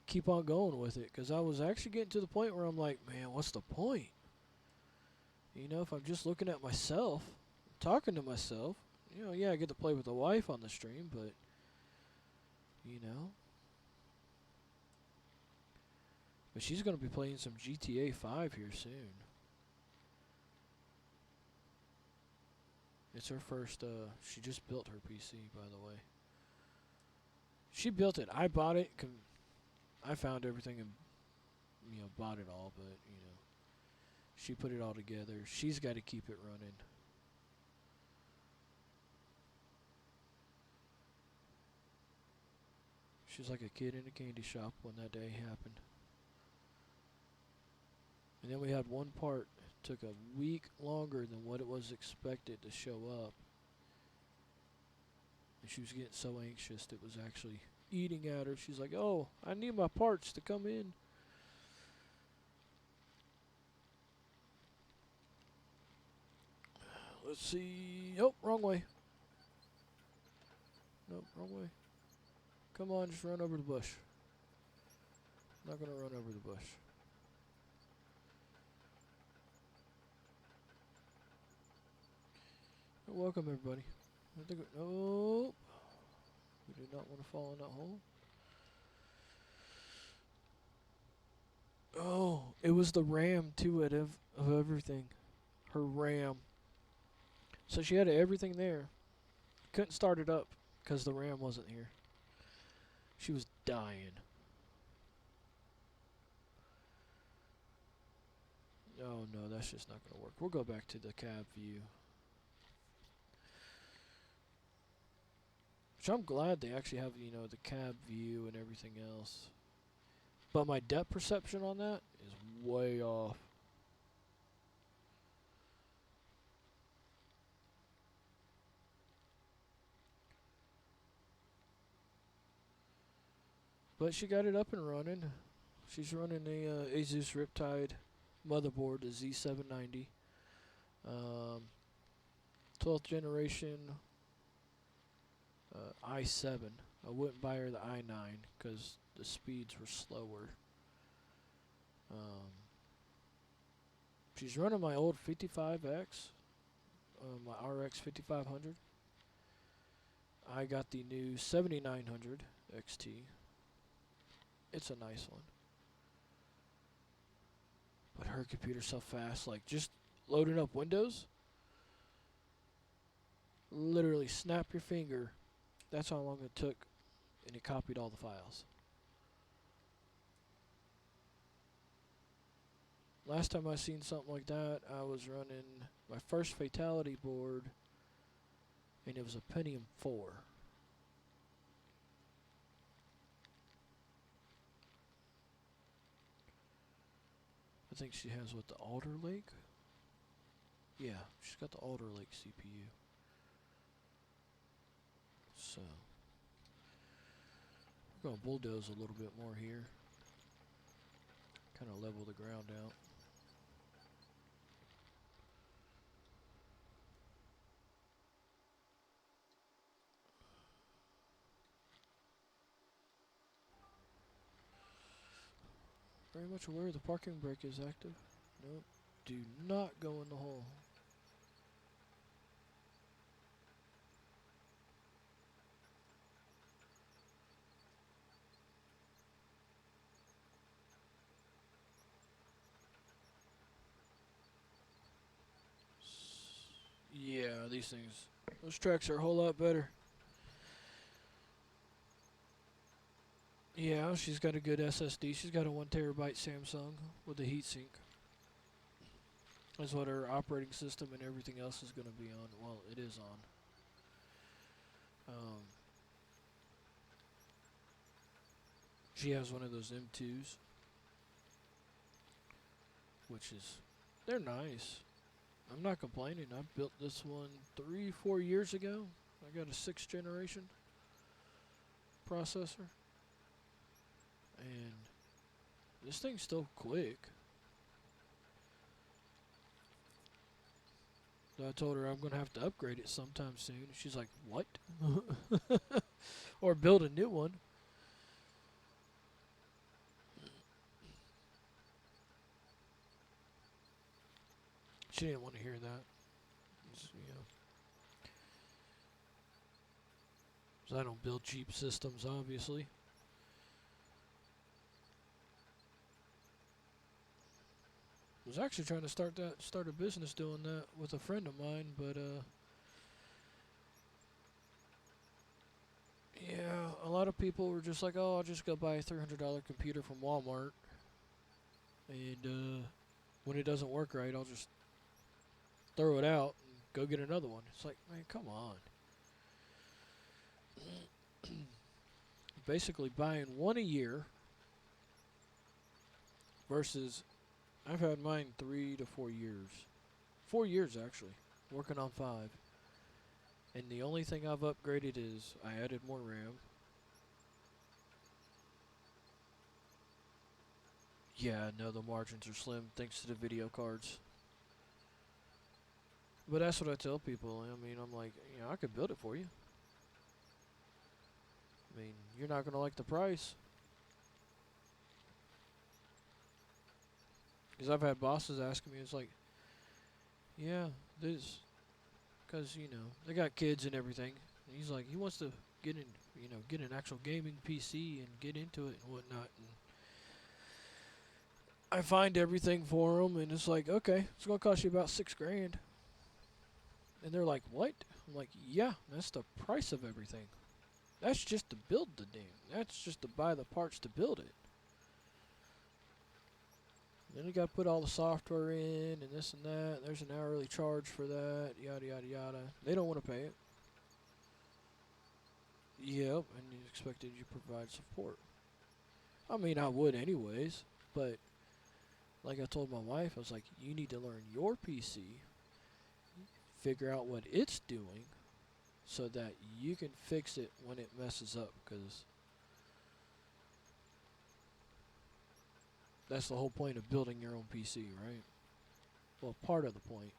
Keep on going with it, because I was actually getting to the point where I'm like, man, what's the point? If I'm just looking at myself, talking to myself, yeah, I get to play with the wife on the stream, but, you know. But she's going to be playing some GTA 5 here soon. It's her first, she just built her PC, by the way. She built it. I bought it. I found everything and bought it all, but she put it all together. She's got to keep it running. She's like a kid in a candy shop when that day happened. And then we had one part. Took a week longer than what it was expected to show up. And she was getting so anxious it was actually eating at her. She's like, oh, I need my parts to come in. Let's see. Oh, wrong way. Nope, wrong way. Come on, just run over the bush. Not going to run over the bush. Welcome, everybody. I think nope. We do not want to fall in that hole. Oh, it was the RAM too of everything. Her RAM. So she had everything there. Couldn't start it up because the RAM wasn't here. She was dying. Oh no, that's just not going to work. We'll go back to the cab view. Which I'm glad they actually have, the cab view and everything else. But my depth perception on that is way off. But she got it up and running. She's running a Asus Riptide motherboard, the Z790. 12th generation i7. I wouldn't buy her the i9 because the speeds were slower. She's running my old 55X, my RX 5500. I got the new 7900 XT. It's a nice one. But her computer's so fast, like just loading up Windows. Literally snap your finger. That's how long it took, and it copied all the files. Last time I seen something like that, I was running my first Fatality board, and it was a Pentium 4. I think she has what, the Alder Lake? Yeah, she's got the Alder Lake CPU. So we're going to bulldoze a little bit more here. Kind of level the ground out. Very much aware the parking brake is active. Nope. Do not go in the hole. Yeah, these things. Those tracks are a whole lot better. Yeah, she's got a good SSD. She's got a 1 terabyte Samsung with a heatsink. That's what her operating system and everything else is going to be on. Well, it is on. She has one of those M2s, which is, they're nice. I'm not complaining. I built this one 3-4 years ago. I got a 6th generation processor. And this thing's still quick. So I told her I'm going to have to upgrade it sometime soon. She's like, what? Or build a new one. She didn't want to hear that. So I don't build cheap systems, obviously. I was actually trying to start a business doing that with a friend of mine, but yeah, a lot of people were just like, oh, I'll just go buy a $300 computer from Walmart, and when it doesn't work right, I'll just throw it out and go get another one. It's like, man, come on. Basically buying one a year versus I've had mine 3 to 4 years. 4 years actually, working on 5. And the only thing I've upgraded is I added more RAM. Yeah, no, the margins are slim thanks to the video cards. But that's what I tell people. I mean, I'm like, you know, I could build it for you. I mean, you're not going to like the price. Because I've had bosses asking me, it's like, yeah, this, because, you know, they got kids and everything. And he's like, he wants to get in, you know, get an actual gaming PC and get into it and whatnot. And I find everything for him, and it's like, okay, it's going to cost you about $6,000. And they're like, what? I'm like, yeah, that's the price of everything. That's just to build the thing. That's just to buy the parts to build it. Then you got to put all the software in and this and that. There's an hourly charge for that, yada, yada, yada. They don't want to pay it. Yep, and you expected you provide support. I mean, I would anyways, but like I told my wife, I was like, you need to learn your PC, figure out what it's doing, so that you can fix it when it messes up, because that's the whole point of building your own PC, right? Well, part of the point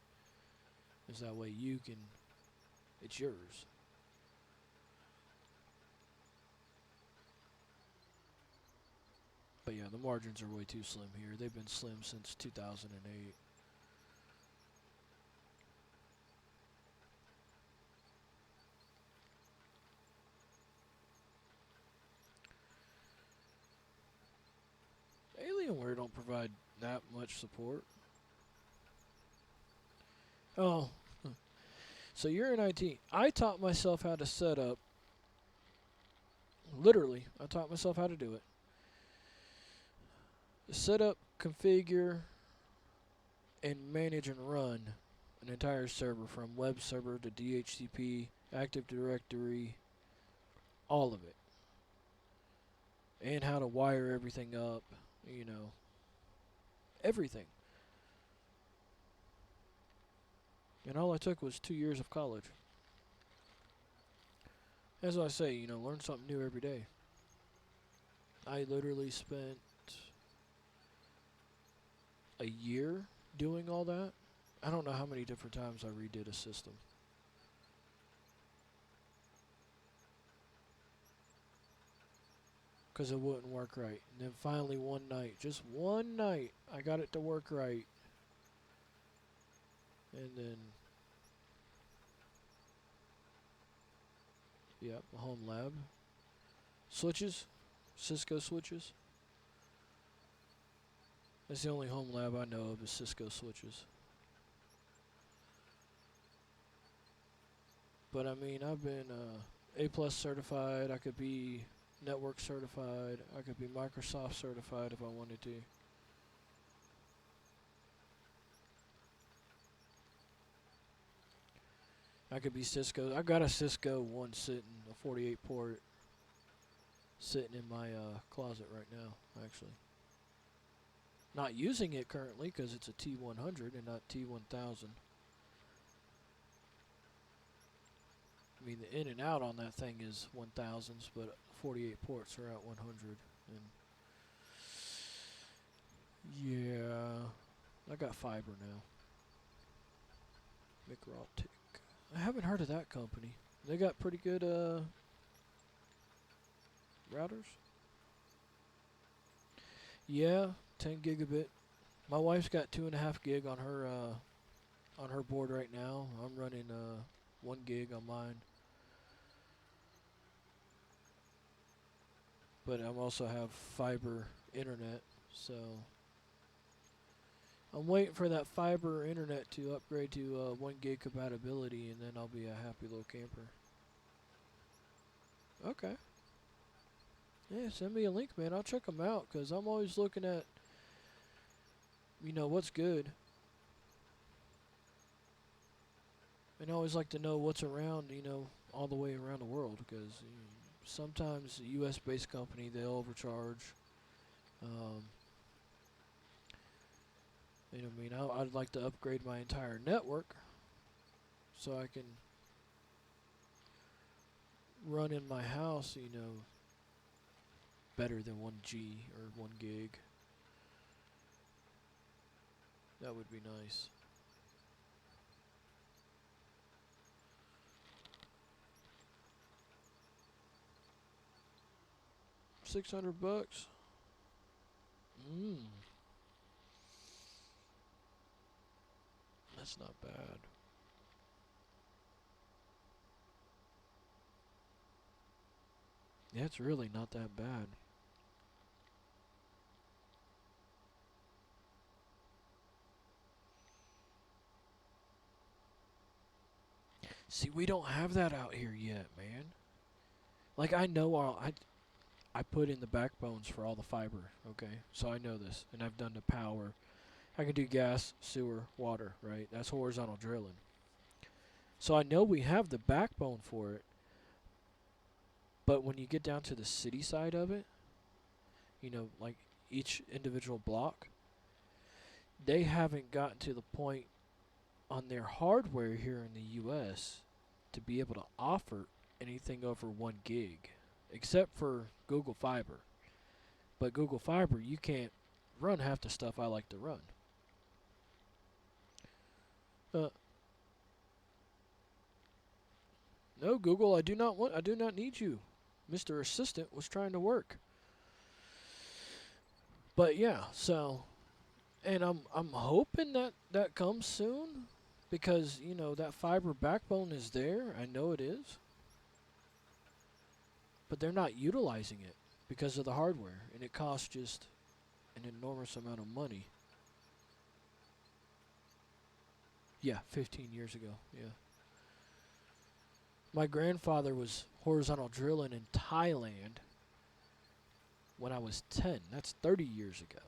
is that way you can, it's yours. But yeah, the margins are way too slim here. They've been slim since 2008. Alienware don't provide that much support. Oh, so you're in IT. I taught myself how to set up, literally, I taught myself how to do it. Set up, configure, and manage and run an entire server from web server to DHCP, Active Directory, all of it. And how to wire everything up, you know, everything. And all I took was 2 years of college. As I say, you know, learn something new every day. I literally spent a year doing all that. I don't know how many different times I redid a system. Because it wouldn't work right. And then finally one night, just one night, I got it to work right. And then, yeah, home lab. Switches, Cisco switches. That's the only home lab I know of is Cisco switches. But I mean, I've been A+ certified. I could be network certified. I could be Microsoft certified if I wanted to. I could be Cisco. I got a Cisco one sitting, a 48 port, sitting in my closet right now, actually. Not using it currently because it's a T100 and not T1000. I mean, the in and out on that thing is 1000s, but 48 ports are at 100. And yeah, I got fiber now. Microptic. I haven't heard of that company. They got pretty good routers. Yeah, 10 gigabit. My wife's got 2.5 gig on her board right now. I'm running 1 gig on mine. But I also have fiber internet, so I'm waiting for that fiber internet to upgrade to 1 gig compatibility, and then I'll be a happy little camper. Okay. Yeah, send me a link, man. I'll check them out because I'm always looking at, what's good. And I always like to know what's around, all the way around the world because sometimes a U.S. based company, they'll overcharge. Um, I'd like to upgrade my entire network so I can run in my house, better than 1G or 1 gig. That would be nice. $600. Mmm. That's not bad. Yeah, it's really not that bad. See, we don't have that out here yet, man. Like I know I put in the backbones for all the fiber, okay? So I know this, and I've done the power. I can do gas, sewer, water, right? That's horizontal drilling. So I know we have the backbone for it, but when you get down to the city side of it, like each individual block, they haven't gotten to the point on their hardware here in the US to be able to offer anything over 1 gig, except for Google Fiber. But Google Fiber, you can't run half the stuff I like to run. Uh, no, Google, I do not need you. Mr. Assistant was trying to work. But yeah, so, and I'm hoping that that comes soon because, that fiber backbone is there. I know it is. But they're not utilizing it because of the hardware, and it costs just an enormous amount of money. Yeah, 15 years ago. Yeah. My grandfather was horizontal drilling in Thailand when I was 10. That's 30 years ago.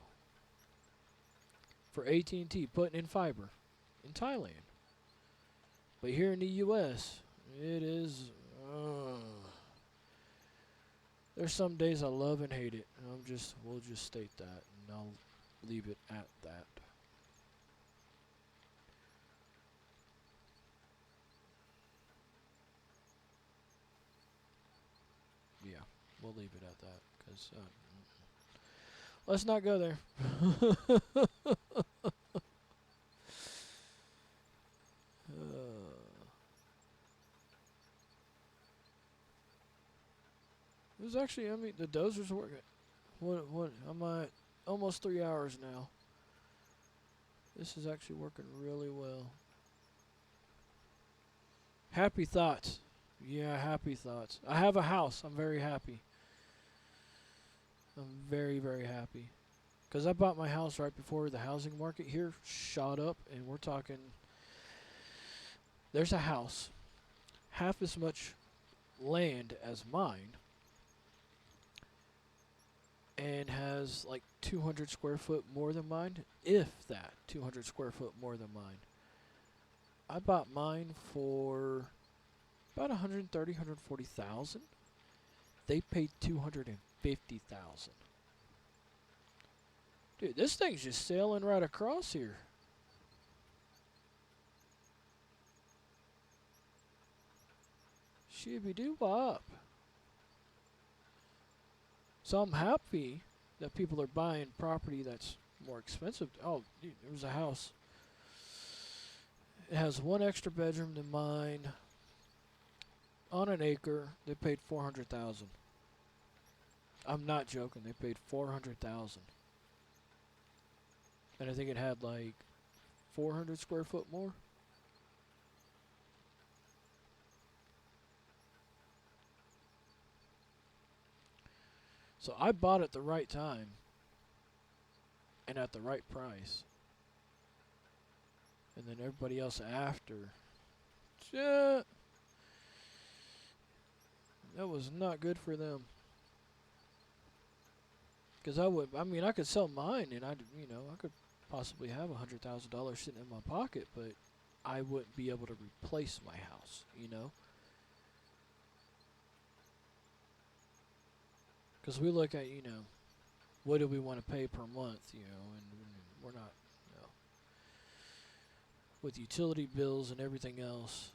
For AT&T putting in fiber in Thailand. But here in the US, it is there's some days I love and hate it. And we'll just state that and I'll leave it at that. Yeah, we'll leave it at that cuz let's not go there. It was actually, the dozer's working. What? I'm at almost 3 hours now. This is actually working really well. Happy thoughts. Yeah, happy thoughts. I have a house. I'm very happy. I'm very, very happy. Because I bought my house right before the housing market here shot up, and we're talking. There's a house, half as much land as mine, and has like 200 square foot more than mine, if that, 200 square foot more than mine. I bought mine for about 130, 140,000. They paid 250,000. Dude, this thing's just sailing right across here. Shibby doo wop. So I'm happy that people are buying property that's more expensive. Oh, dude, there was a house. It has one extra bedroom than mine. On an acre, they paid 400,000. I'm not joking. They paid 400,000. And I think it had like 400 square foot more. So I bought it the right time and at the right price. And then everybody else after, that was not good for them. Because I mean, I could sell mine, and I could possibly have $100,000 sitting in my pocket, but I wouldn't be able to replace my house. Because we look at, what do we want to pay per month, and we're not, with utility bills and everything else,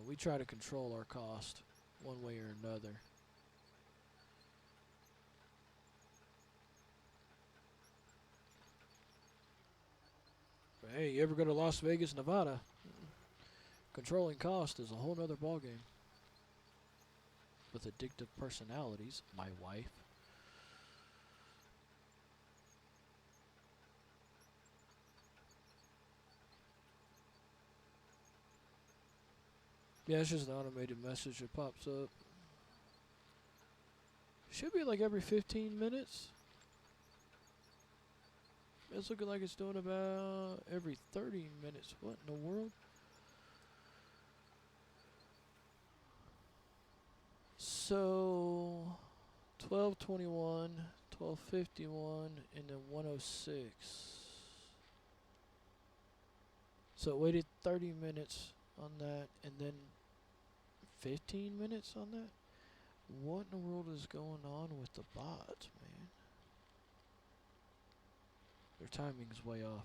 we try to control our cost one way or another. But hey, you ever go to Las Vegas, Nevada? Controlling cost is a whole nother ballgame. With addictive personalities, my wife. Yeah, it's just an automated message that pops up. Should be like every 15 minutes. It's looking like it's doing about every 30 minutes. What in the world? So 12:21, 12:51, and then 106. So it waited 30 minutes on that, and then 15 minutes on that? What in the world is going on with the bots, man? Their timing's way off.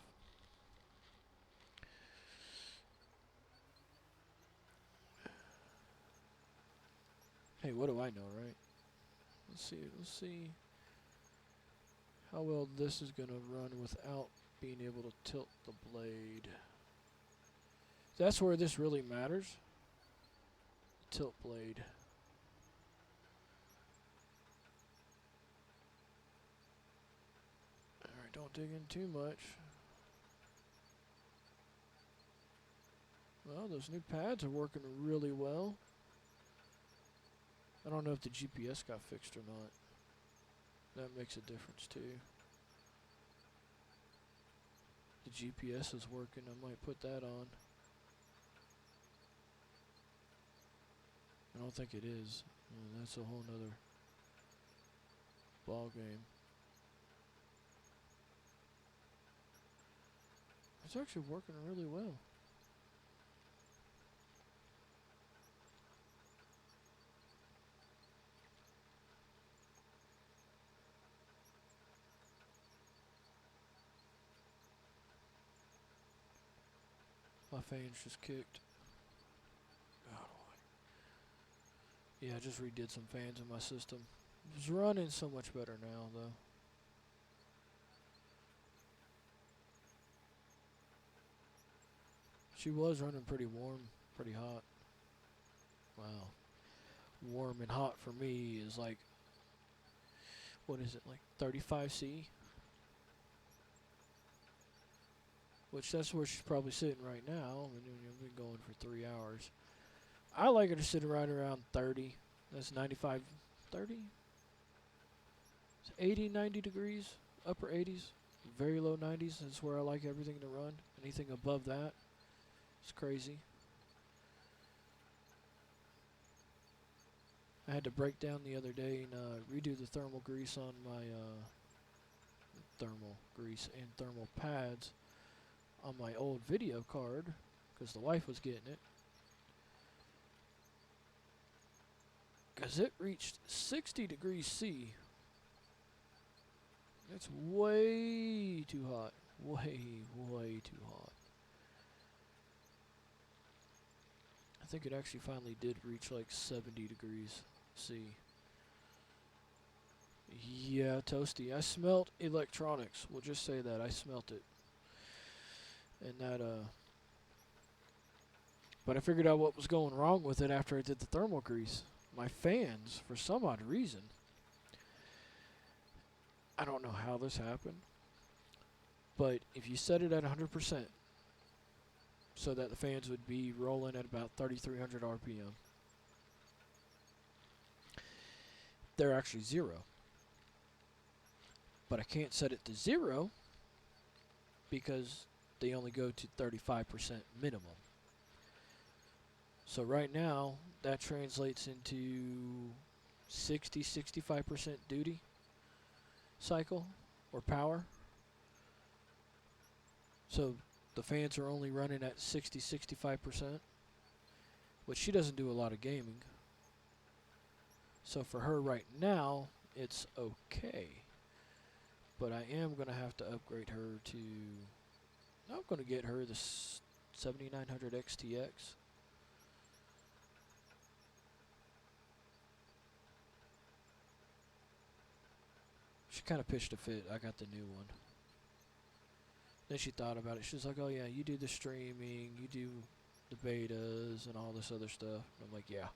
Hey, what do I know, right? Let's see how well this is gonna run without being able to tilt the blade. That's where this really matters. Tilt blade. Alright, don't dig in too much. Well, those new pads are working really well. I don't know if the GPS got fixed or not. That makes a difference too. The GPS is working, I might put that on. I don't think it is. That's a whole nother ball game. It's actually working really well. My fan's just kicked. Yeah, I just redid some fans in my system. It's running so much better now, though. She was running pretty warm, pretty hot. Wow. Warm and hot for me is like, what is it, like 35°C? Which that's where she's probably sitting right now. I mean, we've been going for 3 hours. I like her to sit right around 30. That's 95, 30? It's 80, 90 degrees, upper 80s, very low 90s. That's where I like everything to run. Anything above that, it's crazy. I had to break down the other day and redo the thermal grease on my thermal grease and thermal pads on my old video card because the wife was getting it. Because it reached 60°C. It's way too hot. Way too hot. I think it actually finally did reach like 70°C. Yeah, toasty. I smelt electronics. We'll just say that. I smelt it. And that, but I figured out what was going wrong with it after I did the thermal grease. My fans, for some odd reason, I don't know how this happened, but if you set it at 100%, so that the fans would be rolling at about 3,300 RPM, they're actually 0. But I can't set it to 0 because they only go to 35% minimum. So right now, that translates into 60-65% duty. cycle or power. So the fans are only running at 65%, which she doesn't do a lot of gaming. So for her right now, it's okay. But I am going to have to upgrade her to... I'm going to get her the 7900 XTX. She kind of pitched a fit. I got the new one. Then she thought about it. She was like, oh yeah, you do the streaming, you do the betas and all this other stuff. And I'm like, yeah.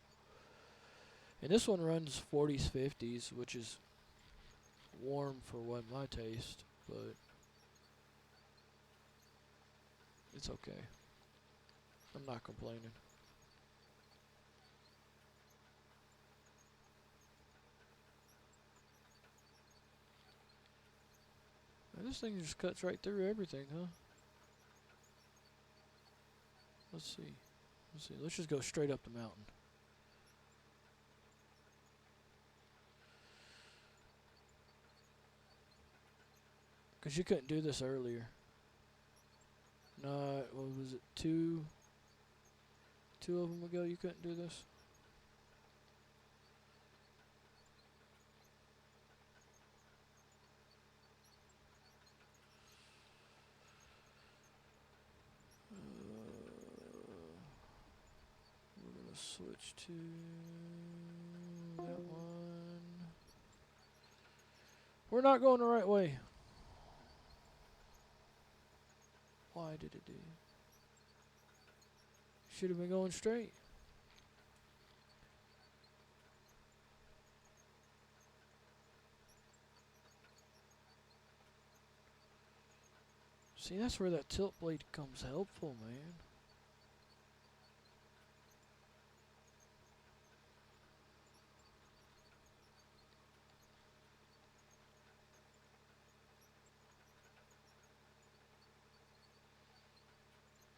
And this one runs 40s, 50s, which is warm for what my taste, but it's okay. I'm not complaining. And this thing just cuts right through everything, huh? Let's see. Let's just go straight up the mountain. Because you couldn't do this earlier. No, what was it? Two of them ago you couldn't do this? We're going to switch to that one. We're not going the right way. Why did it do? Should have been going straight. See, that's where that tilt blade comes helpful, man.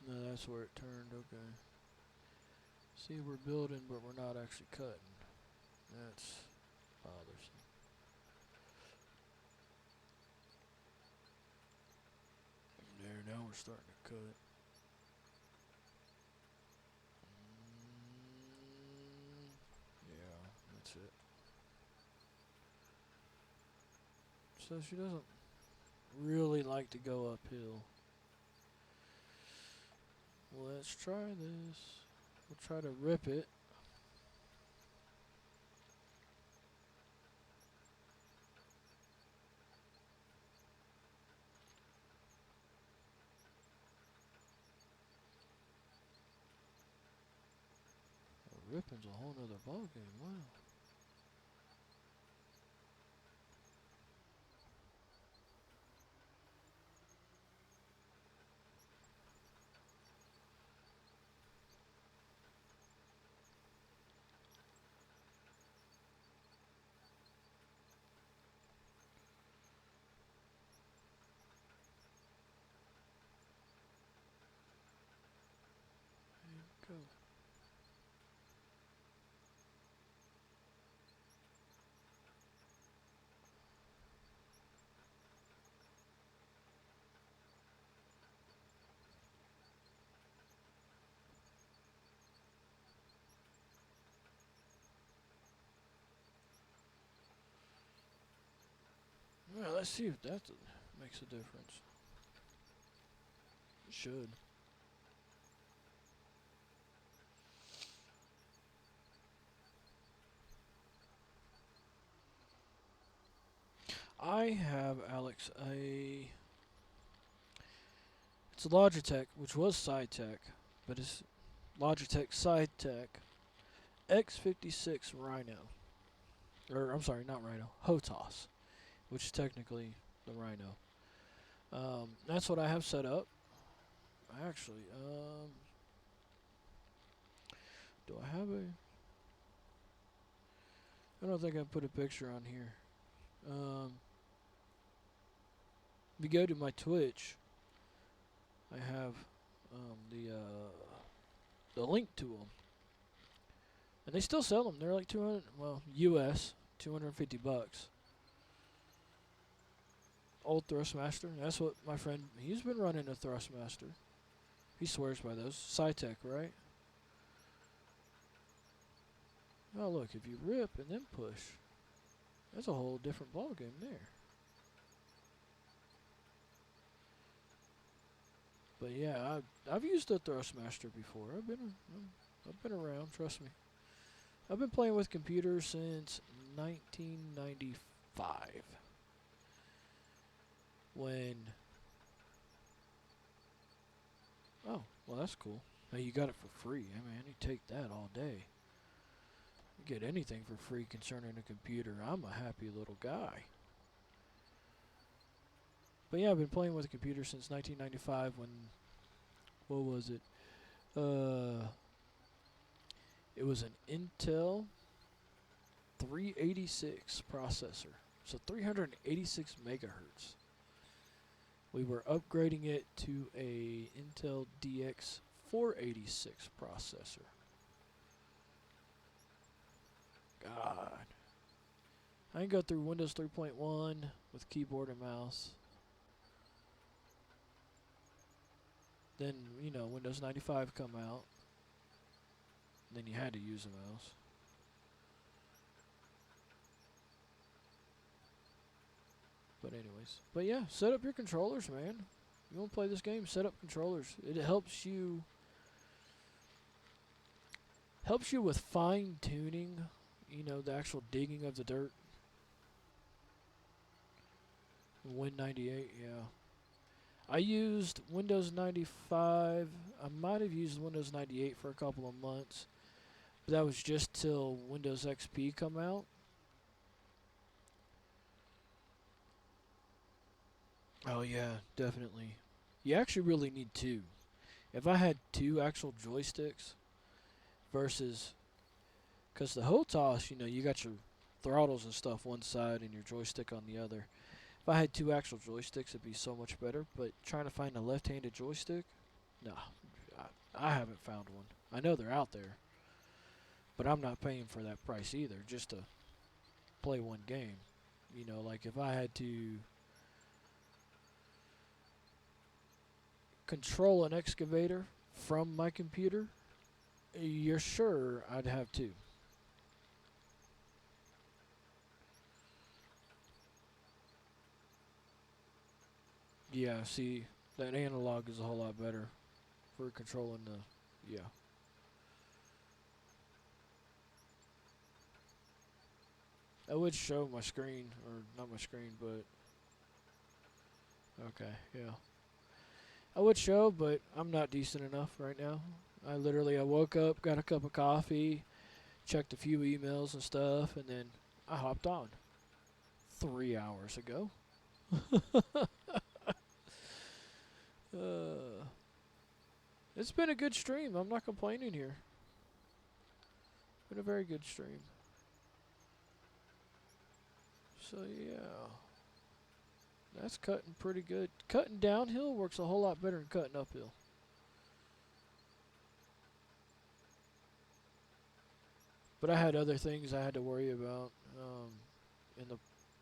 No, that's where it turned, okay. See, we're building, but we're not actually cutting. That's bothersome. There, now we're starting to cut. Yeah, that's it. So she doesn't really like to go uphill. Let's try this. We'll try to rip it. Ripping's a whole nother ballgame, wow. Go. Well, let's see if that makes a difference. It should. I have, Alex, it's a Logitech, which was SideTech, but it's Logitech SideTech X56 Rhino. Or, I'm sorry, not Rhino, HOTAS, which is technically the Rhino. That's what I have set up. Actually, do I have a... I don't think I put a picture on here. If you go to my Twitch, I have the link to them, and they still sell them. They're like 200, well, US $250. old Thrustmaster. That's what my friend, he's been running a Thrustmaster. He swears by those. Cytec, right? Oh, look, if you rip and then push, that's a whole different ballgame there. But yeah, I've used a Thrustmaster before. I've been around. Trust me. I've been playing with computers since 1995. When oh, well that's cool. Now you got it for free. I mean, you take that all day. You get anything for free concerning a computer. I'm a happy little guy. But yeah, I've been playing with a computer since 1995 when, what was it? It was an Intel 386 processor. So 386 megahertz. We were upgrading it to a Intel DX 486 processor. God. I can go through Windows 3.1 with keyboard and mouse. Then, Windows 95 come out. Then you had to use a mouse. But anyways. But yeah, set up your controllers, man. You want to play this game, set up controllers. It helps you with fine tuning, the actual digging of the dirt. Win98, yeah. I used Windows 95. I might have used Windows 98 for a couple of months. But that was just till Windows XP come out. Oh yeah, definitely. You actually really need two. If I had two actual joysticks versus, because the HOTAS, you got your throttles and stuff one side and your joystick on the other. If I had two actual joysticks, it'd be so much better. But trying to find a left-handed joystick, no, I haven't found one. I know they're out there, but I'm not paying for that price either just to play one game. Like if I had to control an excavator from my computer, you're sure I'd have two. Yeah, see, that analog is a whole lot better for controlling the, yeah. I would show my screen, or not my screen, but, okay, yeah. I would show, but I'm not decent enough right now. I woke up, got a cup of coffee, checked a few emails and stuff, and then I hopped on 3 hours ago. It's been a good stream. I'm not complaining here. Been a very good stream. So yeah, that's cutting pretty good. Cutting downhill works a whole lot better than cutting uphill. But I had other things I had to worry about in the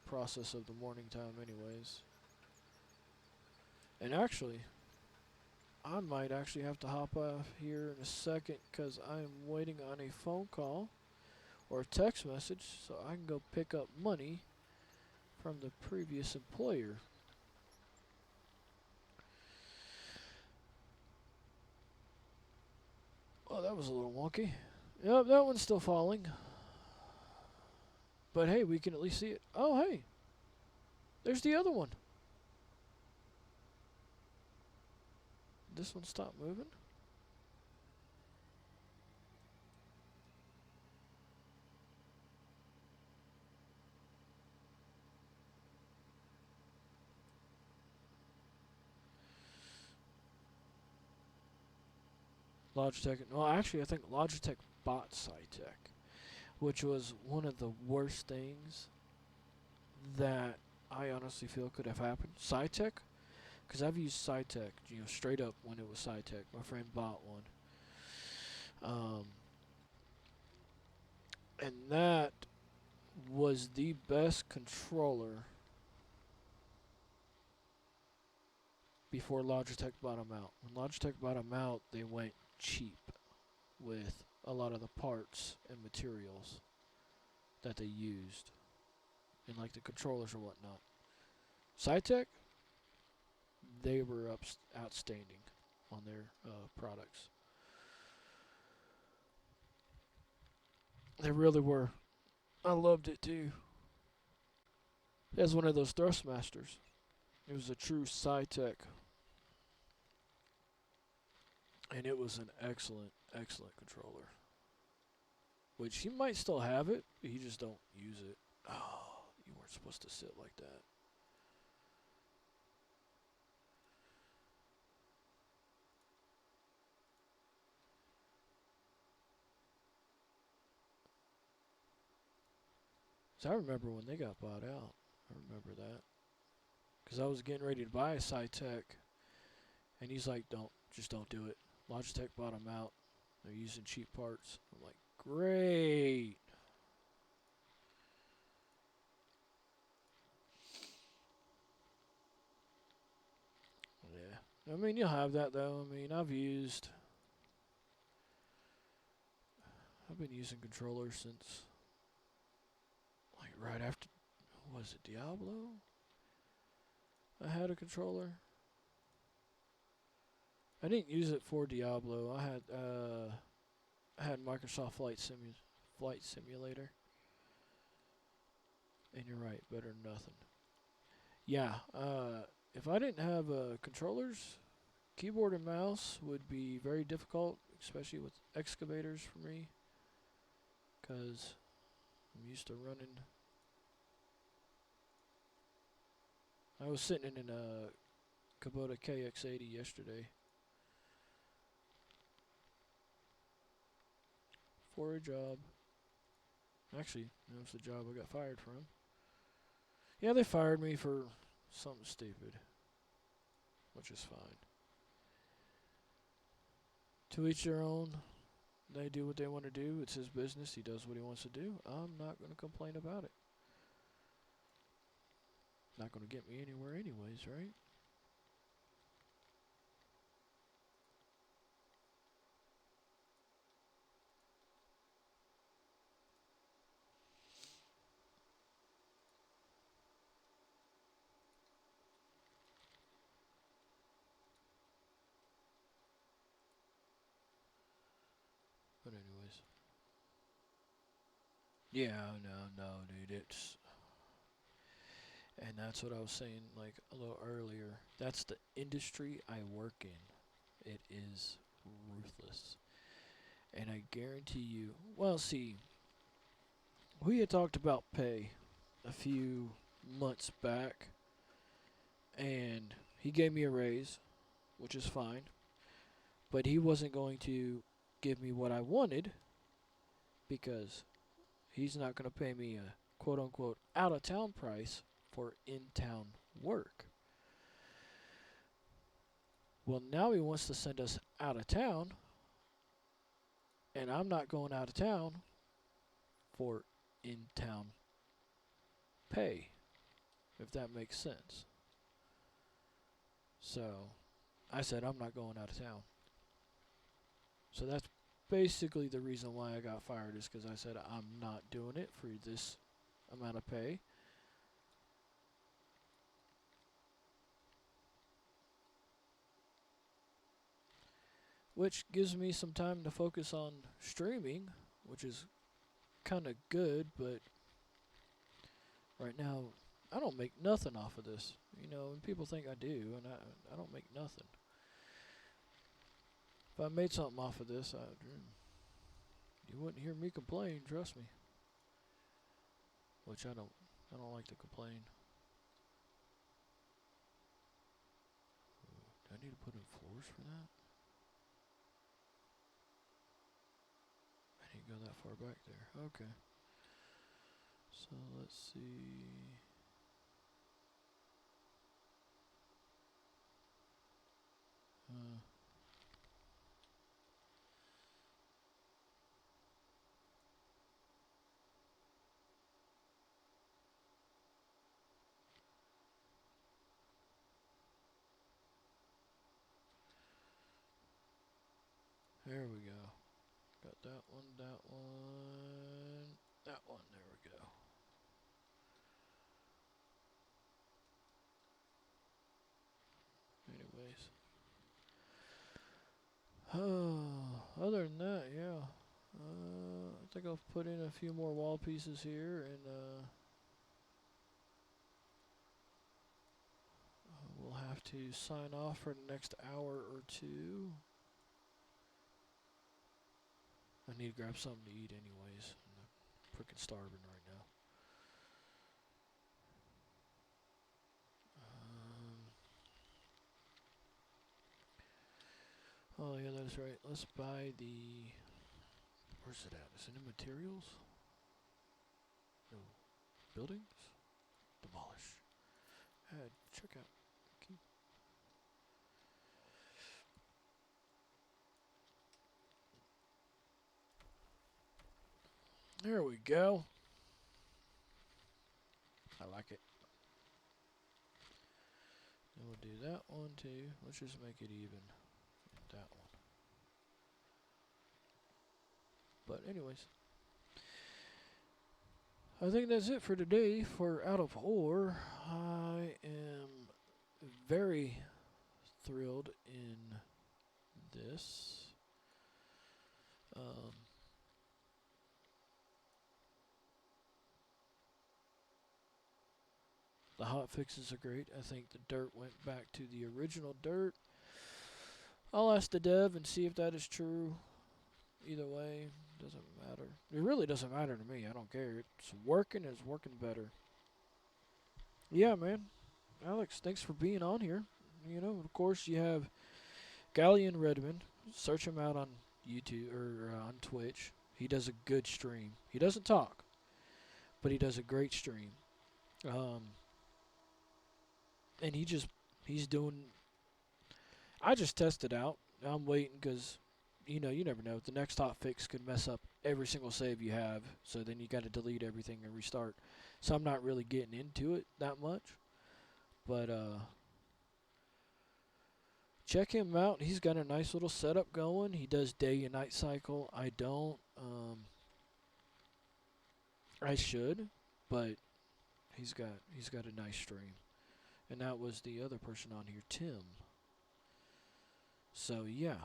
process of the morning time anyways. And actually, I might actually have to hop off here in a second because I'm waiting on a phone call or a text message so I can go pick up money from the previous employer. Oh, that was a little wonky. Yep, that one's still falling. But hey, we can at least see it. Oh, hey. There's the other one. This one stopped moving? Logitech. Well, actually, I think Logitech bought Cytec, which was one of the worst things that I honestly feel could have happened. Cytec, because I've used Cytec, straight up when it was Cytec. My friend bought one. And that was the best controller before Logitech bought them out. When Logitech bought them out, they went cheap with a lot of the parts and materials that they used, and like the controllers or whatnot. Cytec, they were outstanding on their products. They really were. I loved it too. It was one of those Thrustmasters. It was a true Cytec, and it was an excellent, excellent controller. Which he might still have it, but he just don't use it. Oh, you weren't supposed to sit like that. So I remember when they got bought out. I remember that. Because I was getting ready to buy a Cytec, and he's like, just don't do it. Logitech bought them out. They're using cheap parts. I'm like, great. Yeah. I mean, you'll have that, though. I mean, I've been using controllers since, like, right after, was it Diablo? I had a controller. I didn't use it for Diablo. I had Microsoft Flight Simulator. And you're right, better than nothing. Yeah, if I didn't have controllers, keyboard and mouse would be very difficult, especially with excavators for me, because I'm used to running. I was sitting in a Kubota KX80 yesterday for a job. Actually, that was the job I got fired from. Yeah, they fired me for something stupid, which is fine. To each their own. They do what they want to do. It's his business. He does what he wants to do. I'm not going to complain about it. Not going to get me anywhere anyways, right? But anyways. Yeah, no, dude. And that's what I was saying, like, a little earlier. That's the industry I work in. It is ruthless. And I guarantee you, well, see, we had talked about pay a few months back, and he gave me a raise, which is fine, but he wasn't going to give me what I wanted because he's not going to pay me a quote unquote out of town price for in town work. Well, now he wants to send us out of town, and I'm not going out of town for in town pay, if that makes sense. So I said, I'm not going out of town. So that's basically the reason why I got fired, is because I said, I'm not doing it for this amount of pay. Which gives me some time to focus on streaming, which is kind of good, but right now I don't make nothing off of this. You know, and people think I do, and I don't make nothing. If I made something off of this, you wouldn't hear me complain, trust me. Which I don't like to complain. Do I need to put in floors for that? I didn't go that far back there. Okay. So let's see. Uh, There we go. Got that one, that one, that one. There we go. Anyways. Other than that, yeah. I think I'll put in a few more wall pieces here, and we'll have to sign off for the next hour or two. I need to grab something to eat anyways. I'm freaking starving right now. Oh yeah, that's right. Let's buy the... Where's it at? Is it in materials? No. Buildings? Demolish. Check out. Keep. There we go. I like it. And we'll do that one too. Let's just make it even. That one. But anyways. I think that's it for today for Out of Ore. I am very thrilled in this. The hot fixes are great. I think the dirt went back to the original dirt. I'll ask the dev and see if that is true. Either way, doesn't matter. It really doesn't matter to me. I don't care. It's working. It's working better. Yeah, man. Alex, thanks for being on here. You know, of course, you have Galleon Redmond. Search him out on YouTube or on Twitch. He does a good stream. He doesn't talk, but he does a great stream. And he's doing. I just tested out. I'm waiting because, you never know. The next hot fix could mess up every single save you have. So then you got to delete everything and restart. So I'm not really getting into it that much. But check him out. He's got a nice little setup going. He does day and night cycle. I don't. I should, but he's got a nice stream. And that was the other person on here, Tim. So yeah,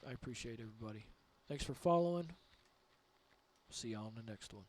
I appreciate everybody. Thanks for following. See y'all on the next one.